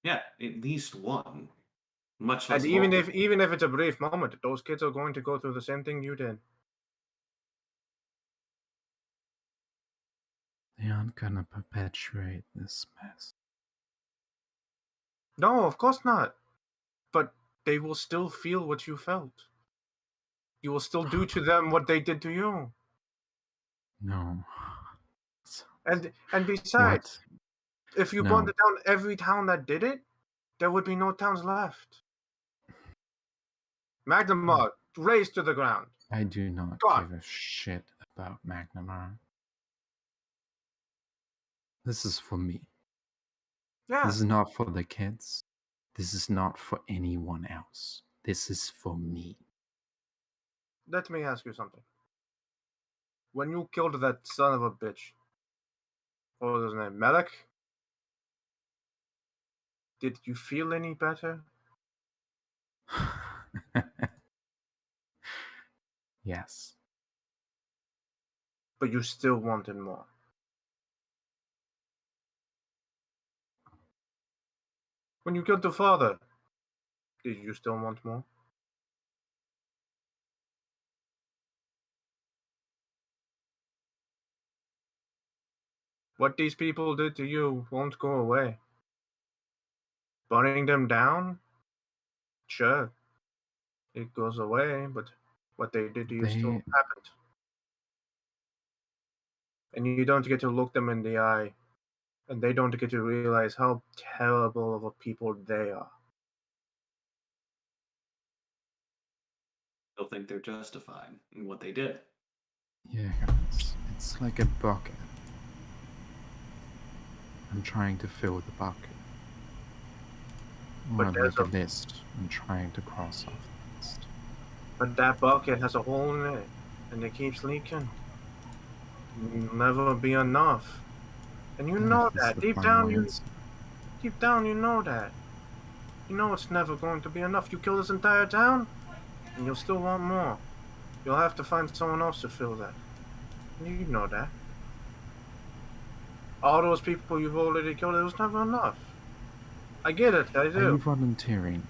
Yeah, at least one. Much less And even multiple. if it's a brief moment, those kids are going to go through the same thing you did. They aren't gonna perpetuate this mess. No, of course not. But they will still feel what you felt. You will still do to them what they did to you. No. And besides, if you No. burned down every town that did it, there would be no towns left. Magnemar, razed to the ground. I do not God. give a shit about Magnamar. This is for me. Yeah, This is not for the kids. This is not for anyone else. This is for me. let me ask you something. When you killed that son of a bitch, what was his name? Melek? Did you feel any better? Yes. But you still wanted more. When you killed the father, did you still want more? What these people did to you won't go away. Burning them down? Sure, it goes away, but what they did to you still happened. And you don't get to look them in the eye, and they don't get to realize how terrible of a people they are. They'll think they're justified in what they did. Yeah, guys. It's like a bucket. I'm trying to fill the bucket. Or But there's like a list. I'm trying to cross off the list. But that bucket has a hole in it, and it keeps leaking. It'll never be enough. And you know Death is that. the Deep final down, you answer. know that. You know it's never going to be enough. You kill this entire town, and you'll still want more. You'll have to find someone else to fill that. You know that. all those people you've already killed, it was never enough. I get it, I Are do. you volunteering?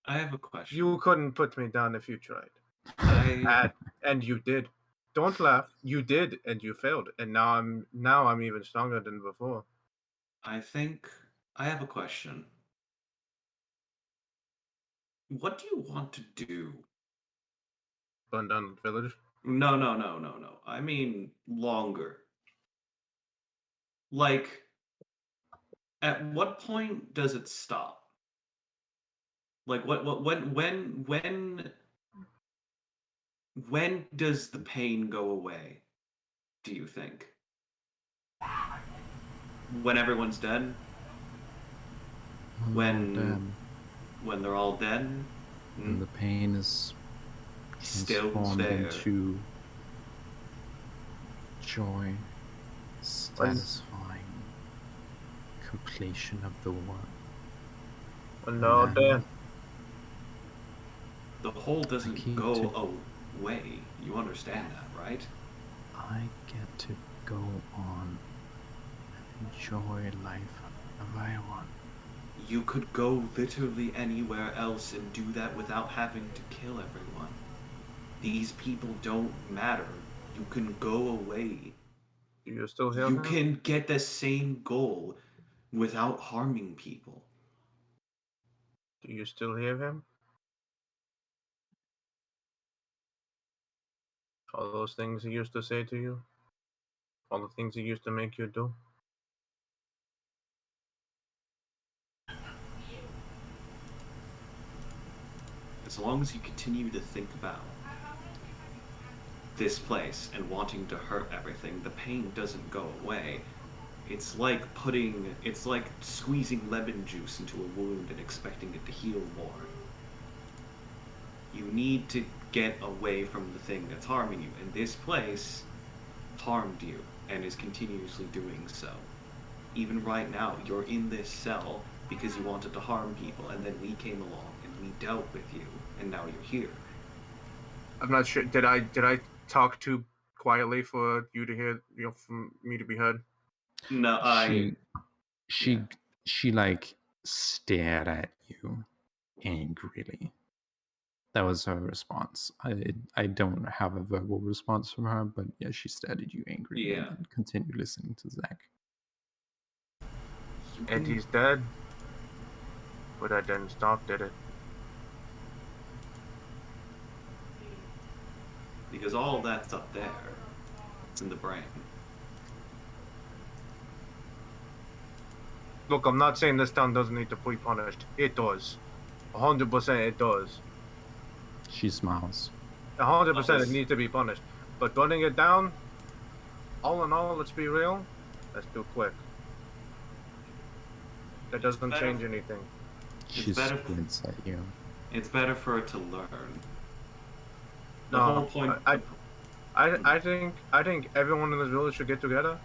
I have a question. You couldn't put me down if you tried. And you did. Don't laugh. You did, and you failed. And now I'm even stronger than before. I think I have a question. What do you want to do? Burn down the village. No. I mean longer. Like, at what point does it stop? Like, when does the pain go away? Do you think? When everyone's dead? When they're all dead? And the pain is Still transformed there. into joy, satisfying completion of the work. No, And Dan. The hole doesn't key go to- away. You understand that, right? I get to go on and enjoy life however I want. You could go literally anywhere else and do that without having to kill everyone. These people don't matter. You can go away. Do you still hear You him? can get the same goal without harming people. Do you still hear him? All those things he used to say to you? All the things he used to make you do? As long as you continue to think about this place and wanting to hurt everything, the pain doesn't go away. It's like squeezing lemon juice into a wound and expecting it to heal more. You need to get away from the thing that's harming you, and this place harmed you and is continuously doing so. Even right now, you're in this cell because you wanted to harm people, and then we came along and we dealt with you, and now you're here. I'm not sure. Did I talk too quietly for you to hear? For me to be heard? No, She like stared at you angrily. That was her response. I don't have a verbal response from her, but yeah, she stared at you angrily Yeah. and then continued listening to Zach. And he's dead. But that didn't stop, did it? Because all of that's up there. It's in the brain. Look, I'm not saying this town doesn't need to be punished. It does. 100% it does. She smiles. 100% it needs to be punished. But burning it down, all in all, let's be real, that's too quick. That doesn't change anything. She better- squints at you. It's better for it to learn. The No, whole point. I think everyone in this village should get together,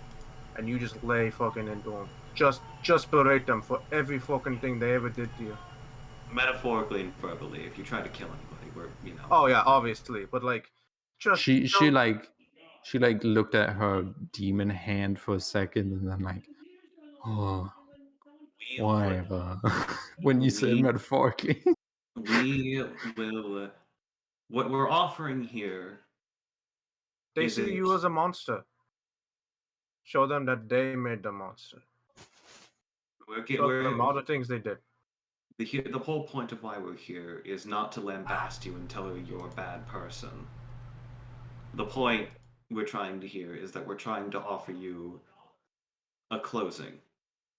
and you just lay fucking into them. Just berate them for every fucking thing they ever did to you. Metaphorically and verbally, if you try to kill anybody, we're. Oh yeah, obviously, but like, just She looked at her demon hand for a second and then like, oh, whatever. When you said We- metaphorically. We will. What we're offering here. They is see it- you as a monster. Show them that they made the monster. Show them all the things they did. The whole point of why we're here is not to lambast you and tell you you're a bad person. The point we're trying to hear is that we're trying to offer you a closing,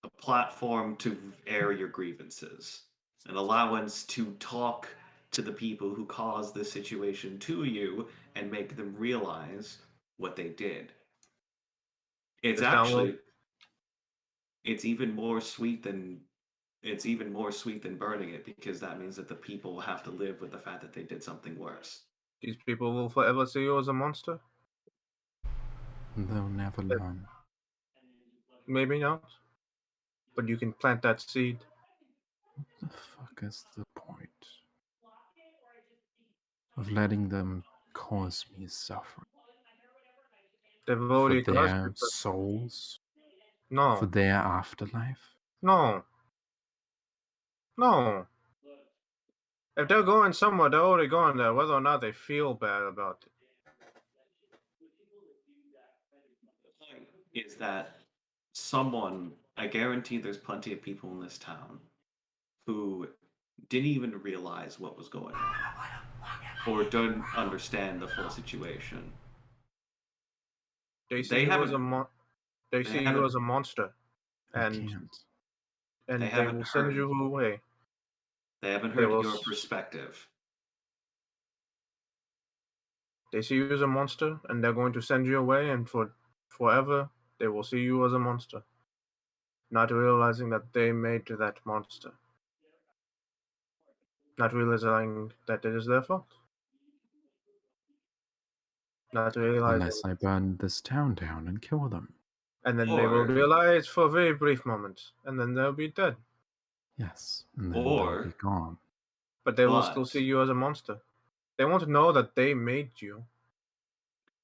a platform to air your grievances, an allowance to talk to the people who caused this situation to you and make them realize what they did. It's actually, it's even more sweet than burning it, because that means that the people will have to live with the fact that they did something worse. These people will forever see you as a monster? They'll never learn. Maybe not. But you can plant that seed. What the fuck is the point of letting them cause me suffering? They've For already their cosplayed. souls? For No, their afterlife? no, no. If they're going somewhere, they're already going there, whether or not they feel bad about it. The point is that someone, I guarantee there's plenty of people in this town who didn't even realize what was going on or don't understand the full situation. They see They you as haven't- they they see you haven't- as a monster, I and can't. They they haven't will send heard. you away. They haven't They heard will your s- perspective. They see you as a monster, and they're going to send you away, and for forever they will see you as a monster, not realizing that they made that monster, not realizing that it is their fault, not realizing, Unless I burn this town down and kill them. and then they will Or- realize for a very brief moment, and then they'll be dead. Yes, and then Or- they'll be gone. But they will still But- see you as a monster. They won't know that they made you.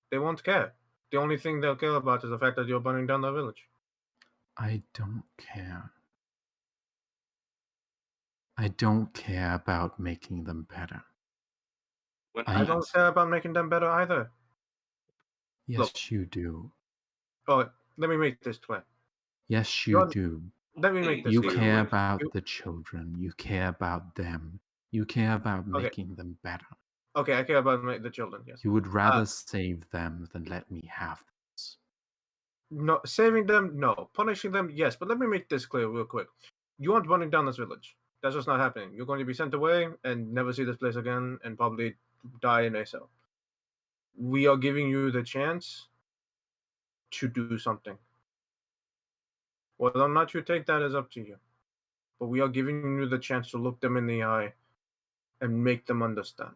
They won't care. The only thing they'll care about is the fact that you're burning down their village. I don't care. I don't care about making them better. When I don't care about making them better either. Yes, Look. you do. Oh, let me make this clear. Yes, you You're- do. Let me make this You clear. care Dude. about You- the children. You care about them. You care about Okay. making them better. Okay, I care about the children, yes. You would rather save them than let me have this. No, saving them, no. Punishing them, yes. But let me make this clear real quick. You aren't burning down this village. That's just not happening. You're going to be sent away and never see this place again and probably die in a cell. We are giving you the chance to do something. Whether or not you take that is up to you. But we are giving you the chance to look them in the eye and make them understand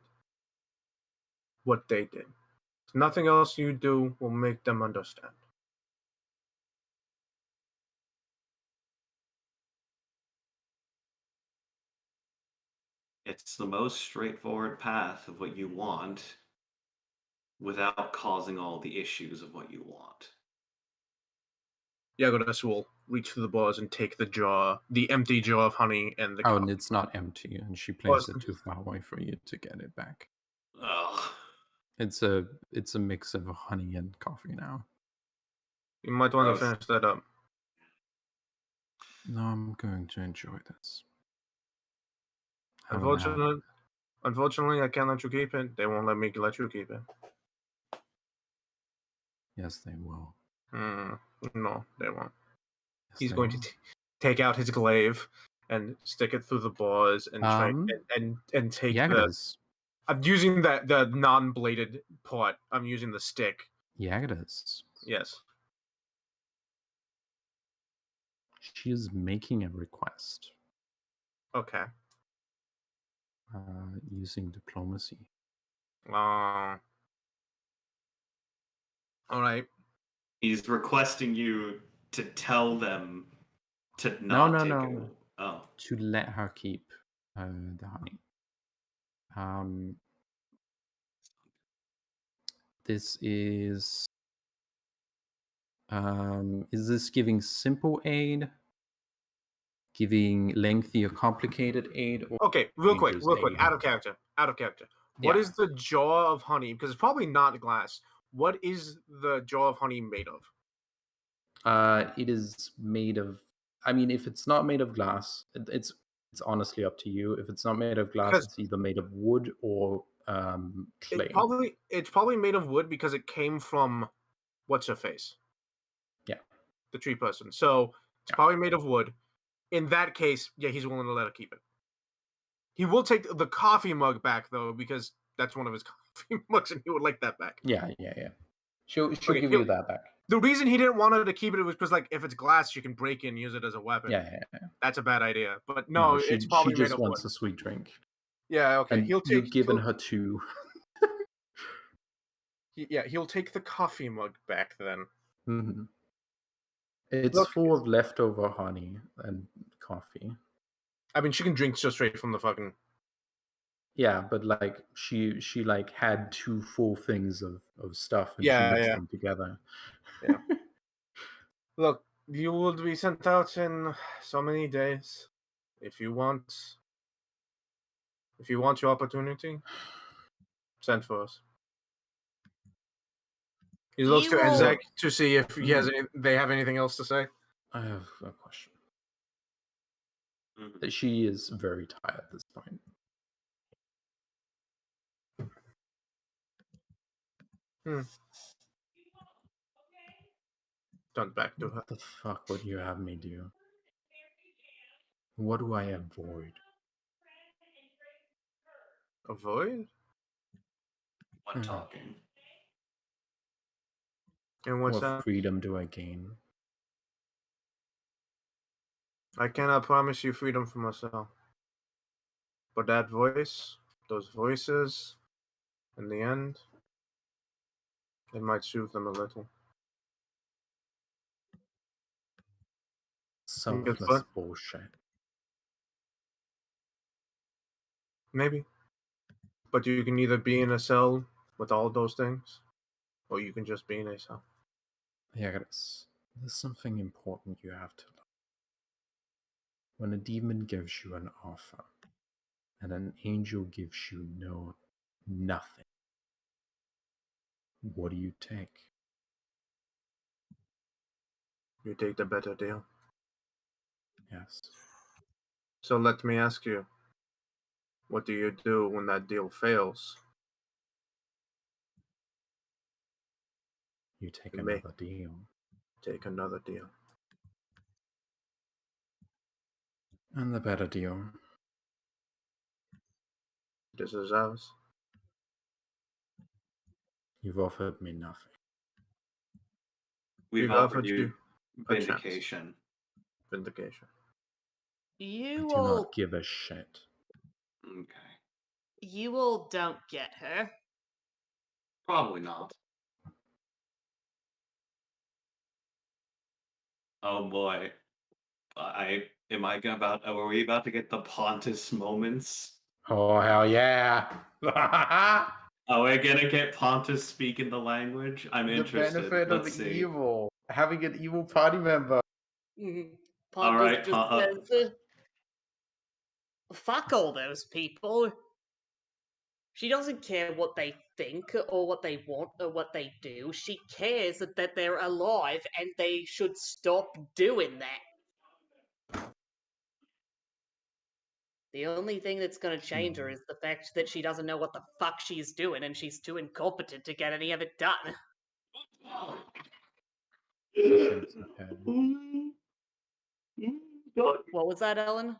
what they did. Nothing else you do will make them understand. It's the most straightforward path of what you want without causing all the issues of what you want. Yagodas will reach through the bars and take the empty jar of honey and the Oh, cup. and it's not empty, and she placed it too far away for you to get it back. Ugh. It's a mix of honey and coffee now. You might want to Gross. finish that up. No, I'm going to enjoy this. Have a nap. Unfortunately, I can't let you keep it. They won't let me let you keep it. Yes, they will. No, they won't. Yes, He's they going will. to take out his glaive and stick it through the bars and try and take the. Yagitas. I'm using the non-bladed part. I'm using the stick. Yagitas. Yes. She is making a request Okay. using diplomacy. All right. He's requesting you to tell them to No, not no, take no. it. Oh. To let her keep the honey. This is this giving simple aid, giving lengthy or complicated aid, or Okay. Real quick. dangerous aid? Out of character. What Yeah. is the jar of honey? Because it's probably not glass. What is the jar of honey made of? It is made of. I mean, if it's not made of glass, it's honestly up to you. If it's not made of glass, Because- it's either made of wood or clay. It's probably made of wood because it came from what's her face? Yeah. The tree person. So it's Yeah. probably made of wood. In that case, yeah, he's willing to let her keep it. He will take the coffee mug back though, because that's one of his coffee mugs, and he would like that back. Yeah. She'll Okay, give you that back. The reason he didn't want her to keep it was because, like, if it's glass, she can break it and use it as a weapon. Yeah. That's a bad idea. But no, she it's probably just made of wants wood. a sweet drink. Yeah, okay. And you've given her two. He'll take the coffee mug back then. Mm-hmm. It's Look, full of leftover honey and coffee. I mean, she can drink just straight from the fucking Yeah, but like she like had 2 full things of stuff and she Yeah, mixed yeah. them together. Yeah. Look, you will be sent out in so many days. If you want your opportunity, send for us. He looks You to will- Enzek to see if he has they have anything else to say. I have a question. Mhm. She is very tired at this point. Turn back to her. What the fuck would you have me do? What do I avoid? Avoid? When talking. And what's What that? freedom do I gain? I cannot promise you freedom from myself. But that voice, those voices, in the end, it might soothe them a little. Selfless bullshit. Maybe. But you can either be in a cell with all those things, or you can just be in a cell. There's something important you have to learn. When a demon gives you an offer, and an angel gives you nothing, what do you take? You take the better deal. Yes. So let me ask you, what do you do when that deal fails? You take You may another deal. take another deal. And the better deal. This is ours. You've offered me nothing. We've offered you a chance. vindication. Vindication. I You do all, not give a shit. Okay. you all don't get her. Probably not. Oh boy. Were we about to get the Pontus moments? Oh, hell yeah. Oh, we're gonna get Pontus speaking the language? I'm The interested. benefit Let's of see. evil. Having an evil party member. All Pontus right, just says, fuck all those people. She doesn't care what they think or what they want or what they do. She cares that they're alive and they should stop doing that. The only thing that's going to change her is the fact that she doesn't know what the fuck she's doing and she's too incompetent to get any of it done. She shakes her head. What was that, Ellen?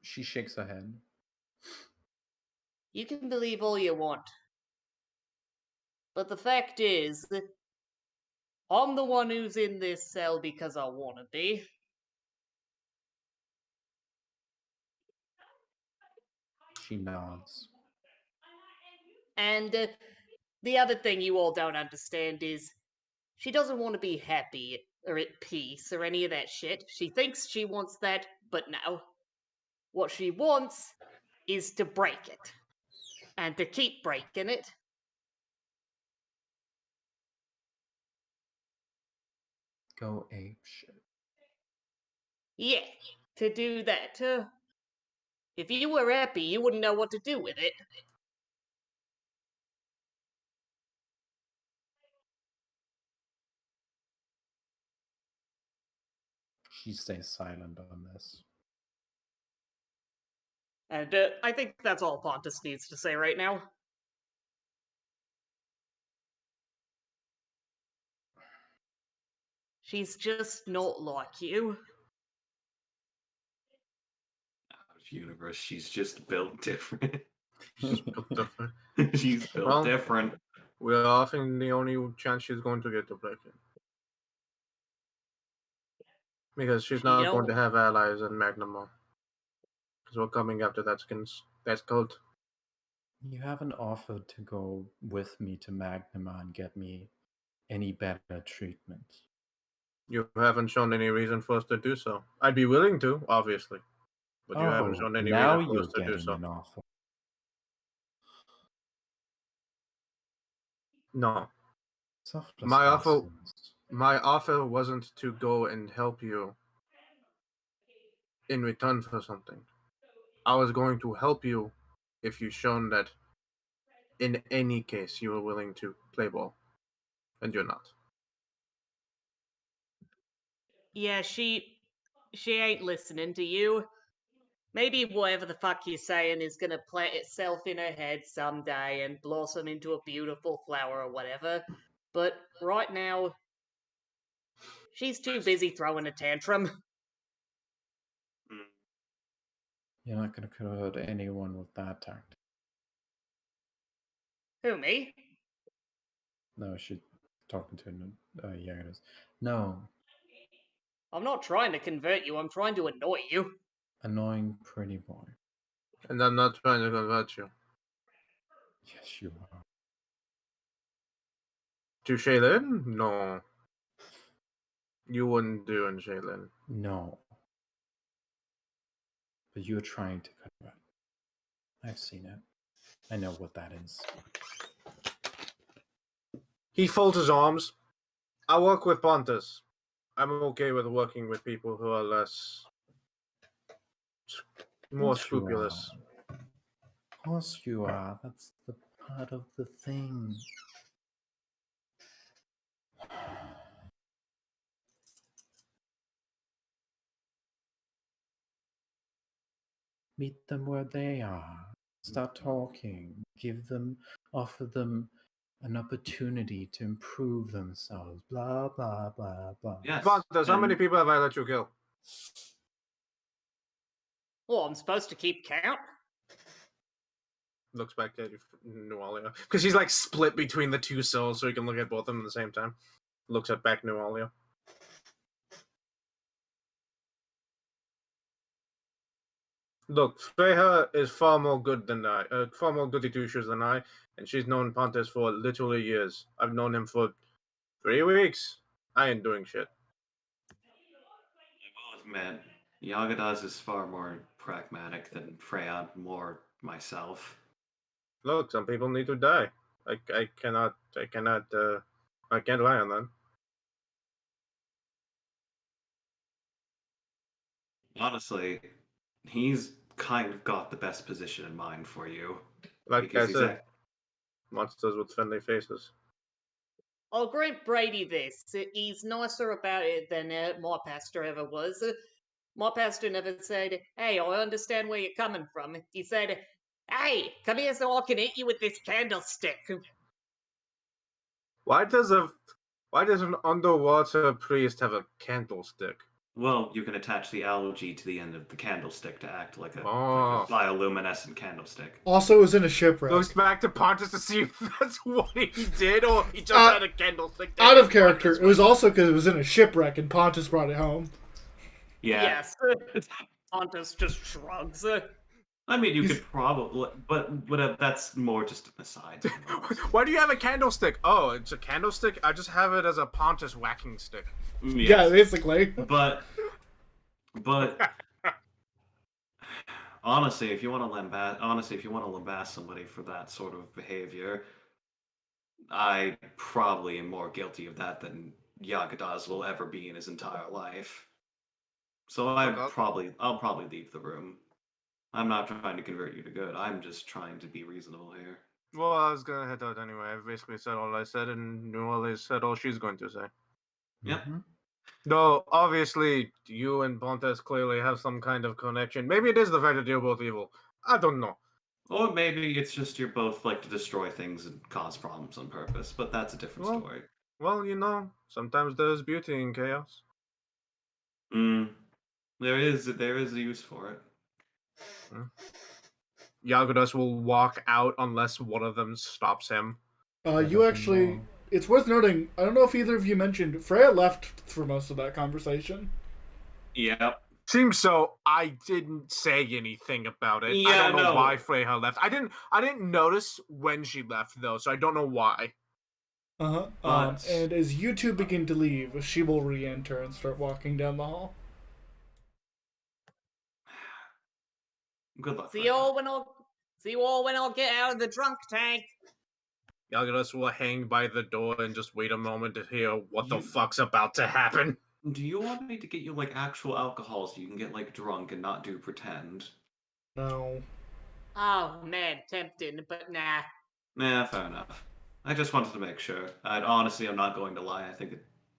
She shakes her head. You can believe all you want. But the fact is, I'm the one who's in this cell because I want to be. She nods. And the other thing you all don't understand is she doesn't want to be happy or at peace or any of that shit. She thinks she wants that, but no. What she wants is to break it. And to keep breaking it. Go ape shit. Yeah, to do that. If you were happy, you wouldn't know what to do with it. She stays silent on this. And I think that's all Pontus needs to say right now. She's just not like you. Universe, she's just built different. She's built different. She's built Well, different. We're often the only chance she's going to get to break it. Because she's not going to have allies in Magnum. Because we're coming after that cult. You haven't offered to go with me to Magnima and get me any better treatment. You haven't shown any reason for us to do so. I'd be willing to, obviously. But you haven't shown any now reason for you're us to do getting so. an offer. No. Selfless My offer, bastards. my offer wasn't to go and help you in return for something. I was going to help you if you shown that in any case you were willing to play ball, and you're not. Yeah, she ain't listening to you. Maybe whatever the fuck you're saying is gonna plant itself in her head someday and blossom into a beautiful flower or whatever. But right now, she's too busy throwing a tantrum. You're not going to convert anyone with that tactic. Who, me? No, she's talking to Yagadis. No, I'm not trying to convert you, I'm trying to annoy you. annoying pretty boy. And I'm not trying to convert you. Yes, you are. To Shaylin? No. You wouldn't do in Shaylin. No. But you're trying to convert. I've seen it. I know what that is. He folds his arms. I work with Pontus. I'm okay with working with people who are more Yes, you scrupulous. are. Of course you are. That's the part of the thing. Meet them where they are. Start talking. Offer them an opportunity to improve themselves. Blah, blah, blah, blah. Yes. Pontus, how many and- people have I let you kill? Oh, I'm supposed to keep count? Looks back at Nualia. Because he's like split between the two cells so he can look at both of them at the same time. Looks at back Nualia. Look, Freya is far more good than I, far more goody two shoes than I, and she's known Pontus for literally years. I've known him for 3 weeks. I ain't doing shit. I will admit, Yagadas is far more pragmatic than Freya, more myself. Look, some people need to die. I can't lie on that. Honestly, he's kind of got the best position in mind for you. Like because I he's said, monsters with friendly faces. I'll grant Brady this. He's nicer about it than my pastor ever was. My pastor never said, "Hey, I understand where you're coming from." He said, "Hey, come here so I can hit you with this candlestick." Why does an underwater priest have a candlestick? Well, you can attach the algae to the end of the candlestick to act like a Oh. bioluminescent candlestick. Also, it was in a shipwreck. Looks back to Pontus to see if that's what he did, or if he just had a candlestick. Out of character. It was also because it was in a shipwreck and Pontus brought it home. Yeah. Yes. Pontus just shrugs. I mean, you could probably, but that's more just an aside. Why do you have a candlestick? Oh, it's a candlestick? I just have it as a Pontus whacking stick. Yes. Yeah, basically. But honestly, if you want to lambast somebody for that sort of behavior, I probably am more guilty of that than Yagadas will ever be in his entire life. So I'll probably leave the room. I'm not trying to convert you to good. I'm just trying to be reasonable here. Well, I was gonna head out anyway. I've basically said all I said, and New Orleans said all she's going to say. Yep. Mm-hmm. Though, obviously, you and Pontus clearly have some kind of connection. Maybe it is the fact that you're both evil. I don't know. Or maybe it's just you're both like to destroy things and cause problems on purpose, but that's a different story. Well, you know, sometimes there's beauty in chaos. There is a use for it. Yagadas will walk out unless one of them stops him. You actually... It's worth noting, I don't know if either of you mentioned, Freya left for most of that conversation. Yep. Seems so. I didn't say anything about it. Yeah, I don't know no. why Freya left. I didn't notice when she left though, so I don't know why. But- And as you two begin to leave, she will re-enter and start walking down the hall. Good luck. See you all when I'll get out of the drunk tank. Yagados will hang by the door and just wait a moment to hear what the You- fuck's about to happen. Do you want me to get you like actual alcohol so you can get like drunk and not do pretend? No. Oh man, tempting, but nah. Nah, fair enough. I just wanted to make sure. Honestly, I'm not going to lie. I think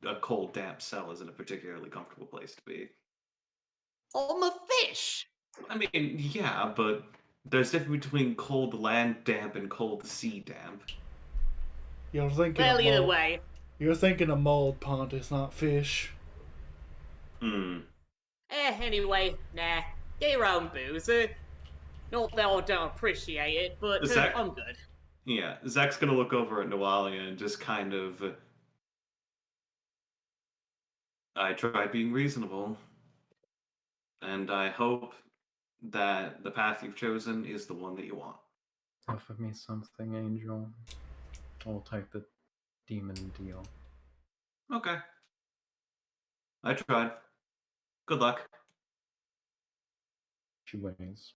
a cold, damp cell isn't a particularly comfortable place to be. I'm a fish. I mean, yeah, but there's difference between cold land damp and cold sea damp. You're thinking Well, of either mold. way. You're thinking of mold, Pontus, not fish. Anyway, nah. Get your own booze. Not that I don't appreciate it, but Zach? I'm good. Yeah, Zach's gonna look over at Noalia and just kind of. I tried being reasonable, and I hope that the path you've chosen is the one that you want. Offer me something, Angel. I'll take the demon deal. Okay. I tried. Good luck. She waves.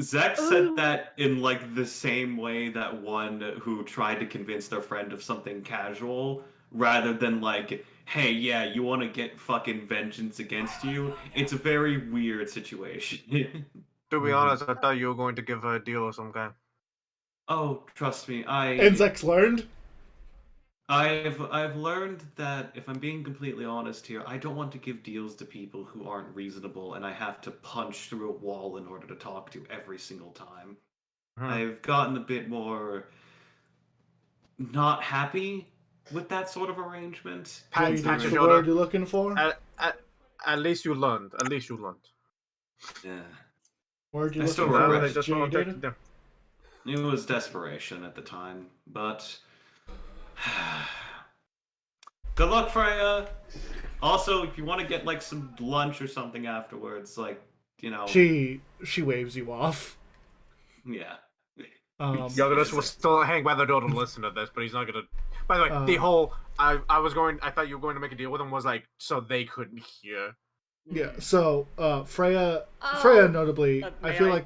Zach said that in like the same way that one who tried to convince their friend of something casual, rather than like, hey, yeah, you want to get fucking vengeance against you. It's a very weird situation. To be honest, I thought you were going to give her a deal of some kind. Oh, trust me, And Zex learned? I've learned that if I'm being completely honest here, I don't want to give deals to people who aren't reasonable and I have to punch through a wall in order to talk to every single time. I've gotten a bit more not happy with that sort of arrangement. That's Pat the your word shoulder. you're looking for? At least you learned. At least you learned. Yeah. Word you're I still looking for regret is They just won't take jaded? them. It was desperation at the time, but good luck, Freya. Also, if you want to get like some lunch or something afterwards, like, you know, She waves you off. yeah. Yagados will still hang by the door to listen to this, but he's not gonna. By the way, the whole I thought you were going to make a deal with him was like so they couldn't hear. Yeah, so Freya Oh, notably, I feel like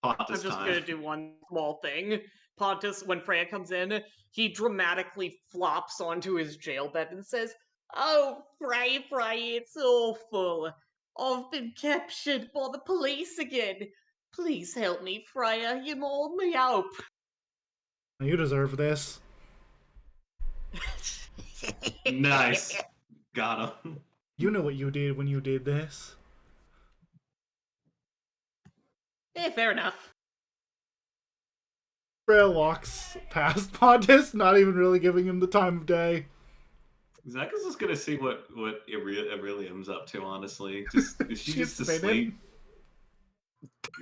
I'm Pontus just time. gonna do one small thing. Pontus, when Freya comes in, he dramatically flops onto his jail bed and says, "Oh, Frey, it's awful. I've been captured by the police again. Please help me, Freya. You mold me up." you deserve this. Nice. Got him. You know what you did when you did this. Fair enough. Freya walks past Pontus, not even really giving him the time of day. Zach is just gonna see what Aurelium's up to, honestly. Just is she She's just spinning.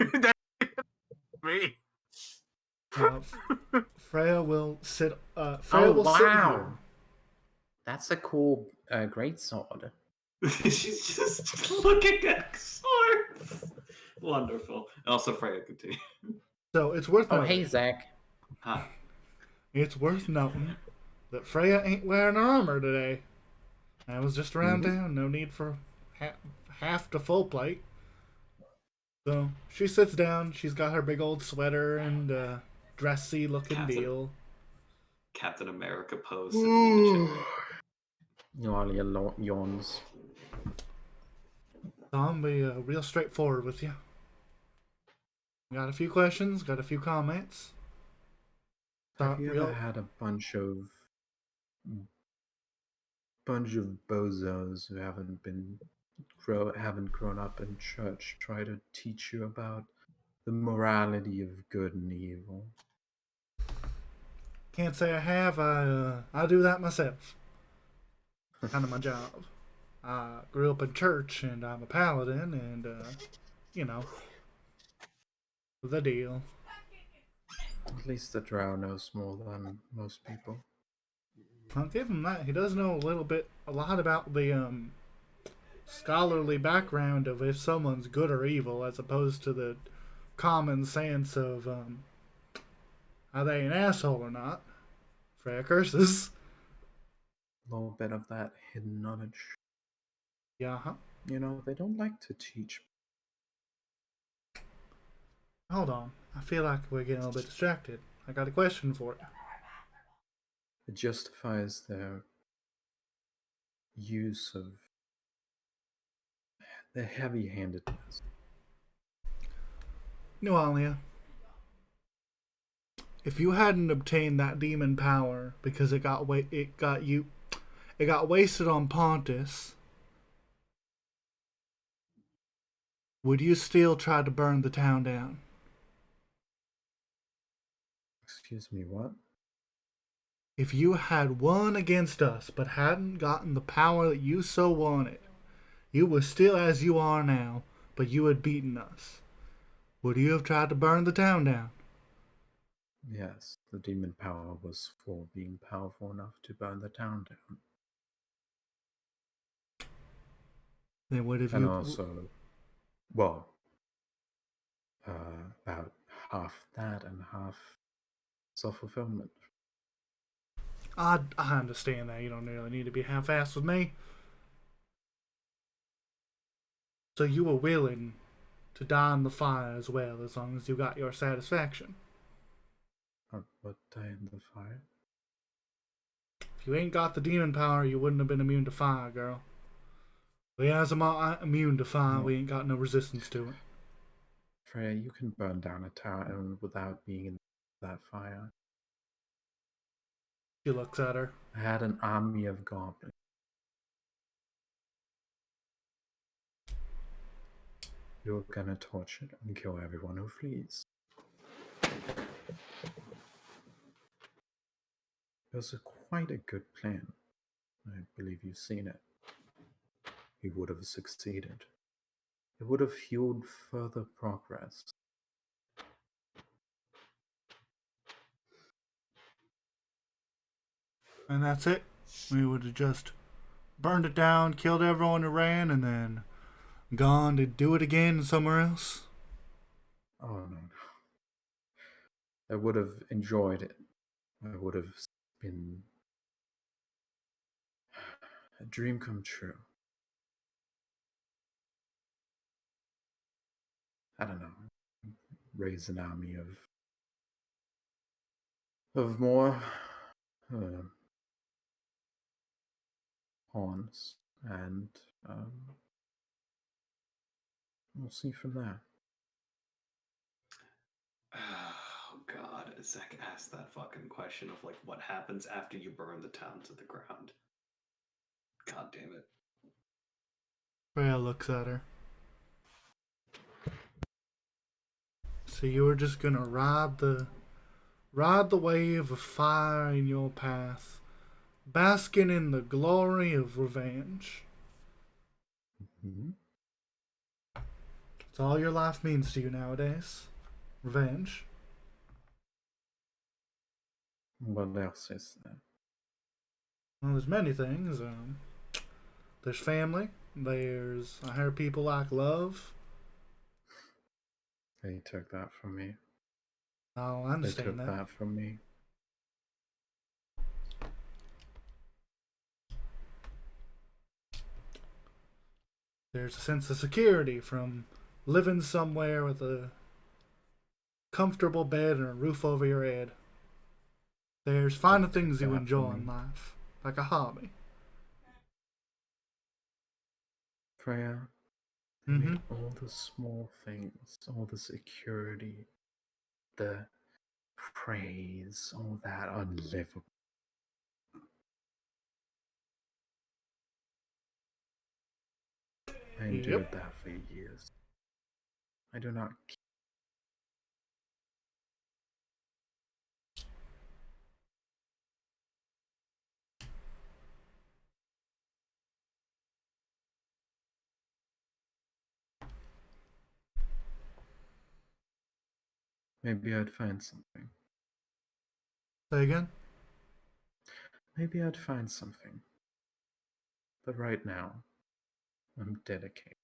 asleep? Me. Freya will sit. Freya will sit here. That's a cool great sword. She's just looking at swords. Wonderful. Also, Freya, continue. So it's worth Oh, noting. hey, Zach. Hi. It's worth noting that Freya ain't wearing her armor today. I was just around town. No need for half to full plate. So she sits down. She's got her big old sweater and dressy looking deal. Captain America pose. Sitting Noalia yawns. So I'm be real straightforward with you. Got a few questions. Got a few comments. Have you ever had a bunch of bozos who haven't grown up in church try to teach you about the morality of good and evil? Can't say I have. I do that myself. Kind of my job. I grew up in church, and I'm a paladin, and you know, the deal. At least the drow knows more than most people. I'll give him that. He does know a lot about the scholarly background of if someone's good or evil, as opposed to the common sense of are they an asshole or not. Freya curses. A little bit of that hidden knowledge. Yeah, You know, they don't like to teach. Hold on. I feel like we're getting a little bit distracted. I got a question for you. It justifies their use of their heavy-handedness. Nualia, if you hadn't obtained that demon power because it got wasted on Pontus, would you still try to burn the town down? Excuse me, what? If you had won against us but hadn't gotten the power that you so wanted, you were still as you are now, but you had beaten us. Would you have tried to burn the town down? Yes, the demon power was for being powerful enough to burn the town down. Then what if And you... also, well, about half that and half self-fulfillment. I understand that. You don't really need to be half-assed with me. So you were willing to die in the fire as well, as long as you got your satisfaction. What die in the fire? If you ain't got the demon power, you wouldn't have been immune to fire, girl. We as I'm immune to fire, we ain't got no resistance to it. Freya, you can burn down a town without being in that fire. She looks at her. I had an army of goblins. You're gonna torch it and kill everyone who flees. It was quite a good plan. I believe you've seen it. You would have succeeded. It would have fueled further progress. And that's it. We would have just burned it down, killed everyone who ran, and then gone to do it again somewhere else. Oh no. I would have enjoyed it. I would have been a dream come true. I don't know. Raise an army of more pawns, and we'll see from there. Oh God, Zach asked that fucking question of like, what happens after you burn the town to the ground? God damn it. Freya looks at her. So you were just gonna ride the wave of fire in your path, basking in the glory of revenge. Mm-hmm. That's all your life means to you nowadays. Revenge. What else is there? Well, there's many things. There's family. I hear people like love. They took that from me. Oh, I They understand took that. that from me. There's a sense of security from living somewhere with a comfortable bed and a roof over your head. There's finding things you that enjoy from in me. life, like a hobby. Freya, they made all the small things, all the security, the praise, all that unlivable. I endured that for years. I do not. Maybe I'd find something. Say again? Maybe I'd find something. But right now, I'm dedicated.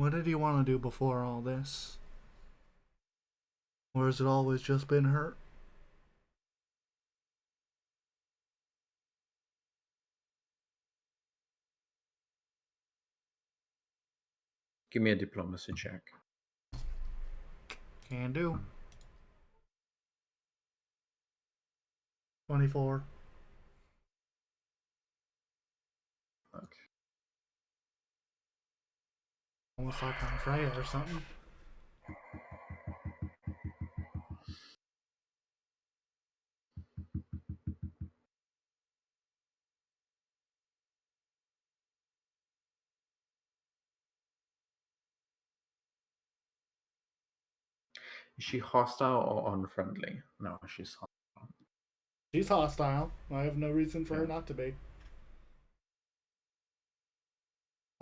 What did he want to do before all this? Or has it always just been hurt? Give me a diplomacy check. Can do. 24. Okay. Almost like I'm Freya or something. Is she hostile or unfriendly? No, she's hostile. She's hostile. I have no reason for her not to be.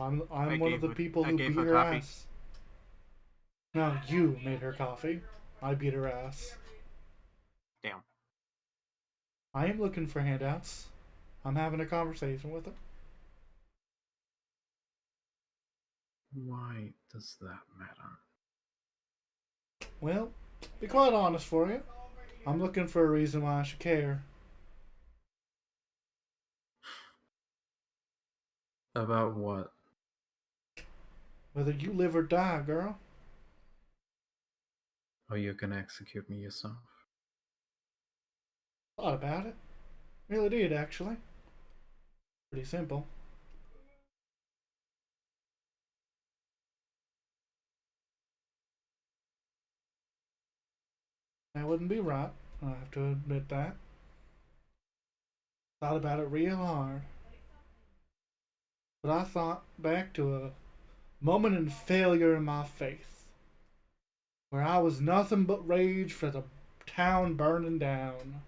I'm one of the people who beat her ass. No, you made her coffee. I beat her ass. Damn. I am looking for handouts. I'm having a conversation with her. Why does that matter? Well, to be quite honest for you, I'm looking for a reason why I should care. About what? Whether you live or die, girl. Or you can execute me yourself? Thought about it. Really did, actually. Pretty simple. That wouldn't be right. I have to admit that. Thought about it real hard. But I thought back to a moment in failure in my faith, where I was nothing but rage for the town burning down.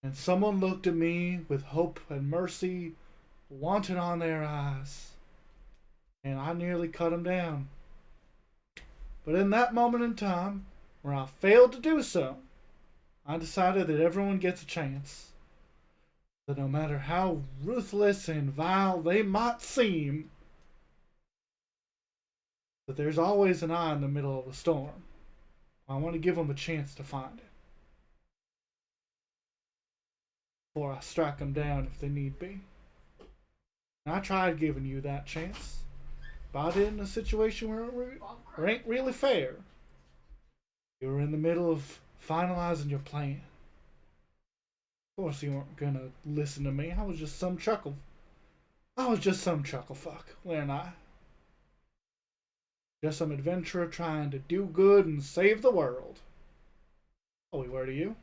And someone looked at me with hope and mercy wanted on their eyes. And I nearly cut them down. But in that moment in time, where I failed to do so, I decided that everyone gets a chance. That no matter how ruthless and vile they might seem, that there's always an eye in the middle of a storm. I want to give them a chance to find it. Before I strike them down if they need be. And I tried giving you that chance. But I did in a situation where it ain't really fair. You were in the middle of finalizing your plan. Of course you weren't gonna listen to me. I was just some chuckle fuck, wasn't I? Just some adventurer trying to do good and save the world. Oh, we were to you.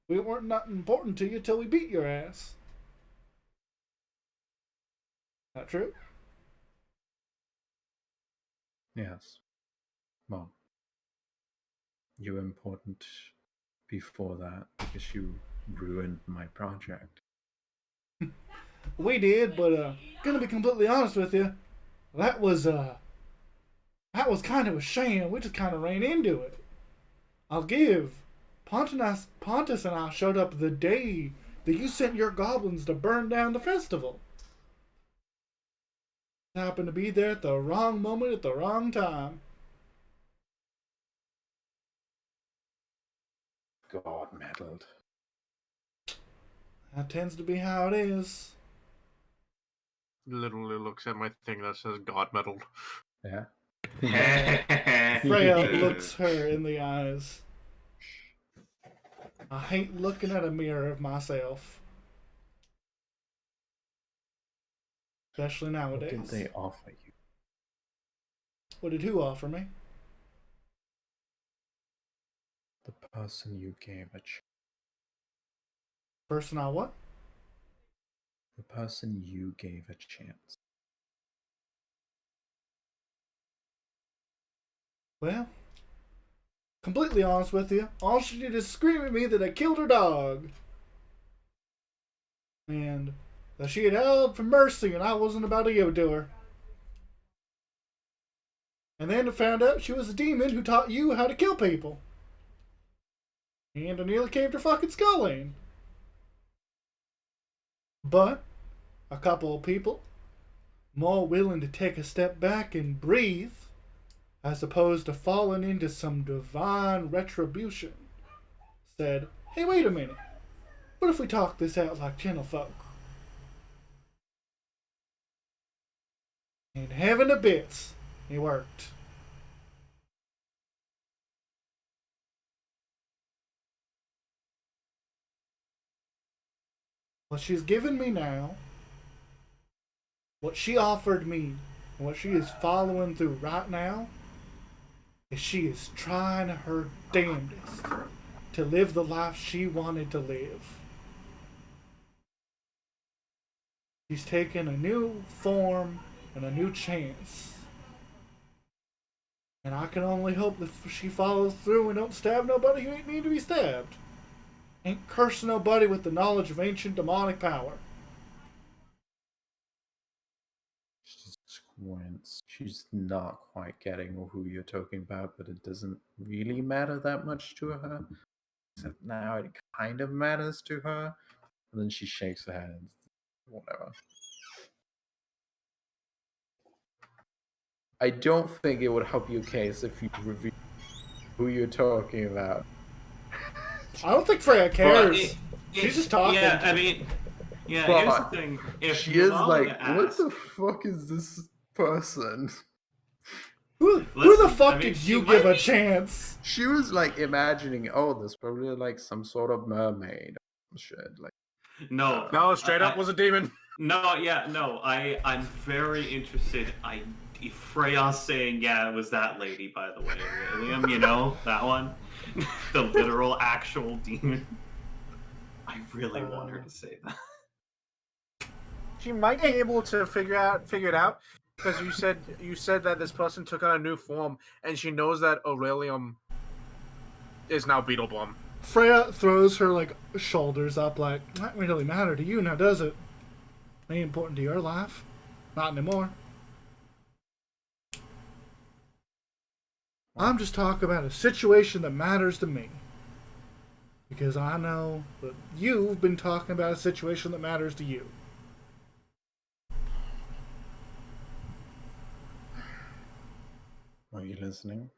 We weren't nothing important to you till we beat your ass. That true? Yes. Well, you were important before that because you ruined my project. We did, but gonna be completely honest with you, that was kind of a sham. We just kind of ran into it. I'll give. Pontus and I showed up the day that you sent your goblins to burn down the festival. Happened to be there at the wrong moment at the wrong time. God meddled. That tends to be how it is. Literally looks at my thing that says God meddled. Yeah. Freya looks her in the eyes. I hate looking at a mirror of myself. Especially nowadays. What did they offer you? What did who offer me? The person you gave a chance. Person I what? The person you gave a chance. Well, completely honest with you, all she did is scream at me that I killed her dog. And that she had held for mercy and I wasn't about to give it to her. And then I found out she was a demon who taught you how to kill people. And I nearly caved her fucking skull in. But a couple of people more willing to take a step back and breathe, as opposed to falling into some divine retribution, said, "Hey, wait a minute. What if we talk this out like gentlefolk?" And heaven to bits, it worked. What she's given me now, what she offered me, and what she is following through right now, is she is trying her damnedest to live the life she wanted to live. She's taken a new form and a new chance. And I can only hope that she follows through and don't stab nobody who ain't need to be stabbed. Ain't curse nobody with the knowledge of ancient demonic power. She squints. She's not quite getting who you're talking about, but it doesn't really matter that much to her. Except now it kind of matters to her. And then she shakes her head and whatever. I don't think it would help your case if you reveal who you're talking about. I don't think Freya cares. She's just talking. Yeah, I mean, yeah. But here's the thing: if she you is allow like, me to what ask, the fuck is this person? Who the Listen, fuck I mean, did she you might give a be- chance? She was like imagining, oh, there's probably like some sort of mermaid or shit. Like, no, No, straight up was a demon. No, yeah, no. I'm very interested. Freya saying, yeah, it was that lady, by the way, William. You know that one, the literal actual demon. I really want her to say that. She might be able to figure it out because you said that this person took on a new form, and she knows that Aurelium is now Beetleblum. Freya throws her like shoulders up, like, that don't really matter to you now, does it? Ain't important to your life. Not anymore. I'm just talking about a situation that matters to me. Because I know that you've been talking about a situation that matters to you. are you listening?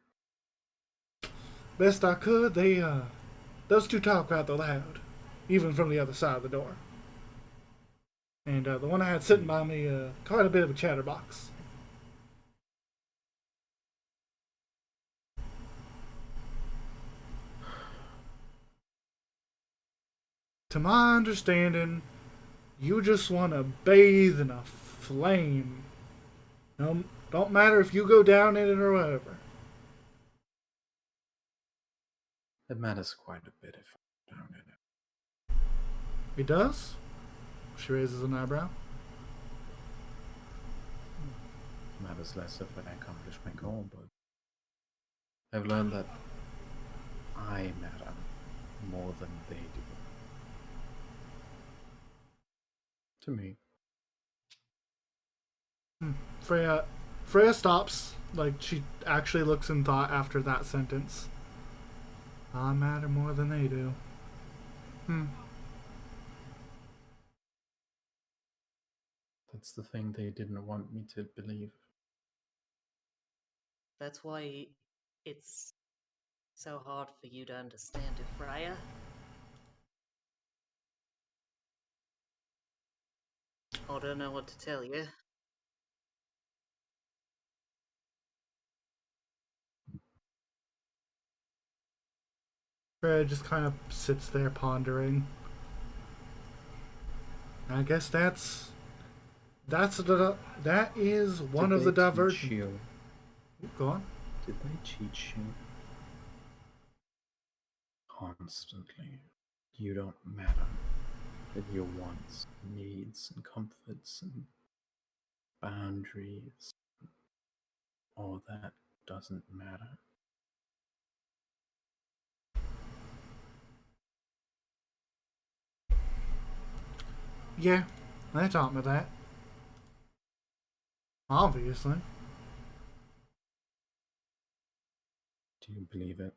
Best I could, those two talk rather loud. Even from the other side of the door. And the one I had sitting by me, quite a bit of a chatterbox. To my understanding, you just want to bathe in a flame. No, don't matter if you go down in it or whatever. It matters quite a bit if I don't know. It does? She raises an eyebrow. It matters less if I accomplish my goal, but I've learned that I matter more than they do. To me. Freya stops. Like, she actually looks in thought after that sentence. I matter more than they do. That's the thing they didn't want me to believe. That's why it's so hard for you to understand it, Freya. I don't know what to tell you. Freya just kind of sits there pondering. I guess that is one of the diversions. Go on. Did they teach you constantly you don't matter? That your wants, needs, and comforts and boundaries, all that doesn't matter? Yeah, they taught me that. Obviously. Do you believe it?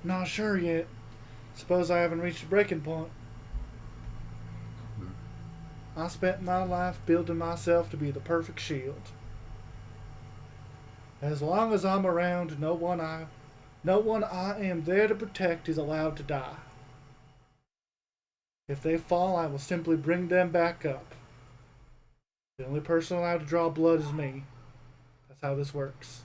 Not sure yet. Suppose I haven't reached a breaking point. I spent my life building myself to be the perfect shield. As long as I'm around, no one I am there to protect is allowed to die. If they fall, I will simply bring them back up. The only person allowed to draw blood is me. That's how this works.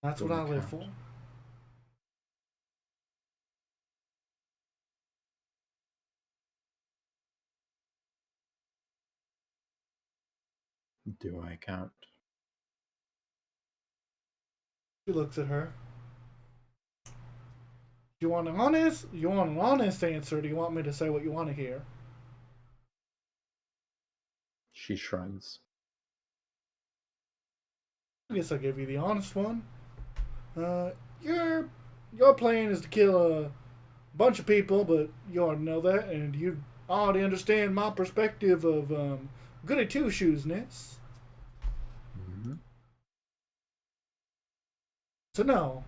That's what I live for. Do I count? She looks at her. You want an honest? You want an honest answer? Or do you want me to say what you want to hear? She shrugs. I guess I'll give you the honest one. Uh, your plan is to kill a bunch of people, but you already know that, and you already understand my perspective of goody two shoesness. Mm-hmm. So no,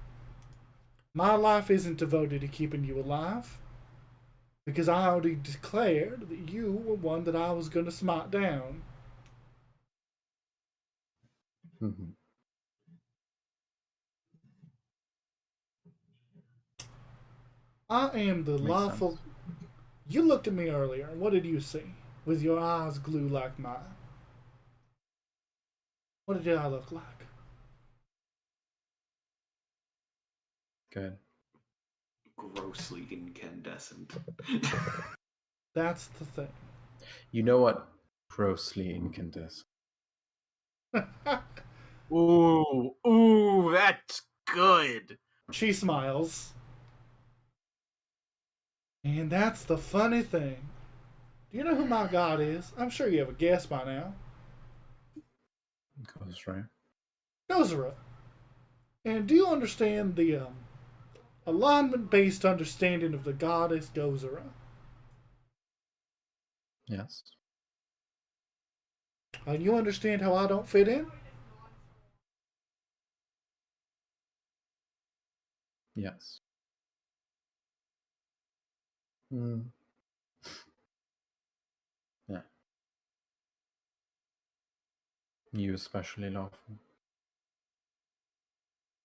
my life isn't devoted to keeping you alive, because I already declared that you were one that I was going to smite down. Mm-hmm. I am the Makes lawful. sense. You looked at me earlier, and what did you see? With your eyes glued like mine. What did I look like? Good. Grossly incandescent. That's the thing. You know what? Grossly incandescent. Ooh, that's good. She smiles. And that's the funny thing. Do you know who my god is? I'm sure you have a guess by now. Goes right. Gozera. And do you understand the alignment-based understanding of the goddess Gozera? Yes. And you understand how I don't fit in? Yes. Hmm. Yeah. You especially lawful.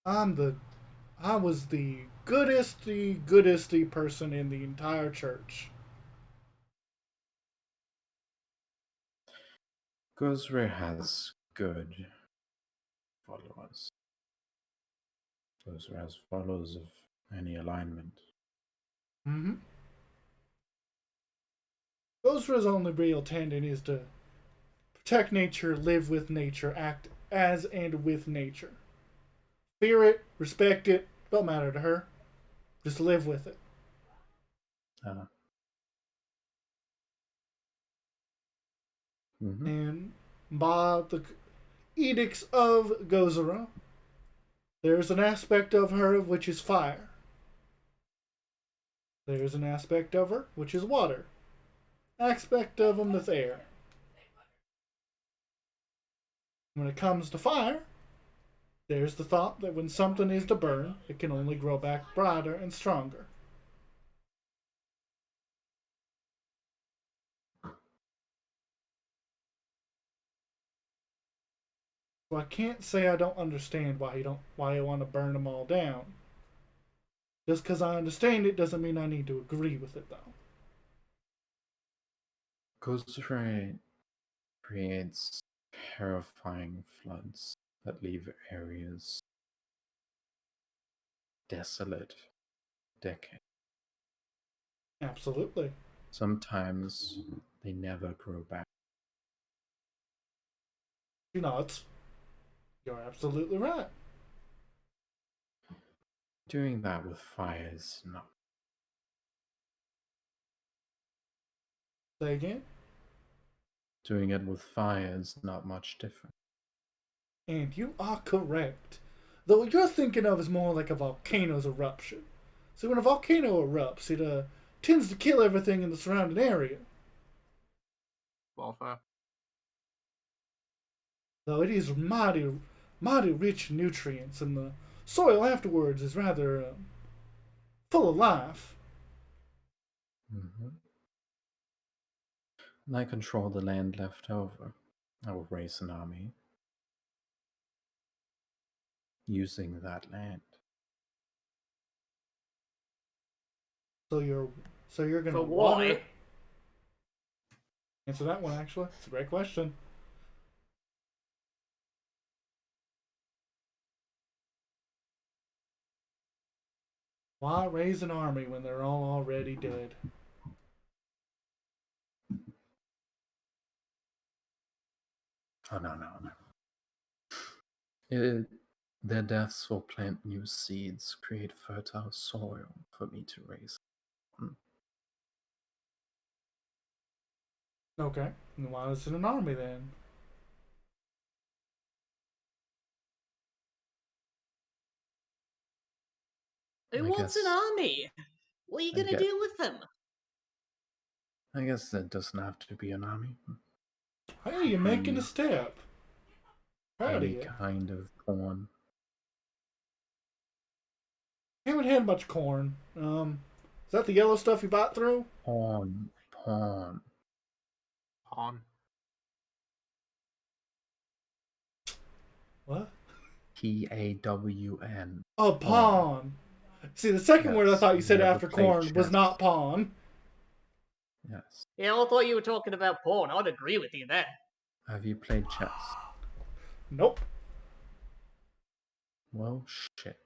I was the goodesty person in the entire church. Gosre has good followers. Gosre has followers of any alignment. Mm-hmm. Gozera's only real tendon is to protect nature, live with nature, act as and with nature. Fear it, respect it, don't matter to her. Just live with it. Mm-hmm. And by the edicts of Gozera, there's an aspect of her which is fire. There's an aspect of her which is water. Aspect of them that's air. When it comes to fire, there's the thought that when something is to burn, it can only grow back brighter and stronger. So I can't say I don't understand why you want to burn them all down. Just because I understand it doesn't mean I need to agree with it, though. Gosre creates terrifying floods that leave areas desolate for decades. Absolutely. Sometimes they never grow back. She nods. You're absolutely right. Doing that with fire is not. Say again. Doing it with fire is not much different. And you are correct. Though what you're thinking of is more like a volcano's eruption. See, when a volcano erupts, it tends to kill everything in the surrounding area. Well, fair. Though it is mighty rich in nutrients, and the soil afterwards is rather full of life. Mm-hmm. And I control the land left over. I will raise an army using that land. So you're gonna But water. why? Answer that one actually. It's a great question. Why raise an army when they're all already dead? Oh, no. Their deaths will plant new seeds, create fertile soil for me to raise. Okay. And why is it an army then? Who I wants an guess- army? What are you I gonna get- do with them? I guess that doesn't have to be an army. Hey, you're making a step. Proud of Any you. kind of corn. Haven't had much corn. Is that the yellow stuff you bought through? Pawn. Pawn. What? PAWN. Oh, pawn. See, the second word I Yes, thought you said never after played corn was chess. not pawn. Yes. Yeah, I thought you were talking about porn. I'd agree with you there. Have you played chess? Nope. Well, shit.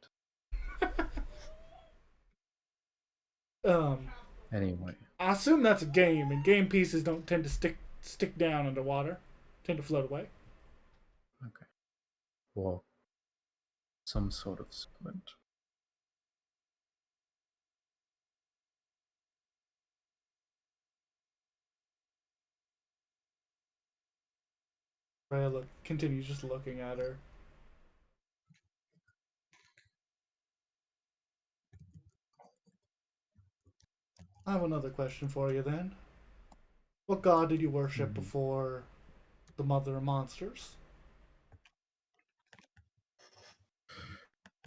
Anyway, I assume that's a game, and game pieces don't tend to stick down underwater. Tend to float away. okay. Or some sort of squint. Rhea continues just looking at her. I have another question for you then. What god did you worship before the mother of monsters?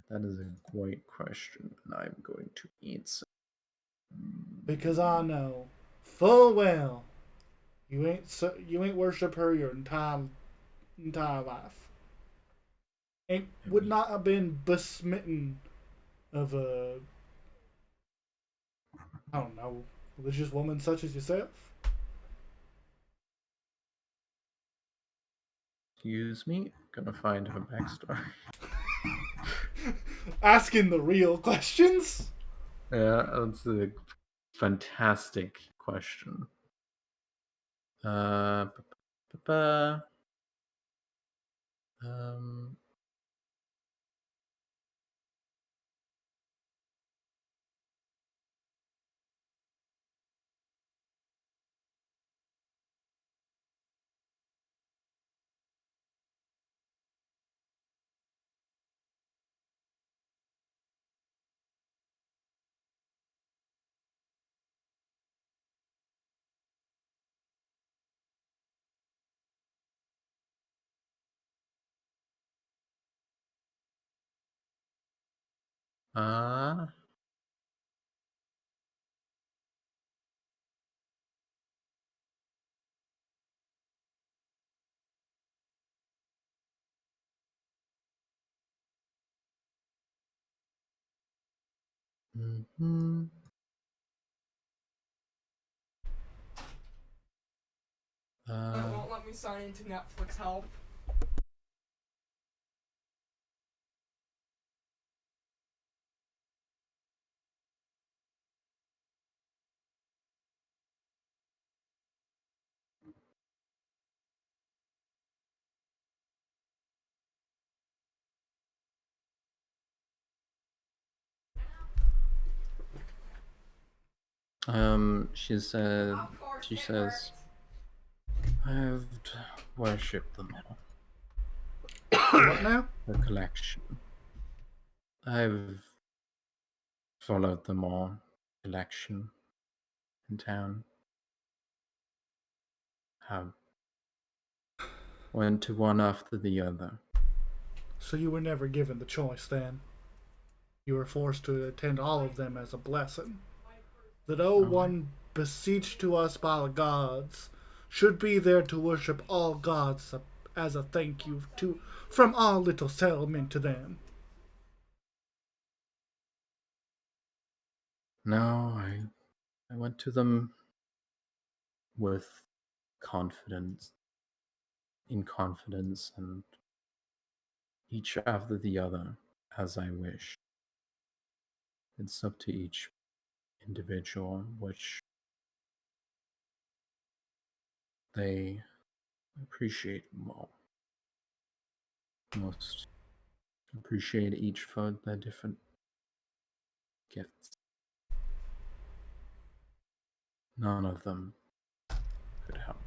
That is a great question, and I'm going to answer. Because I know full well you ain't worship her your entire life. Would not have been besmitten of a, I don't know, religious woman such as yourself. Excuse me, gonna find her backstory. Asking the real questions. Yeah, that's a fantastic question. Uh, um, uh, mm-hmm. It won't let me sign into Netflix help. She said, she says, I've worshipped them all. What now? The collection. I've followed them all. Collection in town. Have went to one after the other. So you were never given the choice then. You were forced to attend all of them as a blessing. That O Alright. one beseeched to us by the gods should be there to worship all gods as a thank you to from our little settlement to them. No, I went to them with confidence, in confidence, and each after the other, as I wish. It's up to each individual which they appreciate more. Most appreciate each for their different gifts. None of them could help.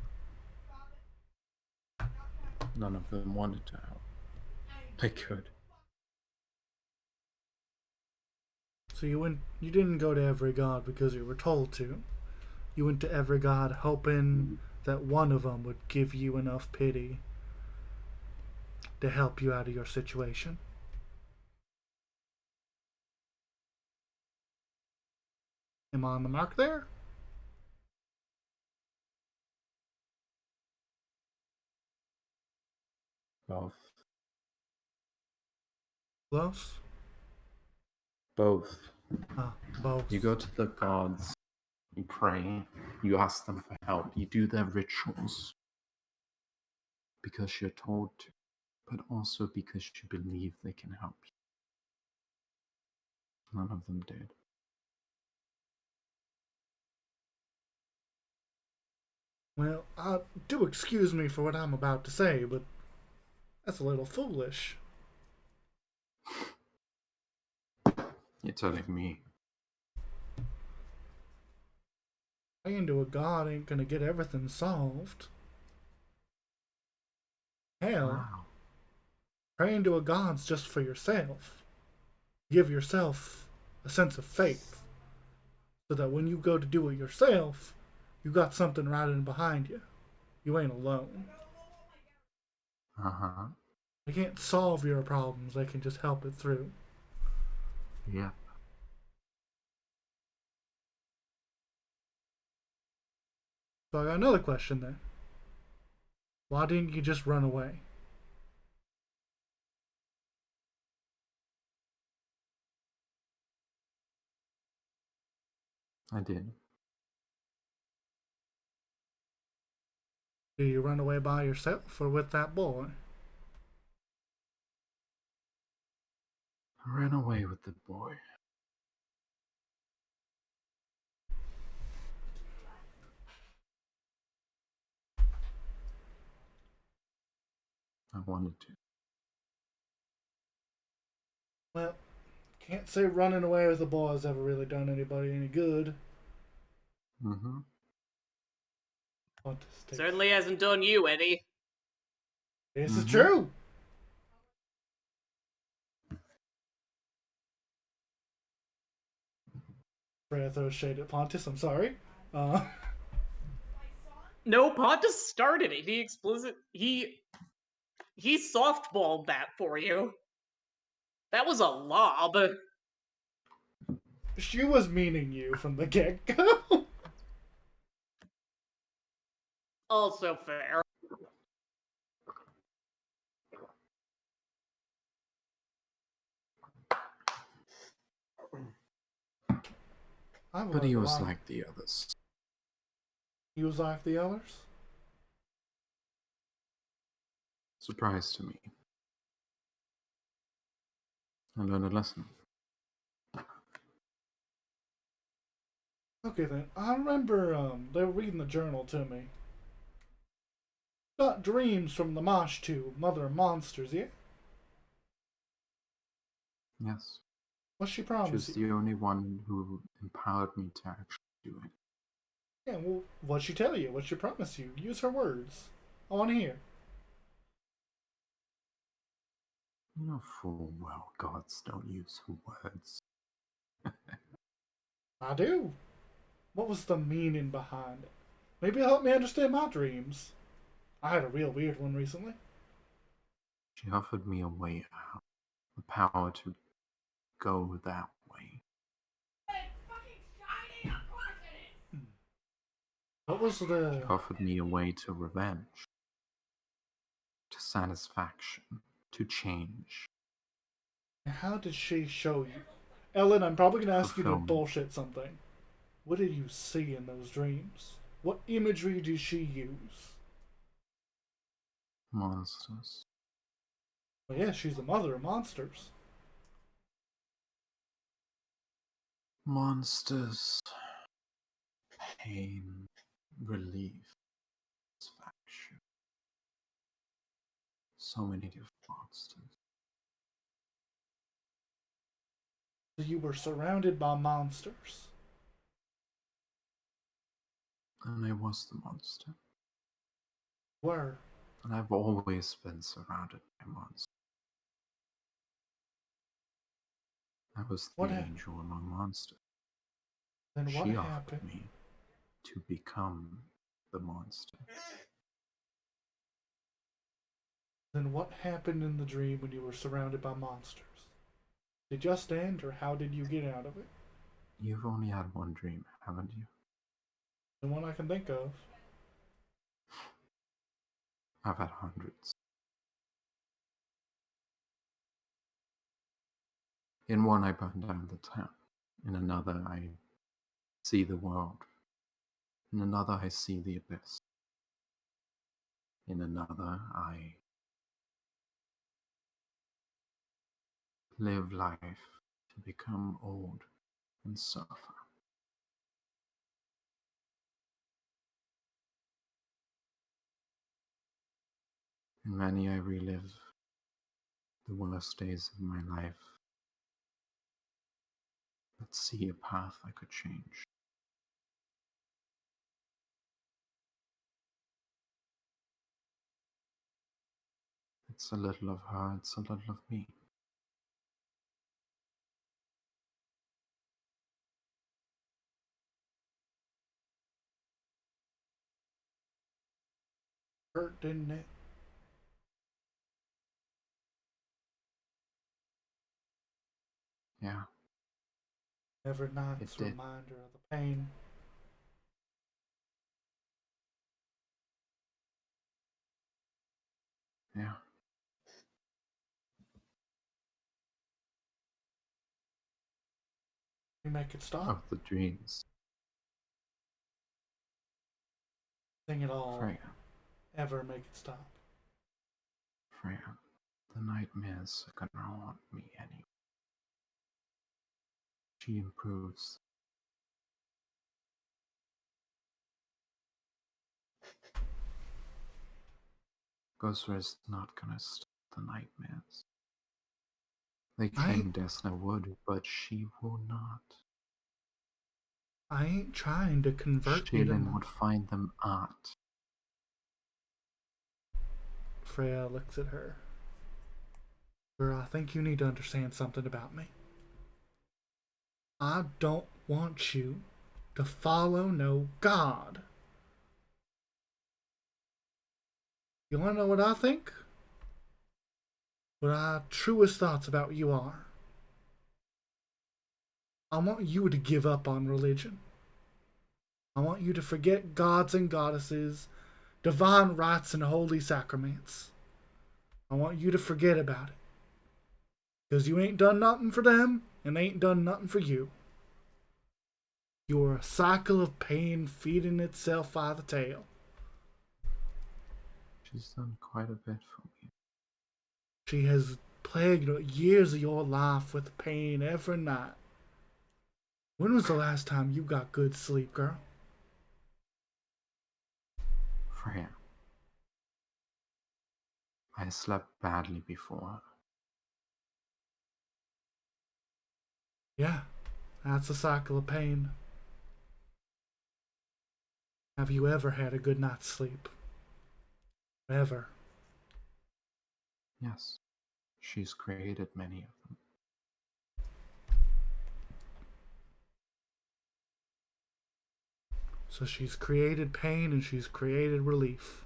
None of them wanted to help. They could. So you didn't go to every god because you were told to. You went to every god hoping that one of them would give you enough pity to help you out of your situation. Am I on the mark there? Both. Close? Both. Both. You go to the gods, you pray, you ask them for help, you do their rituals because you're told to, but also because you believe they can help you. None of them did. Well, do excuse me for what I'm about to say, but that's a little foolish. You're telling me. Praying to a god ain't gonna get everything solved. Hell, Wow. praying to a god's just for yourself. Give yourself a sense of faith, so that when you go to do it yourself, you got something riding behind you. You ain't alone. Uh-huh. They can't solve your problems, they can just help it through. Yeah. So I got another question then. Why didn't you just run away? I did. Do you run away by yourself or with that boy? I ran away with the boy. I wanted to. Well, can't say running away with a boy has ever really done anybody any good. Mm-hmm. Certainly hasn't done you any. This is true. Freya throws shade at Pontus, I'm sorry. No, Pontus started it. He softballed that for you. That was a lob. She was meaning you from the get-go. Also fair. But he was like the others. He was like the others? Surprise to me. I learned a lesson. Okay then. I remember they were reading the journal to me. Got dreams from the Mosh Tube, Mother of Monsters, yeah? Yes. What's she She promised was you? the only one who empowered me to actually do it. Yeah, well, what'd she tell you? What'd she promise you? Use her words. I want to hear. You know full well gods don't use words. I do. What was the meaning behind it? Maybe it'll help me understand my dreams. I had a real weird one recently. She offered me a way out, the power to go that way. What was She the... offered me a way to revenge, to satisfaction, to change. How did she show you? Ellen, I'm probably going to ask you to Fulfillment. bullshit something. What did you see in those dreams? What imagery did she use? Monsters. Well, yeah, she's the mother of monsters. Monsters. Pain. Relief. Satisfaction. So many different monsters. So you were surrounded by monsters. And I was the monster. Were. And I've always been surrounded by monsters. I was the What hap- angel among monsters. Then what She happened? offered me to become the monster. Then what happened in the dream when you were surrounded by monsters? Did it just end, or how did you get out of it? You've only had one dream, haven't you? The one I can think of. I've had hundreds. In one, I burn down the town. In another, I see the world. In another, I see the abyss. In another, I live life to become old and suffer. In many, I relive the worst days of my life, but see a path I could change. It's a little of her, it's a little of me. Hurt, didn't it? Yeah, Every night's It a did. reminder of the pain. yeah. You make it stop. Of the dreams. Sing it all. Freya, Ever make it stop. Freya, the nightmares are gonna haunt me anyway. She improves. Ghostware is not gonna stop the nightmares. They claim Desna would, but she will not. I ain't trying to convert you to Shaylin would find them art. Freya looks at her. Girl, I think you need to understand something about me. I don't want you to follow no god. You want to know what I think? What our truest thoughts about you are? I want you to give up on religion. I want you to forget gods and goddesses, divine rites and holy sacraments. I want you to forget about it. Because you ain't done nothing for them, and they ain't done nothing for you. You're a cycle of pain feeding itself by the tail. She's done quite a bit for me. She has plagued years of your life with pain every night. When was the last time you got good sleep, girl? Freya, I slept badly before. Yeah, that's a cycle of pain. Have you ever had a good night's sleep? Ever? Yes, she's created many of them. So she's created pain and she's created relief.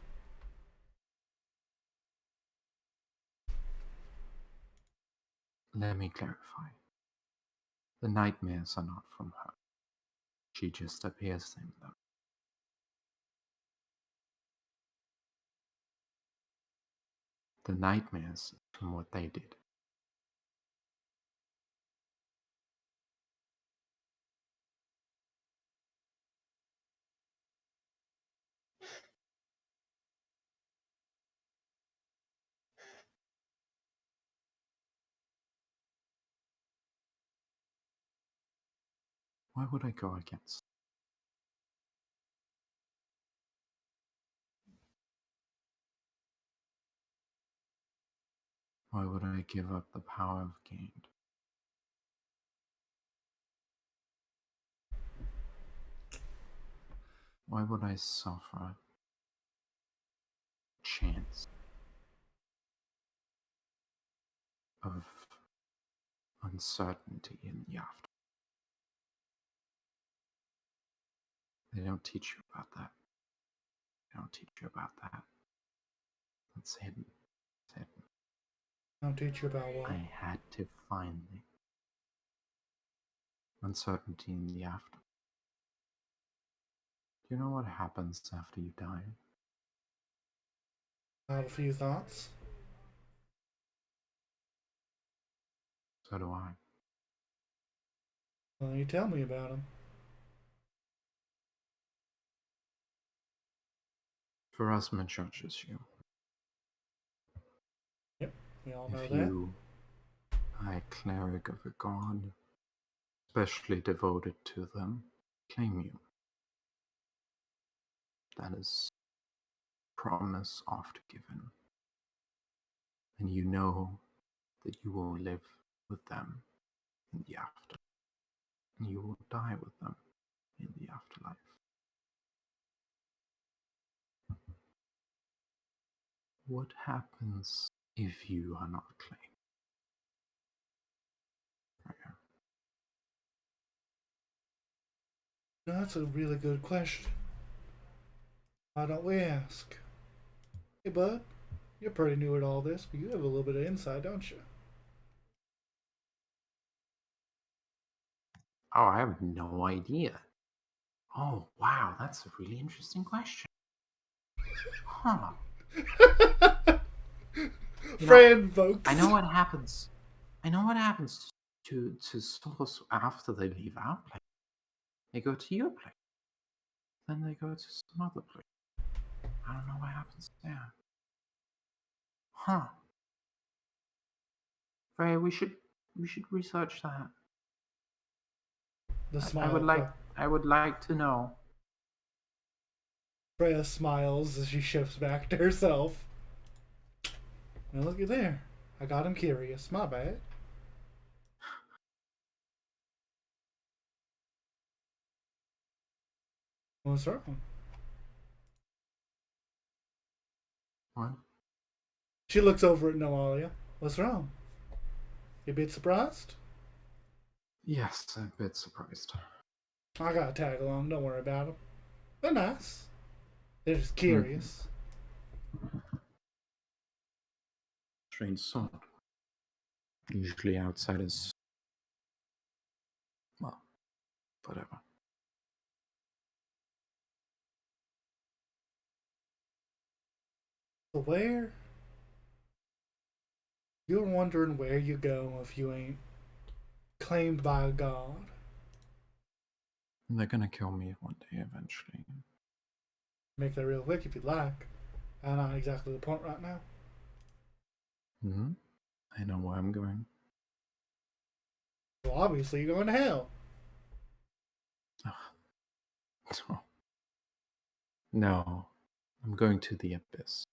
Let me clarify. The nightmares are not from her. She just appears in them. The nightmares from what they did. Why would I go against? Why would I give up the power I've gained? Why would I suffer a chance of uncertainty in the after? They don't teach you about that. They don't teach you about that. It's hidden. It's hidden. I'll teach you about what? I had to find the uncertainty in the after. Do you know what happens after you die? I have a few thoughts. So do I. Well, you tell me about them. For us mature as you, Yep, we all know if that. you are a cleric of a god, especially devoted to them, claim you. That is promise oft given. And you know that you will live with them in the after. And you will die with them in the afterlife. What happens if you are not claimed? That's a really good question. Why don't we ask? Hey, bud, you're pretty new at all this, but you have a little bit of insight, don't you? Oh, I have no idea. Oh, wow, that's a really interesting question. Huh. Friend, folks. I know what happens. I know what happens to souls after they leave our place. They go to your place. Then they go to some other place. I don't know what happens there. Huh. Frey, we should research that. The I smile. would like to know. Freya smiles as she shifts back to herself. Now look at there. I got him curious. My bad. What's wrong? What? She looks over at Noalia. What's wrong? You a bit surprised? Yes, I'm a bit surprised. I gotta tag along. Don't worry about them. They're nice. They're just curious. Strange sort. Usually outsiders. Well, whatever. So where? You're wondering where you go if you ain't claimed by a god. They're gonna kill me one day eventually. Make that real quick if you'd like. I'm not exactly the point right now. Hmm? I know where I'm going. Well, obviously you're going to hell. Oh. No. I'm going to the abyss.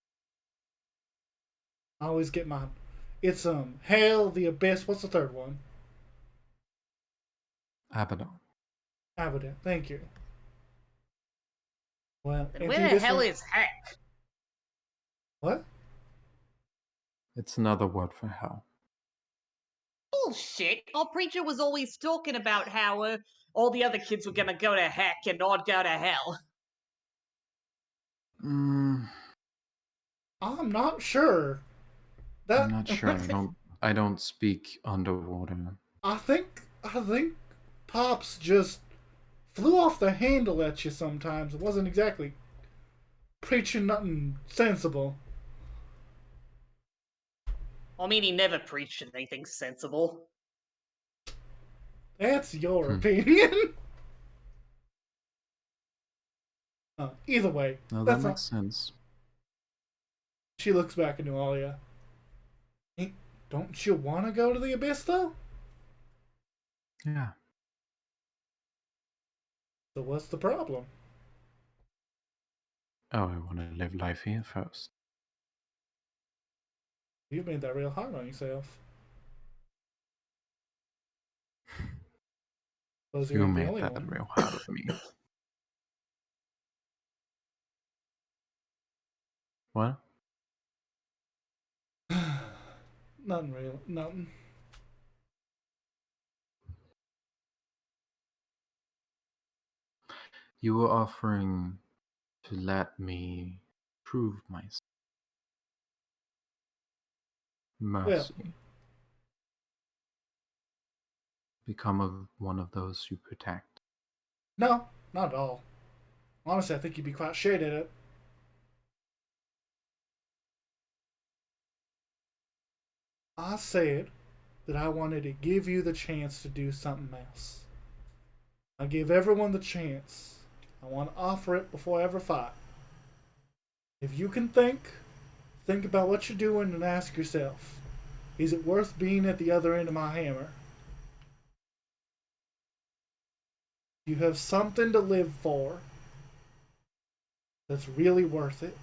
I always get mine. It's hell, the abyss. What's the third one? Abaddon. Abaddon. Thank you. Well, And where the hell is heck? What? It's another word for hell. Bullshit. Our preacher was always talking about how all the other kids were gonna go to heck and I'd go to hell. I'm not sure. I'm not sure. I don't speak underwater. I think I think Pops just flew off the handle at you sometimes. It wasn't exactly preaching nothing sensible. I mean, he never preached anything sensible. That's your opinion. Either way, No, that that's makes not. sense. She looks back at Nualia. Hey, don't you want to go to the abyss, though? Yeah. So what's the problem? Oh, I want to live life here first. You've made that real hard on yourself. Suppose you You ain't the made only that one. real hard on me. What? Nothing real. Nothing. You were offering to let me prove myself. Mercy. Become one of those you protect. No, not at all. Honestly, I think you'd be quite shit at it. I said that I wanted to give you the chance to do something else. I give everyone the chance. I want to offer it before I ever fight. If you can think about what you're doing and ask yourself, is it worth being at the other end of my hammer? You have something to live for that's really worth it.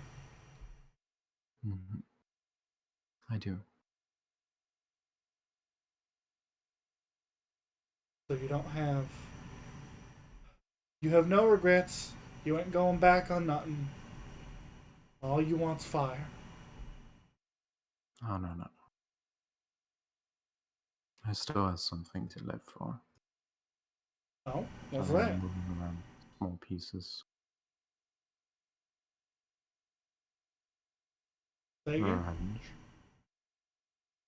Mm-hmm. I do. So you have no regrets. You ain't going back on nothing. All you want's fire. Oh, no. I still have something to live for. Oh, what's Sorry, that? I'm moving around small pieces. Say again? Revenge.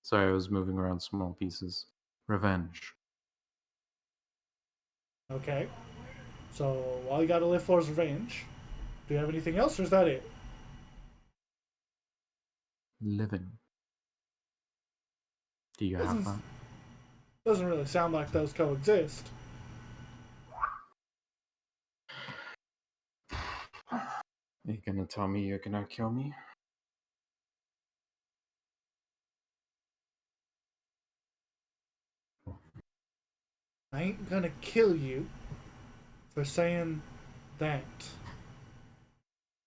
Sorry, I was moving around small pieces. Revenge. Okay. So all you gotta live for is revenge. Do you have anything else, or is that it? Living. Do you have Doesn't that? doesn't really sound like those coexist. You gonna tell me you're gonna kill me? I ain't gonna kill you for saying that.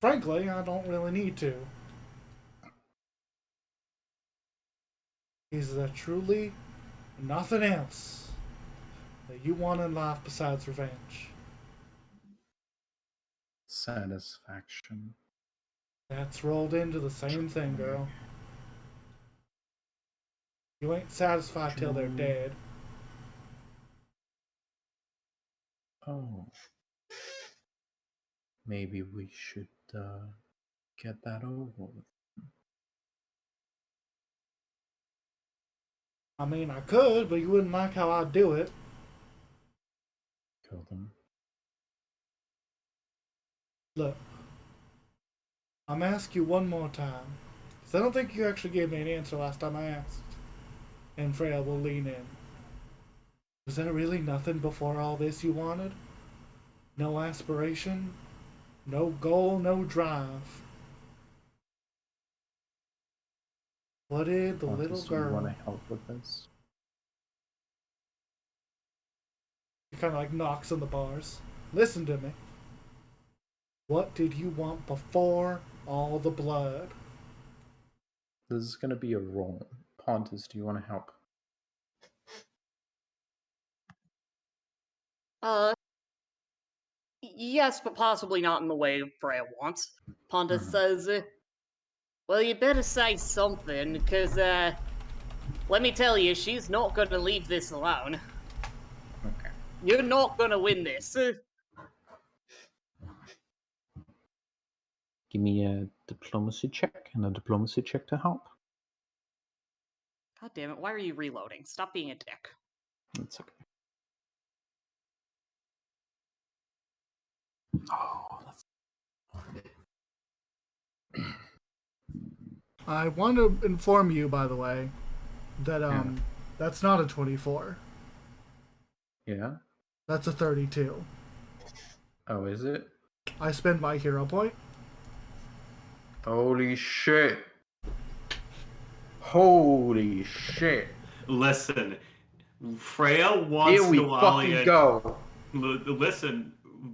Frankly, I don't really need to. Is there truly nothing else that you want in life besides revenge? Satisfaction. That's rolled into the same thing, girl. You ain't satisfied till they're dead. Oh. Maybe we should get that over with. I mean, I could, but you wouldn't like how I do it. Kill them. Look, I'm asking you one more time, because I don't think you actually gave me an answer last time I asked. And Freya will lean in. Was there really nothing before all this you wanted? No aspiration? No goal, no drive? What did the little Do you want girl... to help with this? He kind of like knocks on the bars. Listen to me. What did you want before all the blood? This is gonna be a roll. Pontus, do you want to help? Yes, but possibly not in the way Freya wants. Pontus Mhm. says, well, you better say something, because, let me tell you, she's not gonna leave this alone. Okay. You're not gonna win this. Give me a diplomacy check and a diplomacy check to help. God damn it, why are you reloading? Stop being a dick. It's okay. Oh, that's... I want to inform you, by the way, that Yeah. that's not a 24. Yeah? That's a 32. Oh, is it? I spend my hero point. Holy shit. Holy shit. Listen, Freya wants Here we fucking Nualia. go. Listen,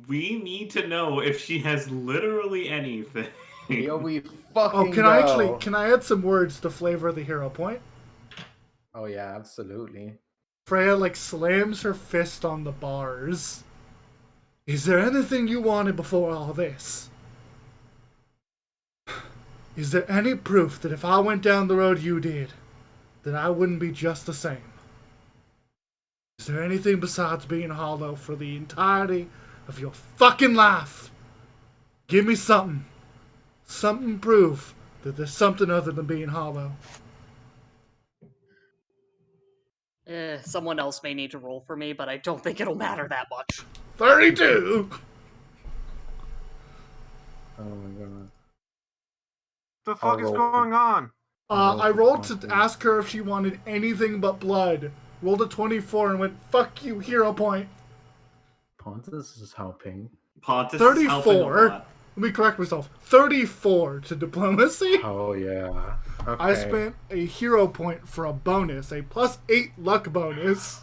we need to know if she has literally anything. Here we Oh, fucking can go. I add some words to flavor the hero point? Oh yeah, absolutely. Freya, like, slams her fist on the bars. Is there anything you wanted before all this? Is there any proof that if I went down the road you did, that I wouldn't be just the same? Is there anything besides being hollow for the entirety of your fucking life? Give me something. Something proof that there's something other than being hollow. Someone else may need to roll for me, but I don't think it'll matter that much. 32! Oh my god. The fuck is roll. going on? I rolled to ask her if she wanted anything but blood. Rolled a 24 and went, fuck you, hero point. Pontus is helping. Pontus is helping a 34. lot. Let me correct myself. 34 to diplomacy. Oh yeah. Okay. I spent a hero point for a bonus, a plus 8 luck bonus.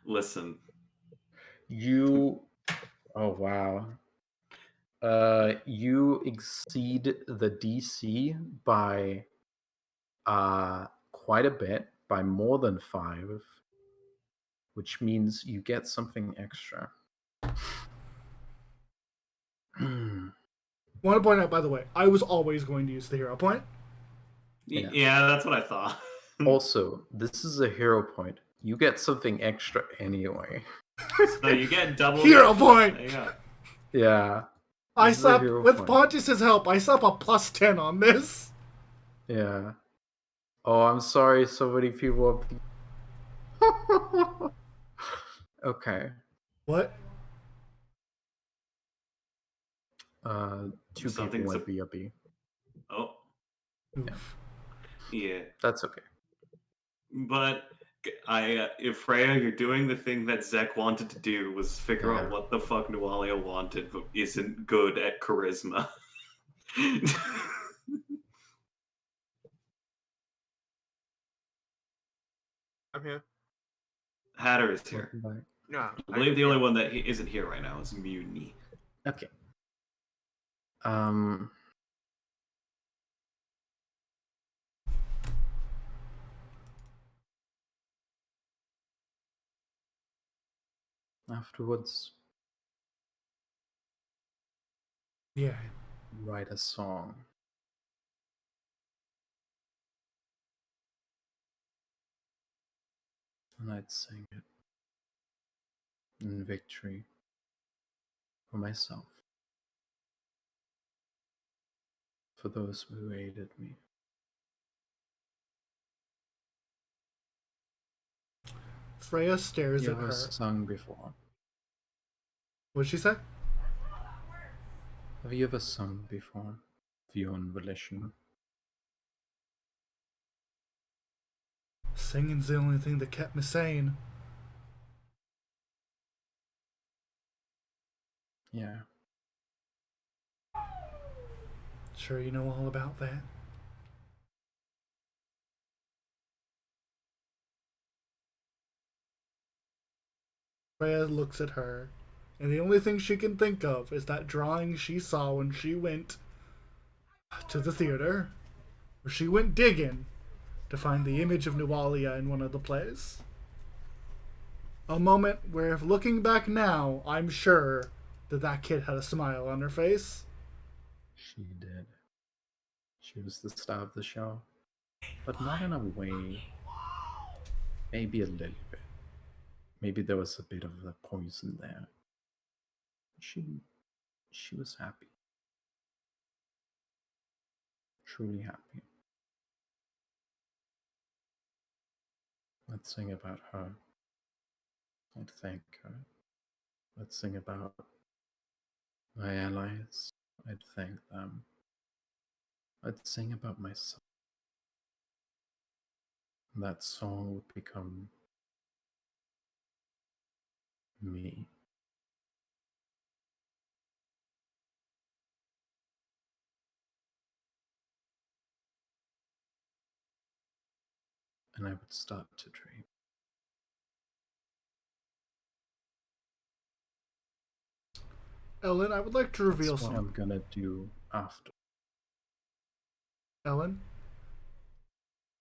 Listen, You... Oh wow. You exceed the DC by quite a bit, by more than 5, which means you get something extra. Want to point out, by the way, I was always going to use the hero point. Yeah. yeah, that's what I thought. Also, this is a hero point. You get something extra anyway. So you get double Hero point! There you go. Yeah. I This is a slept, hero with point. Pontius's help, I slept a plus 10 on this. Yeah. Oh, I'm sorry so many people have... Okay. What? 2 Something's people went BRB. Oh, Oof. yeah. That's okay. But if Freya, you're doing the thing that Zek wanted to do, was figure out Yeah. what the fuck Nualia wanted, but isn't good at charisma. I'm here. Hatter is here. Welcome back. Yeah. I believe the only one that isn't here right now is Mutiny. Okay. Afterwards, Yeah. write a song. And I'd sing it in victory for myself, for those who aided me. Freya stares You at ever her. sung before? What'd she say? Have you ever sung before? Of your own volition? Singing's the only thing that kept me sane. Yeah. Sure you know all about that? Freya looks at her, and the only thing she can think of is that drawing she saw when she went to the theater, where she went digging to find the image of Nualia in one of the plays. A moment where, if looking back now, I'm sure that kid had a smile on her face. She did. She was the star of the show. But not in a way. Maybe a little bit. Maybe there was a bit of the poison there. She was happy. Truly happy. Let's sing about her. I'd thank her. I'd sing about my allies. I'd thank them. I'd sing about myself. And that song would become me. And I would start to dream. Ellen, I would like to reveal That's what I'm something. gonna do after. Ellen,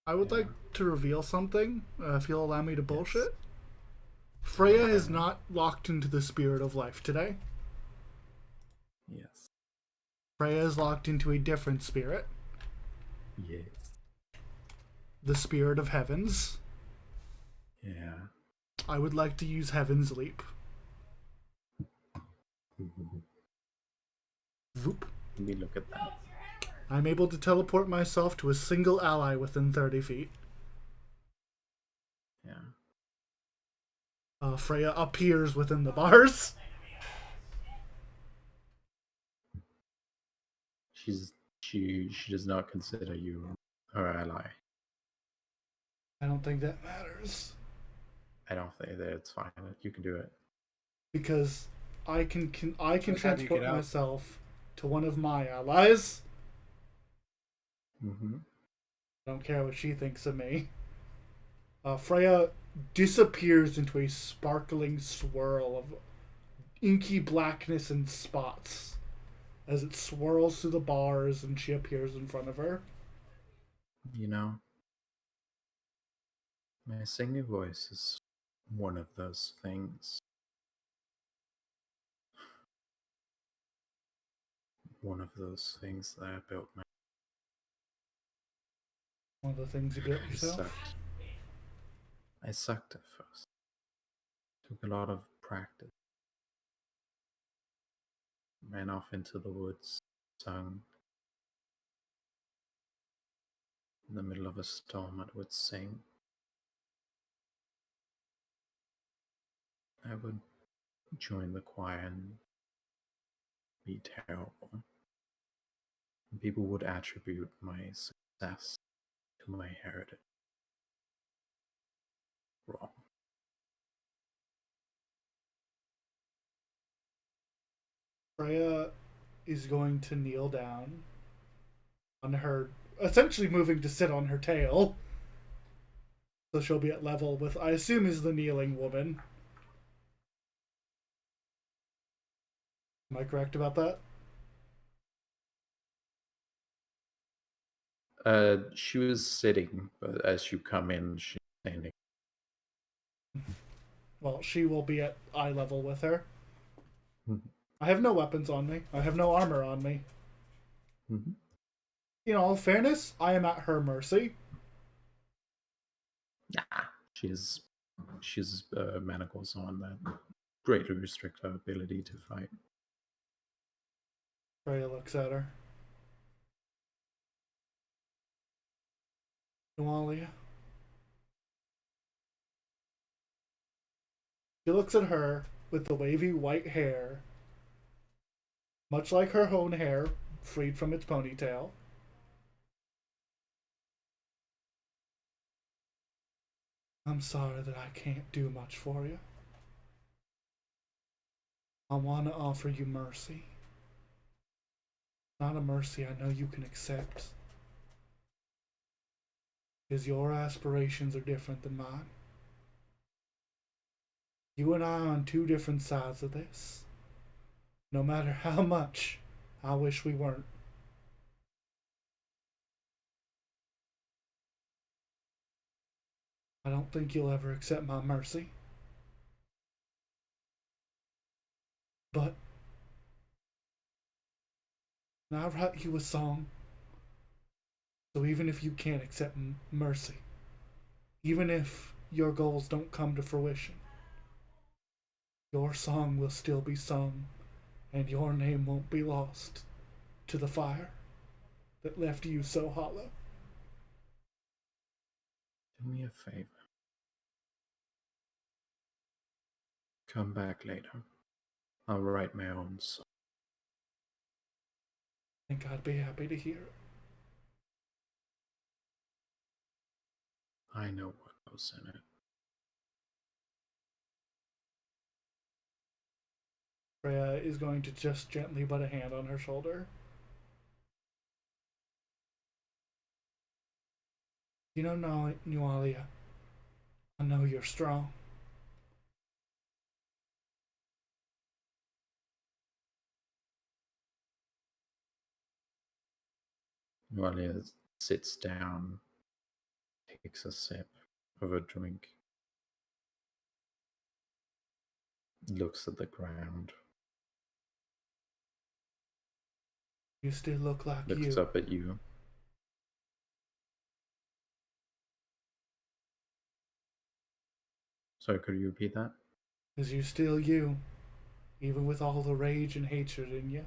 I would Yeah. like to reveal something, if you'll allow me to Yes. bullshit. Freya is not locked into the spirit of life today. Yes. Freya is locked into a different spirit, Yes. the spirit of heavens. Yeah. I would like to use Heaven's Leap. Voop. Let me look at that. I'm able to teleport myself to a single ally within 30 feet. Yeah. Freya appears within the bars. She does not consider you her ally. I don't think that matters. I don't think that it's fine. You can do it. Because I can Shows how you transport get out. myself to one of my allies. Mm-hmm. I don't care what she thinks of me. Freya disappears into a sparkling swirl of inky blackness and spots as it swirls through the bars and she appears in front of her. You know, my singing voice is one of those things. One of those things that I built my. One of the things you built I yourself. sucked. I sucked at first. Took a lot of practice. Ran off into the woods, sung. In the middle of a storm, I would sing. I would join the choir and be terrible. People would attribute my success to my heritage. Wrong. Freya is going to kneel down on her, essentially moving to sit on her tail. So she'll be at level with, I assume, is the kneeling woman. Am I correct about that? She was sitting, but as you come in, she's standing. Well, she will be at eye level with her. Mhm. I have no weapons on me. I have no armor on me. Mhm. In all fairness, I am at her mercy. Nah, she's manacles on that greatly restrict her ability to fight. Freya looks at her. Nualia. She looks at her with the wavy white hair, much like her own hair, freed from its ponytail. I'm sorry that I can't do much for you. I want to offer you mercy. Not a mercy I know you can accept. Because your aspirations are different than mine. You and I are on two different sides of this. No matter how much I wish we weren't. I don't think you'll ever accept my mercy. But I write you a song. So even if you can't accept mercy, even if your goals don't come to fruition, your song will still be sung, and your name won't be lost to the fire that left you so hollow. Do me a favor. Come back later. I'll write my own song. I think I'd be happy to hear it. I know what goes in it. Freya is going to just gently put a hand on her shoulder. You know, Nualia, I know you're strong. Valia sits down, takes a sip of a drink, looks at the ground, You still look like looks you. up at you. Sorry, could you repeat that? Because you're still you, even with all the rage and hatred in you.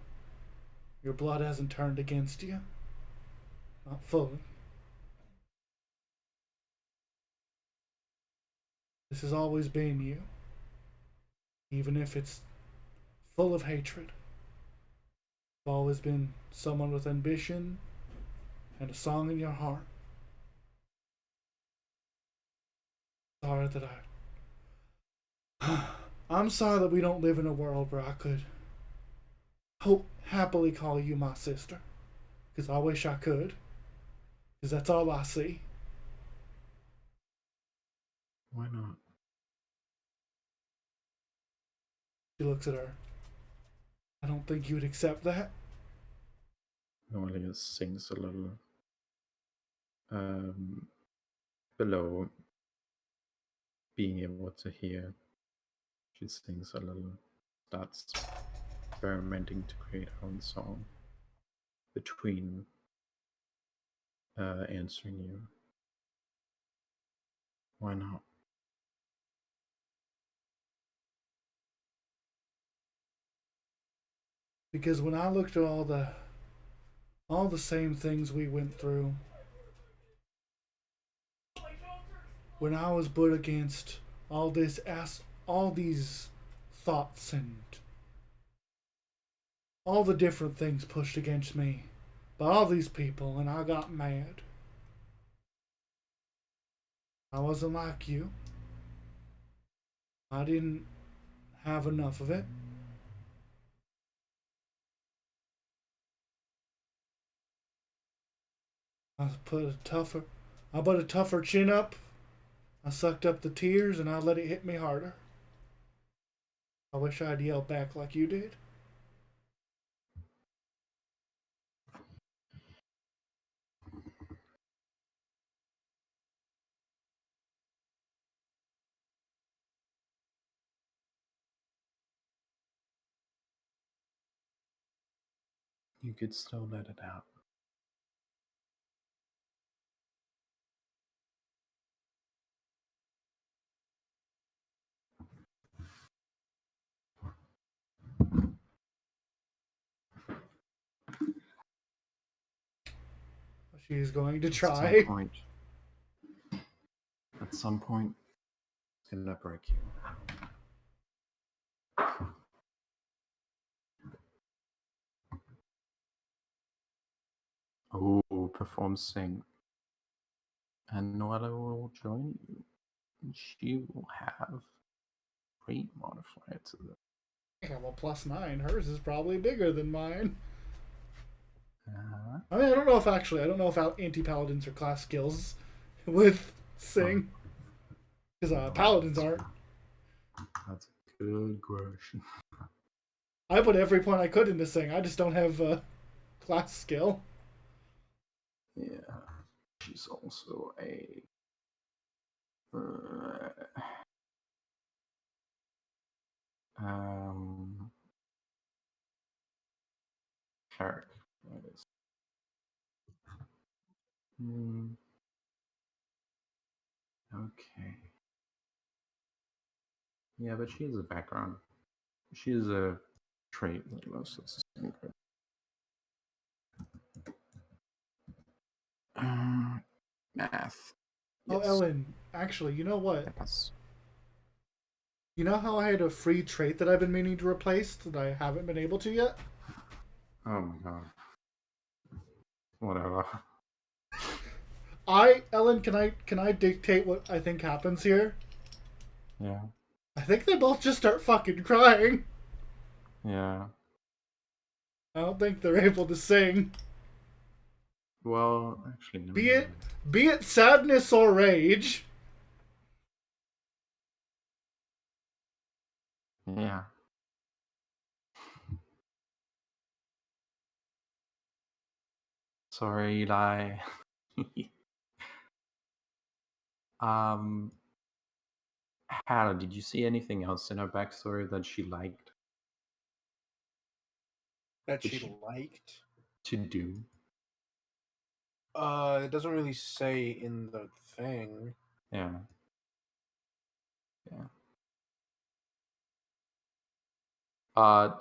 Your blood hasn't turned against you. Not fully. This has always been you. Even if it's full of hatred. You've always been someone with ambition and a song in your heart. Sorry that I'm sorry that we don't live in a world where I could happily call you my sister. Because I wish I could. Because that's all I see. Why not? She looks at her. I don't think you would accept that. Valia sings a little. Below being able to hear, she sings a little, starts experimenting to create her own song between answering you. Why not? Because when I looked at all the same things we went through, when I was put against all these thoughts and all the different things pushed against me by all these people, and I got mad. I wasn't like you. I didn't have enough of it. I put a tougher chin up. I sucked up the tears and I let it hit me harder. I wish I'd yelled back like you did. You could still let it out. She's going to At try. some point, it's gonna break you. Oh, perform sing. And Noella will join you. And she will have great modifier to the. I have a +9. Hers is probably bigger than mine. Uh, I mean, I don't know if anti-paladins are class skills with sing. Because paladins aren't. That's a good question. I put every point I could into sing. I just don't have a class skill. Yeah, she's also a. Cleric. That is. Okay. Yeah, but she has a background. She has a trait that most of the same. Math. Oh, Yes. Ellen, actually, you know what? Yes. You know how I had a free trait that I've been meaning to replace that I haven't been able to yet? Oh my god. Whatever. Ellen, can I dictate what I think happens here? Yeah. I think they both just start fucking crying. Yeah. I don't think they're able to sing. Well, actually, no. Be it sadness or rage. Yeah. Sorry, Eli. um, Hannah, did you see anything else in her backstory that she liked That Did she she- liked. to do? It doesn't really say in the thing. Yeah. Yeah.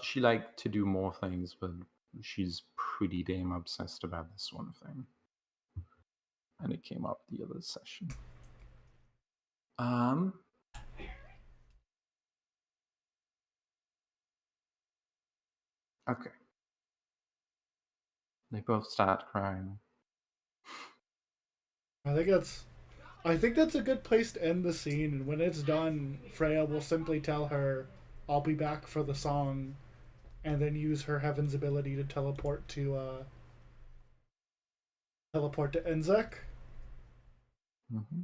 She liked to do more things, but she's pretty damn obsessed about this one thing. And it came up the other session. Okay. They both start crying. I think that's a good place to end the scene, and when it's done, Freya will simply tell her, I'll be back for the song, and then use her heaven's ability to teleport to Enzek. Mm-hmm.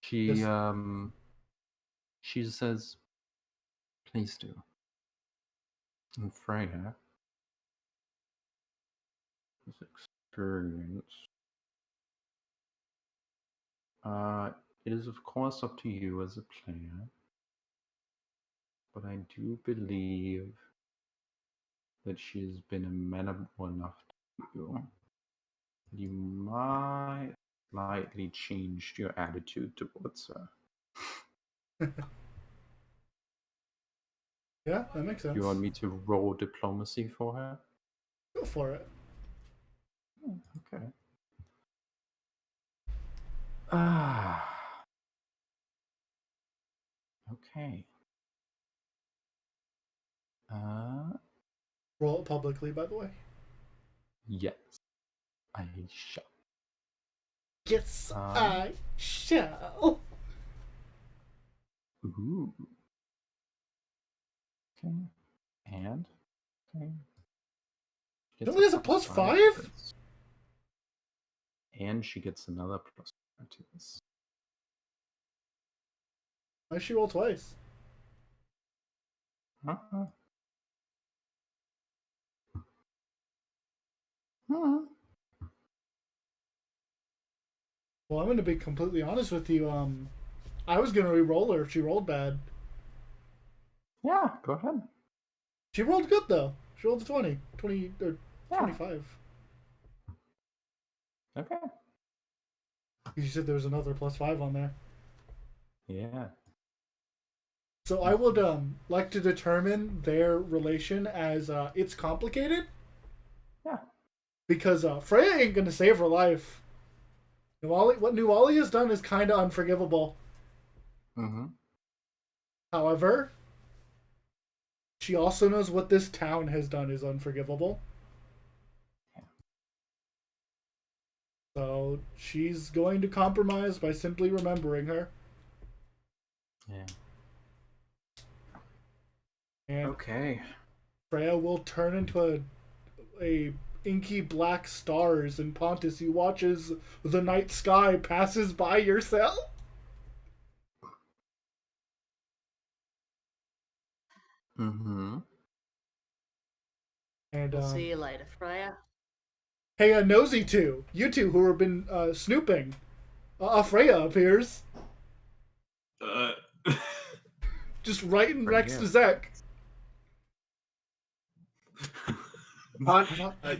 She Yes. she says, please do. And Freya, this experience. It is of course up to you as a player, but I do believe that she has been amenable enough to you. You might slightly change your attitude towards her. Yeah, that makes sense. You want me to roll diplomacy for her? Go for it. Okay. Ah. Okay. Roll it publicly, by the way. Yes. I shall. Yes, I shall. Ooh. Okay. And okay. She only has a plus 5? And she gets another plus 5 to this. Why she roll twice? Uh-huh. Well, I'm going to be completely honest with you. I was going to re-roll her if she rolled bad. Yeah, go ahead. She rolled good, though. She rolled a 20. 20 or Yeah. 25. Okay. You said there was another plus 5 on there. Yeah. So I would like to determine their relation as it's complicated. Yeah. Because Freya ain't going to save her life. What Nuali has done is kind of unforgivable. Mm-hmm. However, she also knows what this town has done is unforgivable. Yeah. So she's going to compromise by simply remembering her. Yeah. And Okay. Freya will turn into a inky black stars, and Pontus, you watches the night sky passes by your cell. Mm-hmm. And We'll see you later, Freya. hey, Nosy two, you two who have been snooping, Freya appears, just right next to Zek.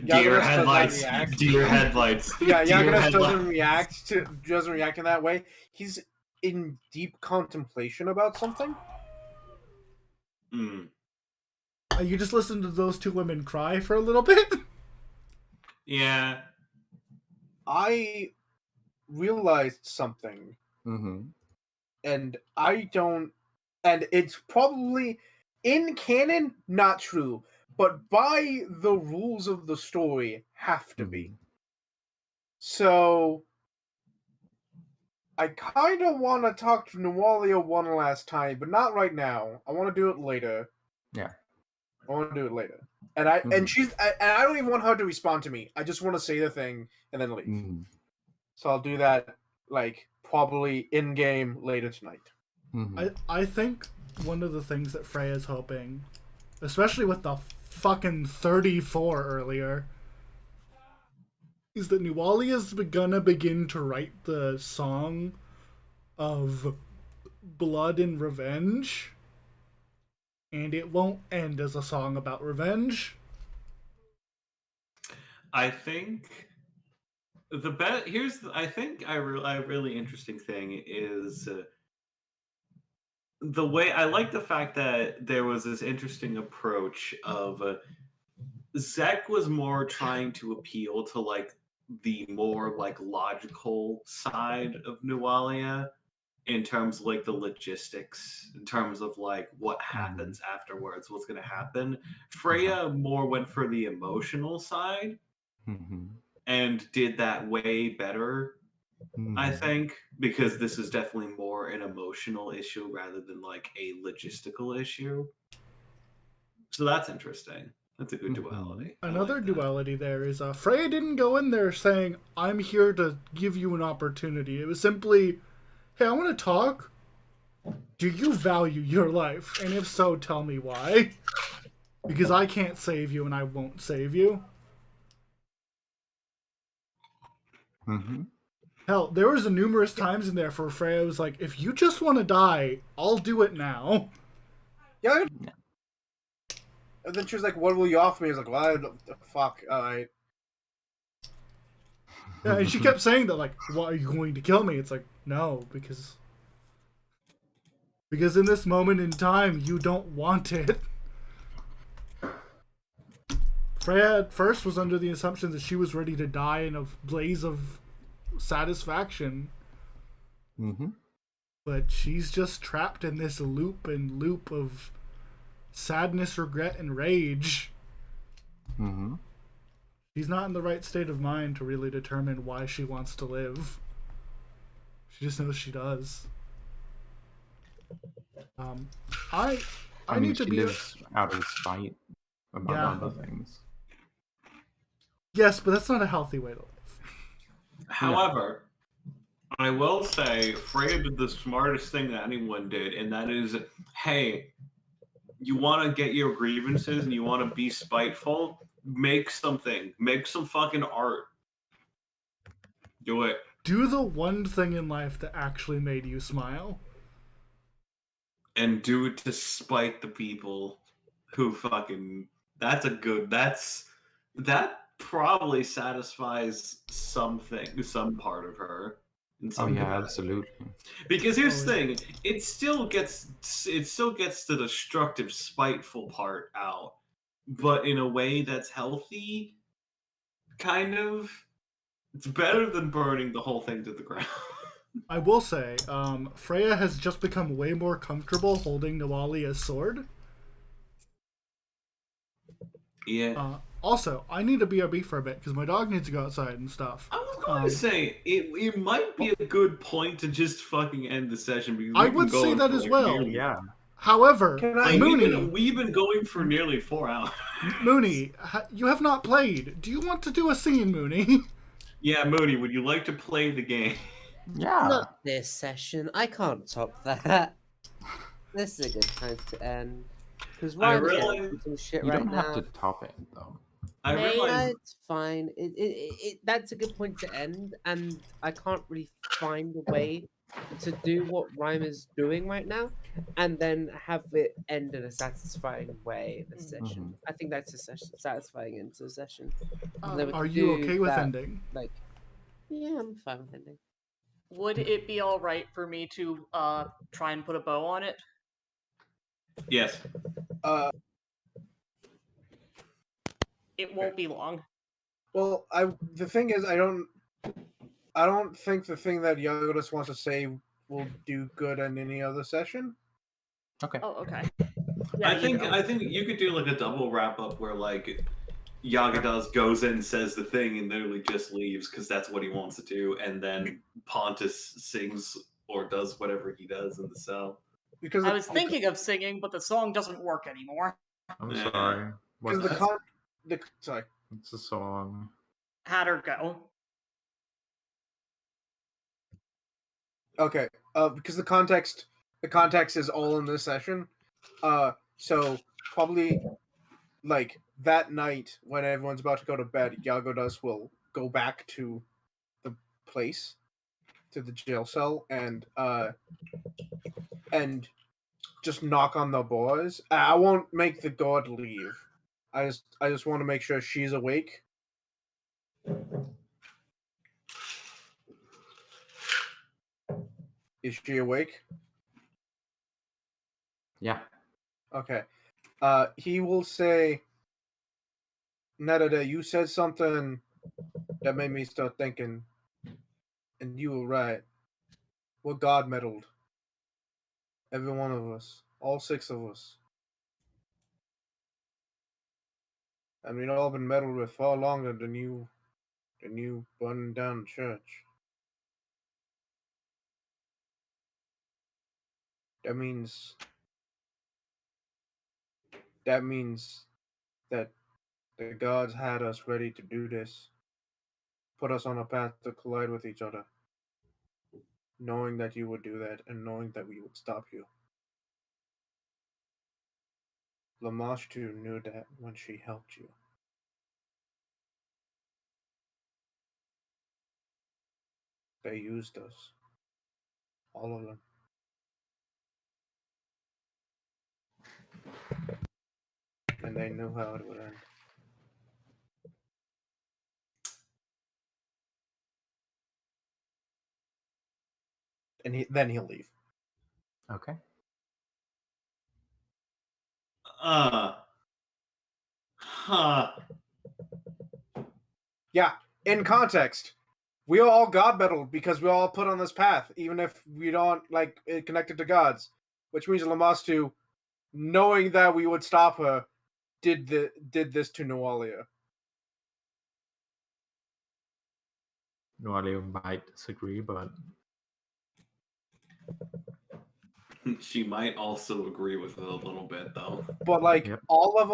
Deer headlights. Deer headlights. Yeah, Deer Yaganas headlights. doesn't react in that way. He's in deep contemplation about something. Mm. You just listen to those two women cry for a little bit. Yeah. I realized something, Mm-hmm. and I don't and it's probably in canon not true, but by the rules of the story have to be. So I kind of want to talk to Nualia one last time, but not right now. I want to do it later. Yeah. I want to do it later. And I don't even want her to respond to me. I just want to say the thing and then leave. So I'll do that like probably in game later tonight. I think one of the things that Freya's hoping, especially with the fucking 34 earlier, is that Nualia's gonna begin to write the song of blood and revenge, and it won't end as a song about revenge. I think I think a really interesting thing is the way I like the fact that there was this interesting approach of Zek was more trying to appeal to like the more like logical side of Nualia in terms of like the logistics, in terms of like what happens afterwards, what's going to happen. Freya more went for the emotional side and did that way better, I think, because this is definitely more an emotional issue rather than like a logistical issue. So that's interesting. That's a good duality. Another duality there is Freya didn't go in there saying, I'm here to give you an opportunity. It was simply, hey, I want to talk. Do you value your life? And if so, tell me why. Because I can't save you and I won't save you. Hell, there was numerous times in there for Freya was like, if you just want to die, I'll do it now. Yeah. And then she was like, what will you offer me? I was like, well, fuck, alright. Yeah, and she kept saying that, like, what, are you going to kill me? It's like, no, because in this moment in time, you don't want it. Freya at first was under the assumption that she was ready to die in a blaze of satisfaction. But she's just trapped in this loop of sadness, regret, and rage. She's not in the right state of mind to really determine why she wants to live. She just knows she does. I mean, need to she be lives out of spite, among other things. Yes, but that's not a healthy way to live. However, I will say Freya did the smartest thing that anyone did, and that is, hey, you want to get your grievances and you want to be spiteful, make something. Make some fucking art. Do it. Do the one thing in life that actually made you smile. And do it to spite the people who fucking... That probably satisfies some part of her. Absolutely. Because here's the thing, it still gets the destructive, spiteful part out, but in a way that's healthy, kind of. It's better than burning the whole thing to the ground. I will say, Freya has just become way more comfortable holding Nualia's sword. Yeah. Also, I need to BRB for a bit because my dog needs to go outside and stuff. I was going to say it might be a good point to just fucking end the session because I would say that as well. Yeah. However, Mooney, we've been going for nearly 4 hours. Mooney, you have not played. Do you want to do a scene, Mooney? Yeah, Mooney, would you like to play the game? Yeah. Not this session. I can't top that. This is a good time to end. Because Ryan's getting some shit You right don't now. have to top it, though. I realize It's fine. That's a good point to end, and I can't really find a way to do what Rhyme is doing right now, and then have it end in a satisfying way in a session. I think that's a satisfying end to a session. Are you okay with ending? Like, yeah, I'm fine with ending. Would it be all right for me to try and put a bow on it? yes. It won't be long. Well, the thing is, I don't think the thing that Yogodis wants to say will do good in any other session. Okay. Oh, okay. Yeah, I you think go. I think you could do like a double wrap up where like Yagadas goes in, says the thing, and literally just leaves because that's what he wants to do, and then Pontus sings or does whatever he does in the cell. Because I was thinking of singing, but the song doesn't work anymore. I'm Yeah. sorry. because sorry. It's a song. Had her go. Okay. Because the context is all in this session. So probably like that night when everyone's about to go to bed, Yagodas will go back to the place, to the jail cell, and just knock on the doors. I won't make the guard leave. I just want to make sure she's awake. Is she awake? Yeah. Okay. He will say, Narada, you said something that made me start thinking, and you were right. We're God meddled. Every one of us. All 6 of us. And we've all been meddled with far longer than you burning down the church. That means that the gods had us ready to do this. Put us on a path to collide with each other. Knowing that you would do that and knowing that we would stop you. Lamashtu knew that when she helped you. They used us. All of them. And they knew how it would end. And then he'll leave. Okay. Huh. Yeah, in context, we are all God meddled because we all put on this path, even if we don't like it connected to gods. Which means Lamastu, knowing that we would stop her, did this to Nualia. Noalia might disagree, but She might also agree with it a little bit, though. But like Yep. all of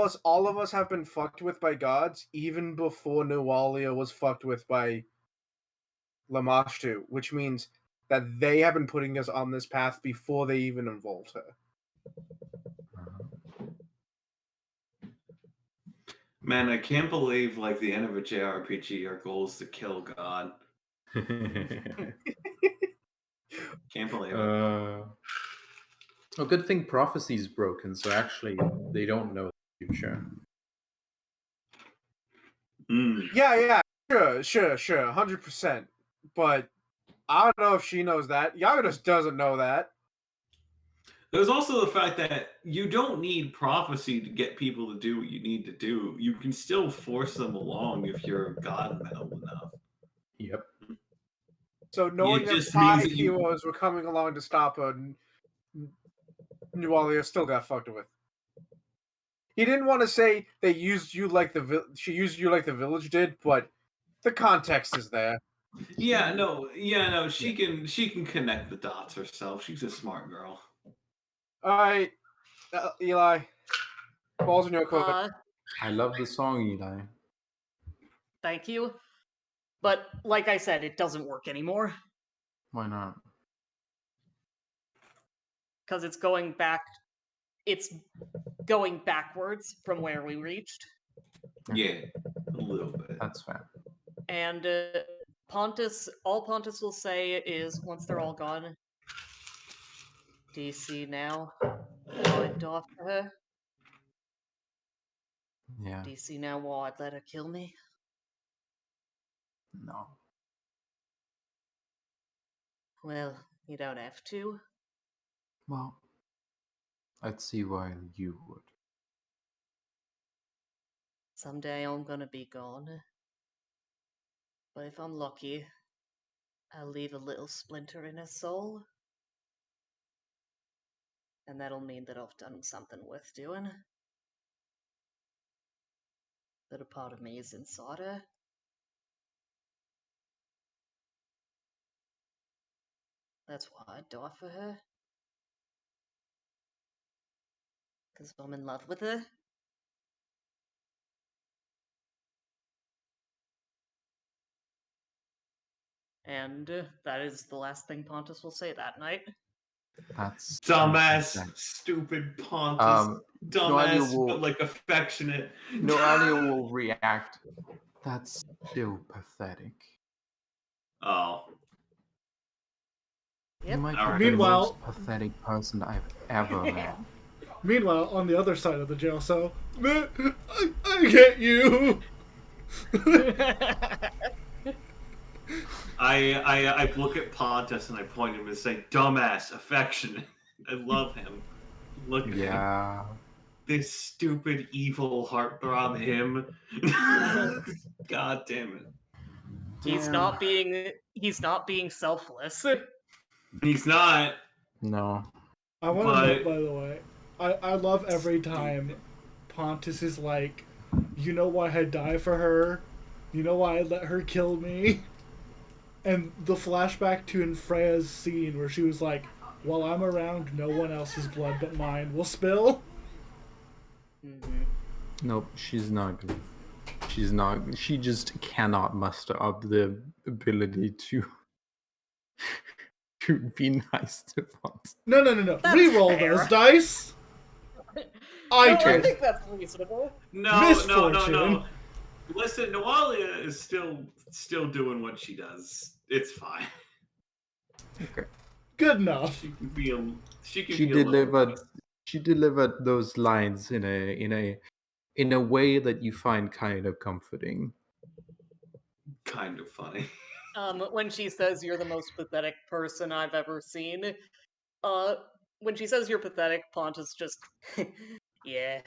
us have been fucked with by gods even before Nualia was fucked with by Lamashtu, which means that they have been putting us on this path before they even involved her. Man, I can't believe like the end of a JRPG, our goal is to kill God. Can't believe it. Well, good thing prophecy's broken, so actually they don't know the future. Yeah, sure, 100%. But I don't know if she knows that. Yagadas doesn't know that. There's also the fact that you don't need prophecy to get people to do what you need to do. You can still force them along if you're God metal enough. Yep. So knowing It that just means 5 that you- heroes were coming along to stop her, Nualia still got fucked with. He didn't want to say they used you like she used you like the village did, but the context is there. Yeah, no. She can connect the dots herself. She's a smart girl. All right, Eli, balls in your court. I love the song, Eli. Thank you. But like I said, it doesn't work anymore Why not? because it's going back. It's going backwards from where we reached. Yeah, a little bit. That's fair. And all Pontus will say is once they're all gone, do you see now how I'd do after her? Yeah. Do you see now why I'd let her kill me? No. Well, you don't have to. Well, I'd see why you would. Someday I'm gonna be gone. But if I'm lucky, I'll leave a little splinter in her soul. And that'll mean that I've done something worth doing. That a part of me is inside her. That's why I'd die for her. Because I'm in love with her. And that is the last thing Pontus will say that night. That's Dumbass, insane. stupid Pontus. Noelia Dumbass, but like affectionate. Noelia will react. That's so pathetic. Oh. You Yep. might be Alright. the Meanwhile- most pathetic person I've ever met. Meanwhile, on the other side of the jail cell, I get you. I look at Pontus and I point at him and say, dumbass, affectionate. I love him. Look at him. Yeah. This stupid, evil heartthrob him. God damn it. He's Damn. not being selfless. He's not. No. I want to But- note, by the way, I love every time Pontus is like, you know why I die for her? You know why I let her kill me? And the flashback to Freya's scene where she was like, while I'm around, no one else's blood but mine will spill. Mm-hmm. Nope, she's not gonna. She's not. She just cannot muster up the ability to be nice to Pontus. No. That's Reroll fair. those dice. I I took think that's reasonable. No. Misfortune. Listen, Noalia is still doing what she does. It's fine. Okay. Good enough. She can be a. She can She be a little- delivered. She delivered those lines in a way that you find kind of comforting. kind of funny. When she says you're the most pathetic person I've ever seen, when she says you're pathetic, Pontus just, yeah,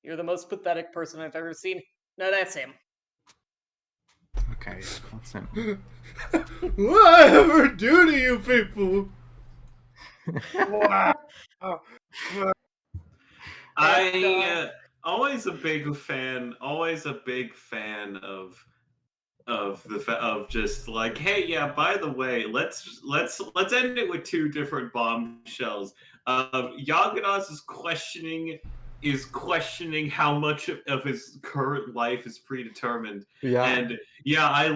you're the most pathetic person I've ever seen. No, that's him. Okay, that's him. What I ever do to you people? Wow. I always a big fan of just like, hey, yeah, by the way, let's end it with two different bombshells. Yagadas is questioning how much of his current life is predetermined. Yeah. And yeah, I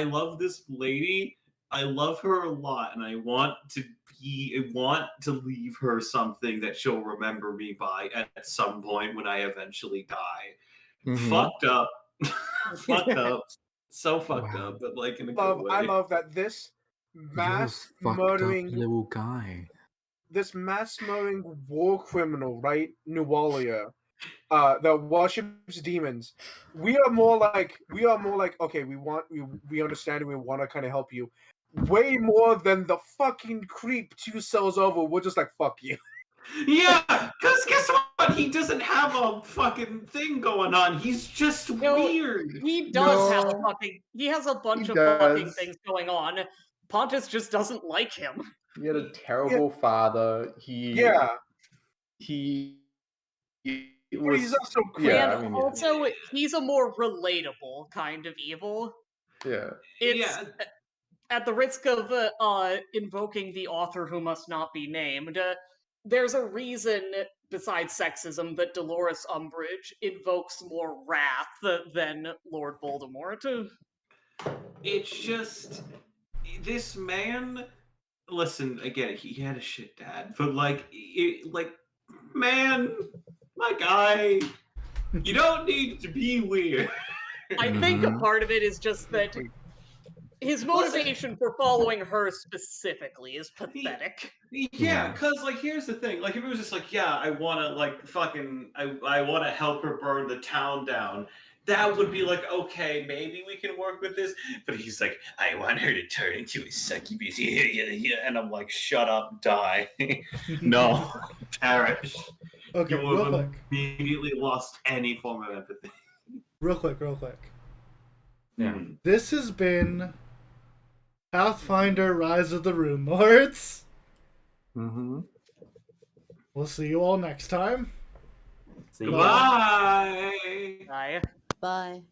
love this lady. I love her a lot, and I want to leave her something that she'll remember me by at some point when I eventually die. Mhm. Fucked up. Fucked up. So fucked Wow. up, but like in a good way. I love that this You're a mass fucked murdering up little guy. war criminal, right? Nualia, that worships demons. We are more like, okay, we understand and we want to kind of help you. Way more than the fucking creep 2 cells over. We're just like, fuck you. Yeah, because guess what? He doesn't have a fucking thing going on. He's just No, weird. He does have a No. fucking. He has a bunch He of fucking does. things going on. Pontus just doesn't like him. He had a terrible father. He But was he's also yeah. and I mean, also, he's a more relatable kind of evil. yeah. It's Yeah. at the risk of invoking the author who must not be named. There's a reason, besides sexism, that Dolores Umbridge invokes more wrath than Lord Voldemort. It's just this man. Listen, again, he had a shit dad, but man, my guy, you don't need to be weird. I think a Mhm. part of it is just that his motivation for following her specifically is pathetic. Yeah, Yeah. because here's the thing. If it was just yeah, I want to I want to help her burn the town down. That would be okay, maybe we can work with this. But he's like, I want her to turn into a succubus. Yeah. And I'm like, shut up, die. No, perish. Okay, You real have quick. immediately lost any form of empathy. Real quick. Yeah. Mm. This has been Pathfinder Rise of the Runelords. Mm-hmm. We'll see you all next time. See you. Goodbye. Bye. Bye.